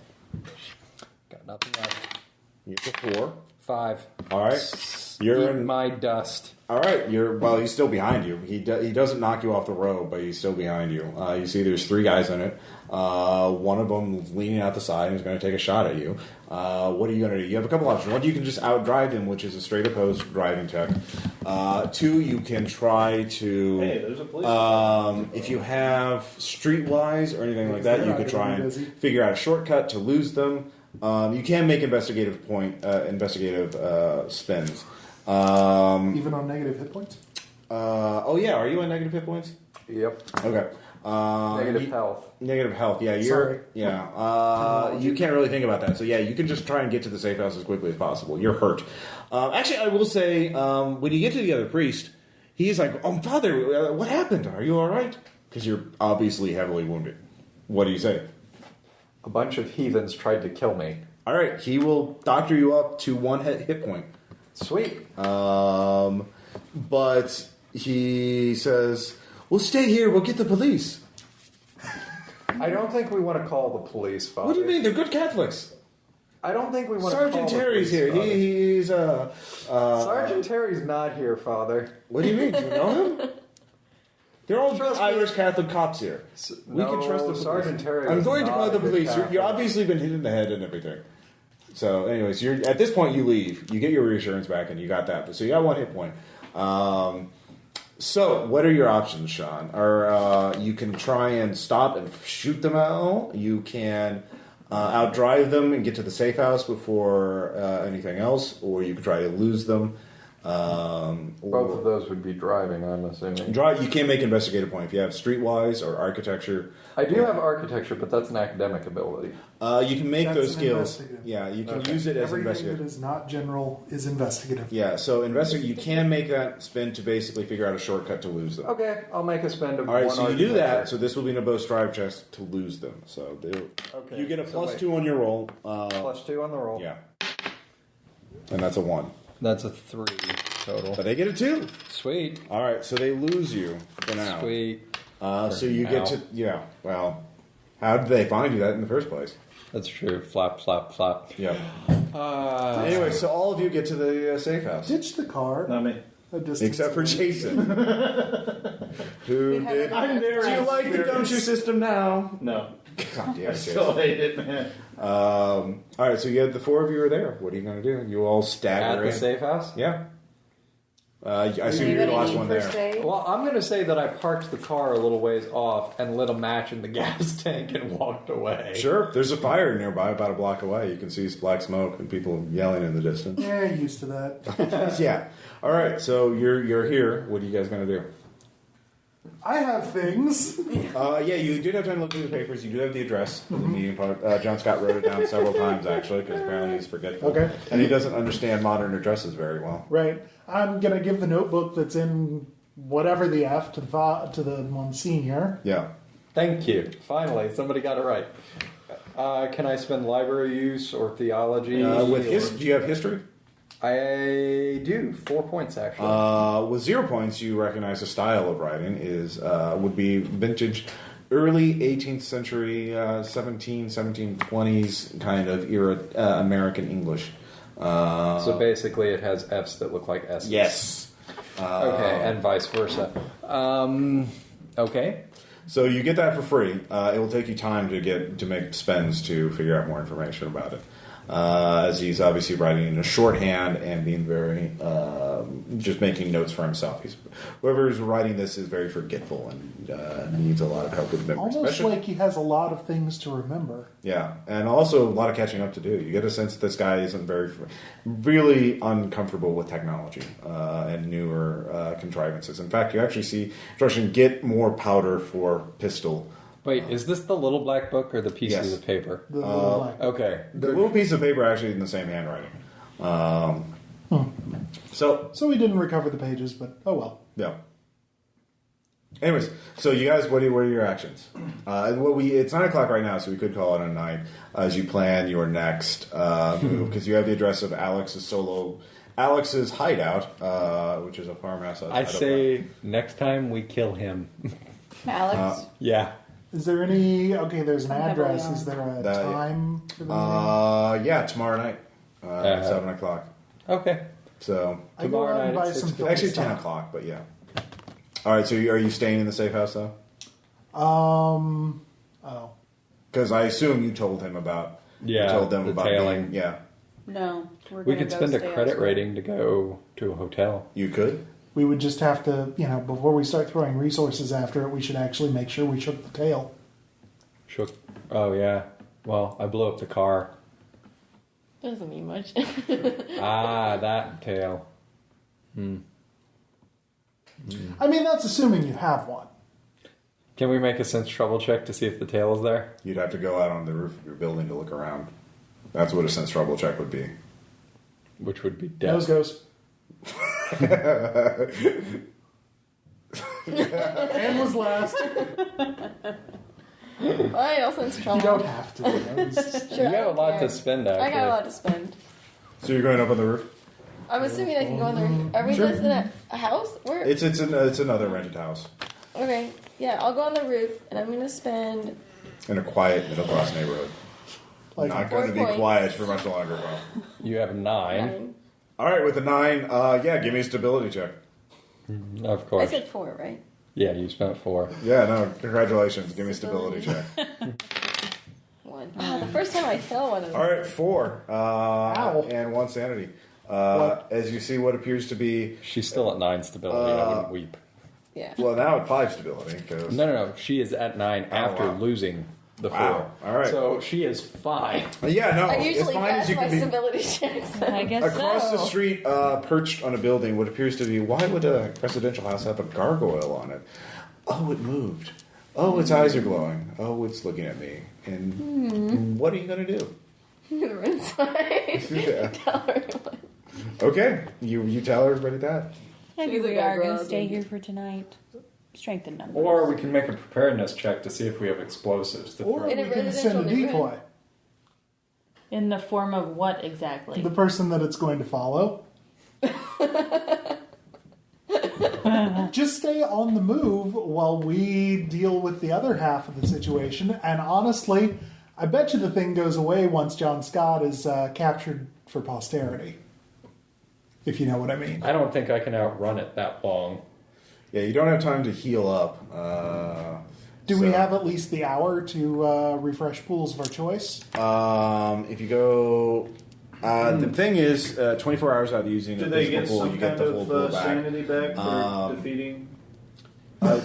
Got nothing left.
You get a 4.
5.
All right. You're
Eat
in.
my dust.
All right. He's still behind you. He doesn't knock you off the road, but he's still behind you. You see, there's 3 guys in it. One of them is leaning out the side and is going to take a shot at you. What are you going to do? You have a couple options. One, you can just outdrive him, which is a straight opposed driving check. 2, you can try to.
Hey, there's a police.
If you have streetwise or anything like that,
They're
you
not
could try
gonna be
and
busy.
figure out a shortcut to lose them. You can make investigative spins.
Even on negative hit points?
Oh yeah, are you on negative hit points?
Yep.
Okay.
Negative health.
Negative health. Yeah,
Sorry.
you can't really think about that. So yeah, you can just try and get to the safe house as quickly as possible. You're hurt. Actually, I will say, when you get to the other priest, he's like, "Oh, Father, what happened? Are you all right?" Because you're obviously heavily wounded. What do you say?
A bunch of heathens tried to kill me.
All right, he will doctor you up to 1 hit point.
Sweet.
But he says, "We'll stay here. We'll get the police."
I don't think we want to call the police, Father.
What do you mean? They're good Catholics.
I don't think we want
Sergeant
to call
Terry's
the
here.
police, Father.
He's
Sergeant Terry's not here, Father.
What do you mean? Do you know him? They're all
Trust me.
Irish Catholic cops here. We can
No,
trust the police.
Sergeant Terry
I'm
is
going to
not
call
a
the
good
police. You're
Catholic.
obviously been hit in the head and everything. So, anyways, at this point you leave. You get your reassurance back, and you got that. So you got 1 hit point. So, what are your options, Sean? Or you can try and stop and shoot them out. You can outdrive them and get to the safe house before anything else, or you can try to lose them.
Both of those would be driving, I'm assuming.
You can't make investigative point if you have streetwise or architecture.
I do have architecture, but that's an academic ability.
You can make
That's
those
an
skills.
investigative.
Yeah, you can
Okay.
use it as
Everything
investigative.
that is not general is investigative.
Yeah, so you can make that spin to basically figure out a shortcut to lose them.
Okay, I'll make a spend of
All right,
one
so you do that.
architecture.
So this will be an above strive chest to lose them. So
Okay,
you get a
so
plus
wait.
2 on your roll.
+2 on the roll.
Yeah, and that's a 1.
That's a 3 total.
But they get a 2.
Sweet.
All right, so they lose you for now.
Sweet.
So you get
now.
to Well, how did they find you that in the first place?
That's true. Flap, flap, flap.
Yeah. Anyway, so all of you get to the safe house.
Ditch the car.
Not me.
A distance
Except for
away.
Jason. Who
We have
did?
another
Do you
friend.
like the gumshoe system now?
No.
God damn
I still hate it, man.
All right, so you had the 4 of you are there. What are you going to do? You all
At
stagger
the
in.
safe house?
Yeah. I assume you're the last one there.
Well, I'm going to say that I parked the car a little ways off and lit a match in the gas tank and walked away.
Sure. There's a fire nearby, about a block away. You can see black smoke and people yelling in the distance.
Yeah, used to that.
Yeah. All right. So you're here. What are you guys going to do?
I have things.
Yeah, you did have time to look through the papers. You do have the address of the meeting part. John Scott wrote it down several times, actually, because apparently he's forgetful.
Okay.
And he doesn't understand modern addresses very well.
Right. I'm going to give the notebook that's in whatever the F to the Monsignor.
Yeah.
Thank you. Finally, somebody got it right. Can I spend library use or theology?
Do you have history?
I do. 4 points, actually.
With 0 points, you recognize the style of writing would be vintage, early 18th century, 1720s kind of era American English.
So basically, it has F's that look like S's.
Yes.
Okay, and vice versa. Okay.
So you get that for free. It will take you time to make spends to figure out more information about it. As he's obviously writing in a shorthand and being very just making notes for himself. Whoever's writing this is very forgetful and needs a lot of help with memory.
Almost like he has a lot of things to remember.
Yeah, and also a lot of catching up to do. You get a sense that this guy isn't really uncomfortable with technology and newer contrivances. In fact, you actually see instruction: get more powder for pistol.
Wait, is this the little black book or the pieces of paper?
The little black book.
Okay.
The little piece of paper actually in the same handwriting. So
we didn't recover the pages, but oh well.
Yeah. Anyways, so you guys, what are your actions? It's 9 o'clock right now, so we could call it a night as you plan your next move, because you have the address of Alex's hideout, which is a farmhouse.
I say next time we kill him.
Alex?
Yeah.
Is there any... Okay, there's an address. Is there a time for the meeting?
Yeah, tomorrow night. 7 o'clock.
Okay.
So
I go out and buy some
actually 10 o'clock, but yeah. All right, so are you staying in the safe house, though?
Oh.
Because I assume you told him about...
Yeah,
you told them
the
about
tailing.
Yeah.
No.
We could spend a credit rating to go to a hotel.
You could?
We would just have to, before we start throwing resources after it, we should actually make sure we shook the tail.
Shook. Oh, yeah. Well, I blew up the car.
Doesn't mean much.
That tail.
I mean, that's assuming you have one.
Can we make a sense trouble check to see if the tail is there?
You'd have to go out on the roof of your building to look around. That's what a sense trouble check would be.
Which would be death.
Nose goes. And was last.
I also sense trouble.
You don't have to.
Sure,
You have a lot to spend, actually.
I got a lot to spend.
So you're going up on the roof?
I'm assuming I can go on the roof. Are we
Sure.
just in a house? Where?
It's another rented house
Okay. Yeah, I'll go on the roof, and I'm going to spend...
in a quiet middle-class neighborhood. Not going to be
4 points.
quiet for much longer, well.
You have 9.
9.
All right, with a 9, give me a stability check.
Of
I
course.
said 4, right?
Yeah, you spent 4.
Yeah, no, congratulations. Give me a stability check.
1. The first time I fell one of them.
All right, 4.
Ow.
And 1 sanity. As you see what appears to be...
She's still at 9 stability. I wouldn't weep.
Yeah.
Well, now at 5 stability. Cause,
No. She is at 9 after
wow.
losing the 4.
Wow. All right.
So she is fine.
Yeah, no,
I
as
usually
fine
pass
as you
my
can be...
stability checks.
I guess
Across
so.
the street, perched on a building, what appears to be... Why would a residential house have a gargoyle on it? Oh, it moved. Oh, its eyes are glowing. Oh, it's looking at me. And what are you going to do?
I'm going to run inside.
Yeah.
Tell her what.
Okay, you tell everybody that.
Maybe
She's
we
like,
are going
"Grog
to stay
and-"
here for tonight. Strength in numbers.
Or we can make a preparedness check to see if we have explosives to
Or
throw.
we
In a
can send a
residential
decoy.
neighborhood.
In the form of what exactly?
The person that it's going to follow. Just stay on the move while we deal with the other half of the situation. And honestly, I bet you the thing goes away once John Scott is captured for posterity. If you know what I mean.
I don't think I can outrun it that long.
Yeah, you don't have time to heal up.
Do we have at least the hour to refresh pools of our choice?
If you go... the thing is, 24 hours out using
Do
a
they
physical
get
pool,
some
you get
kind
the full pool
of
back.
sanity back for defeating?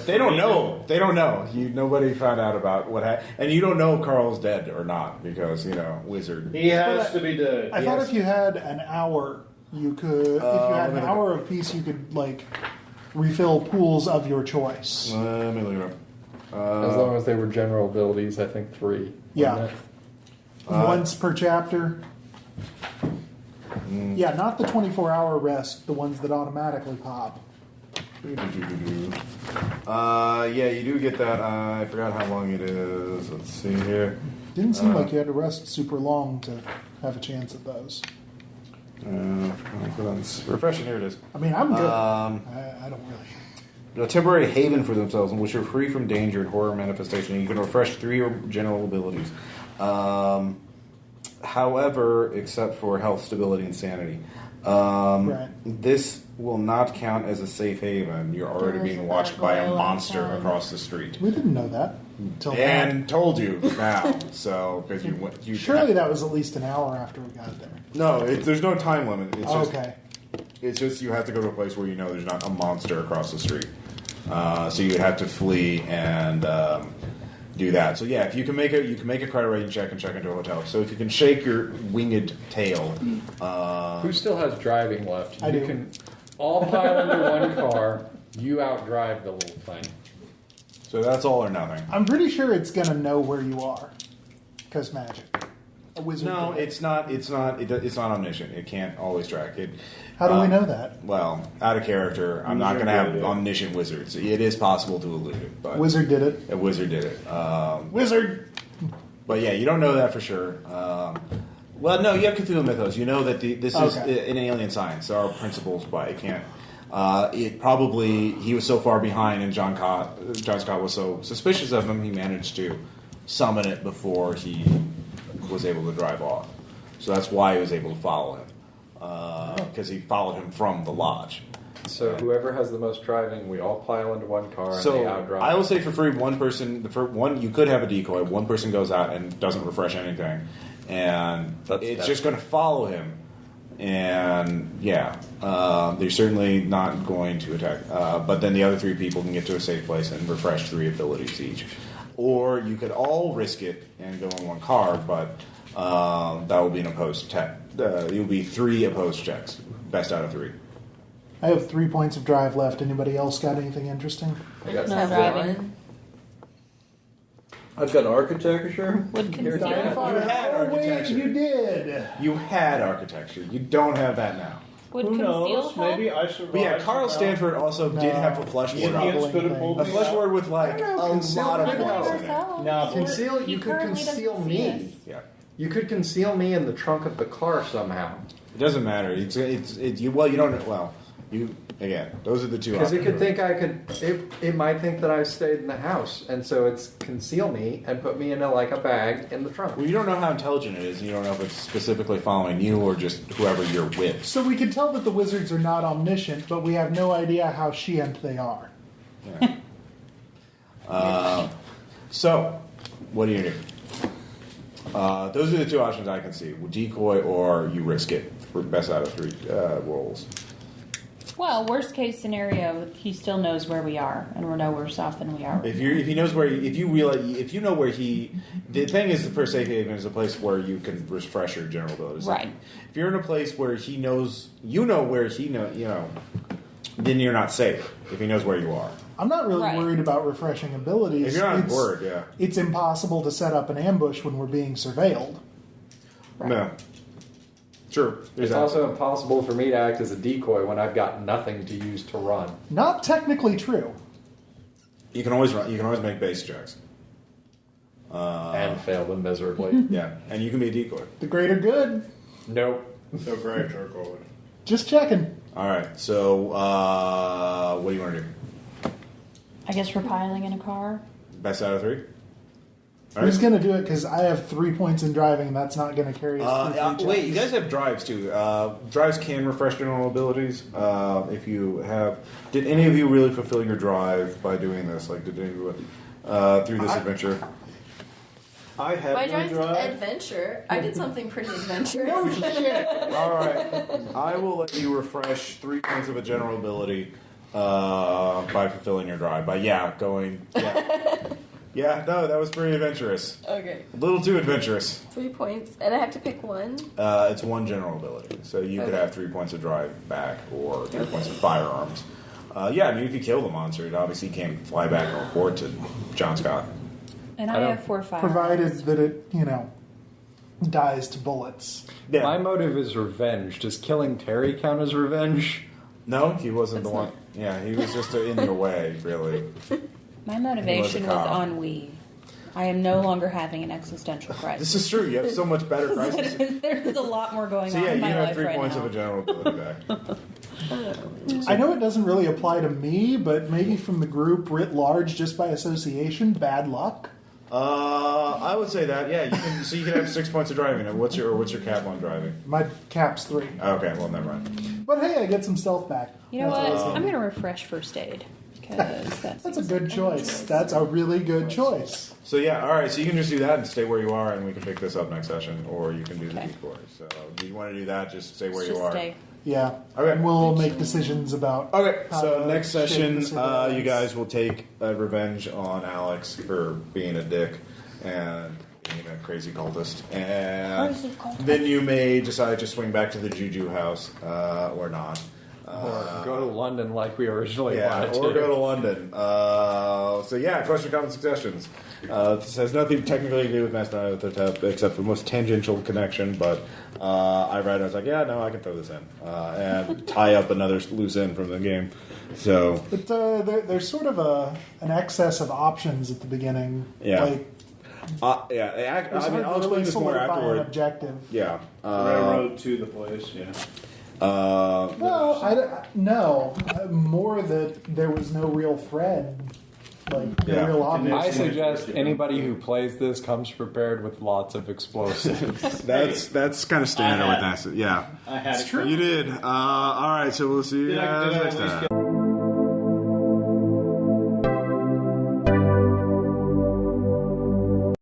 They don't know. They don't know. Nobody found out about what happened. And you don't know if Carl's dead or not because, wizard.
He has to be dead.
I thought
Yes.
if you had an hour, you could... if you had an hour of peace, you could, refill pools of your choice.
Let me look it up.
As long as they were general abilities, I think 3.
Yeah.
wasn't it?
Once per chapter. Yeah, not the 24-hour rest, the ones that automatically pop.
Yeah, you do get that. I forgot how long it is. Let's see here.
Didn't seem like you had to rest super long to have a chance at those.
Refreshing, here it is.
I mean, I'm good. I don't really.
A temporary haven for themselves in which you're free from danger and horror manifestation. You can refresh 3 general abilities. However, except for health, stability, and sanity.
Right.
This will not count as a safe haven. You're already being watched by a monster across the street.
We didn't know that until now.
And told you now. So, because you
Surely that was at least an hour after we got there.
No, there's no time limit. It's just,
Okay.
It's just you have to go to a place where you know there's not a monster across the street. So you would have to flee and do that. So yeah, if you can make a credit rating check and check into a hotel. So if you can shake your winged tail.
Who still has driving left?
I
you
do.
can all pile into one car. You outdrive the little thing.
So that's all or nothing.
I'm pretty sure it's going to know where you are. Because magic. A wizard.
No,
can.
it's not. It's not omniscient. It can't always track it.
How do we know that?
Well, out of character, I'm not going to have omniscient wizards. It is possible to elude it, but
Wizard did it.
a wizard did it.
Wizard!
But yeah, you don't know that for sure. Well, no, you have Cthulhu mythos. You know that this is an alien science. There are principles, but it can't. He was so far behind, and John Scott was so suspicious of him, he managed to summon it before he was able to drive off. So that's why he was able to follow him, because he followed him from the lodge.
So whoever has the most driving, we all pile into one car and they
So
outdrive.
I will say for free, one person, you could have a decoy. One person goes out and doesn't refresh anything, and it's just going to follow him. And yeah, they're certainly not going to attack. But then the other 3 people can get to a safe place and refresh 3 abilities each. Or you could all risk it and go in one car, but that will be an opposed check. It will be 3 opposed checks, best out of 3.
I have 3 points of drive left. Anybody else got anything interesting?
I got
No driving.
I've got architecture.
Would conceal.
You had architecture.
You did.
You had architecture. You don't have that now.
Would
Who
conceal
knows?
help?
Maybe I survived.
But yeah, Carl Stanford also did have a flesh ward.
Indians could have pulled
A
me
flesh
out.
ward with like a lot of points in it.
No,
Conceal. You could
currently
conceal
doesn't see us.
me.
Yeah.
You could conceal me in the trunk of the car somehow.
It doesn't matter. You don't. Well, you again. Those are the 2
Because
options.
it could think I could. It might think that I stayed in the house, and so it's conceal me and put me in a bag in the trunk.
Well, you don't know how intelligent it is, and you don't know if it's specifically following you or just whoever you're with.
So we can tell that the wizards are not omniscient, but we have no idea how shient they are.
Yeah. So, what do you do? Those are the 2 options I can see: decoy or you risk it for best out of 3 rolls.
Well, worst case scenario, he still knows where we are, and we're no worse off than we are.
If he knows where, if you know where he, the thing is, the first safe haven is a place where you can refresh your general abilities.
Right.
If you're in a place where he knows, where he know, then you're not safe. If he knows where you are,
I'm not really
Right.
worried about refreshing abilities.
if you're not worried, yeah,
It's impossible to set up an ambush when we're being surveilled.
Right.
no, sure. There's
It's
that.
also impossible for me to act as a decoy when I've got nothing to use to run.
Not technically true.
You can always run. You can always make base checks.
And fail them miserably.
Yeah, and you can be a decoy.
The greater good.
Nope.
So great charcoal.
Just checking.
All right. So, what do you want to do?
I guess we're piling in a car.
Best out of 3. All
Who's
right.
going to do it? Because I have 3 points in driving, and that's not going to carry us through 3
Wait,
checks.
you guys have drives too. Drives can refresh general abilities. If you have, did any of you really fulfill your drive by doing this? Like, did anyone through this adventure?
I have
My
no
drive
drive.
adventure. I did something pretty adventurous.
Oh, shit.
All right, I will let you refresh 3 points of a general ability by fulfilling your drive. By going. Yeah, no, that was pretty adventurous.
Okay,
A little too adventurous.
3 points, and I have to pick one.
It's 1 general ability, so you could
Okay.
have 3 points of drive back or 3 points of firearms. yeah, I mean, if you kill the monster, it obviously can't fly back and report to John Scott.
And I have 4 fire.
Provided that it, dies to bullets.
Yeah.
My motive is revenge. Does killing Terry count as revenge?
No, he wasn't the one. Yeah, he was just in your way, really.
My motivation
He was a
was
cop.
ennui. I am no longer having an existential crisis.
This is true. You have so much better crisis.
There's a lot more going
So
on
yeah,
in
you
my
have
life
3
right
points
now.
of a general ability back.
I know it doesn't really apply to me, but maybe from the group writ large, just by association, bad luck.
I would say that. Yeah, you can have 6 points of driving. And what's your cap on driving?
My cap's 3.
Okay, well, never mind.
But hey, I get some stealth back.
You know
That's
what?
awesome.
I'm going to refresh first aid. Because
That's a good choice. That's a really good choice.
So yeah, all right. So you can just do that and stay where you are, and we can pick this up next session, or you can do the
Okay.
decoy. So do you want to do that? Just stay where
Just
you are.
stay.
Yeah.
Okay.
And we'll make decisions about.
Okay,
how
so
to
next
shape
session,
the surveillance.
you guys will take revenge on Alex for being a dick and being a crazy cultist, and
Crazy cultist.
then you may decide to swing back to the Juju house or not.
Or go to London like we originally
Yeah,
wanted
or
to.
go to London. So yeah, question, comments, suggestions. This has nothing technically to do with Master Nyarlathotep except for the most tangential connection, but I read it, I was like, yeah, no, I can throw this in. And tie up another loose end from the game. So,
But there's sort of an excess of options at the beginning.
Yeah.
Like,
yeah,
it's
I mean,
hard
I'll
to
explain
really
this more
solidify an
afterward.
objective.
Yeah.
Railroad to the place, yeah.
No, no. More that there was no real thread. Like, no
Yeah.
real obvious.
I suggest anybody who plays this comes prepared with lots of explosives.
That's kind of standard with that. Yeah.
I had it.
You did. All right, so we'll see you
Did I
guys
at
next
least
time.
get-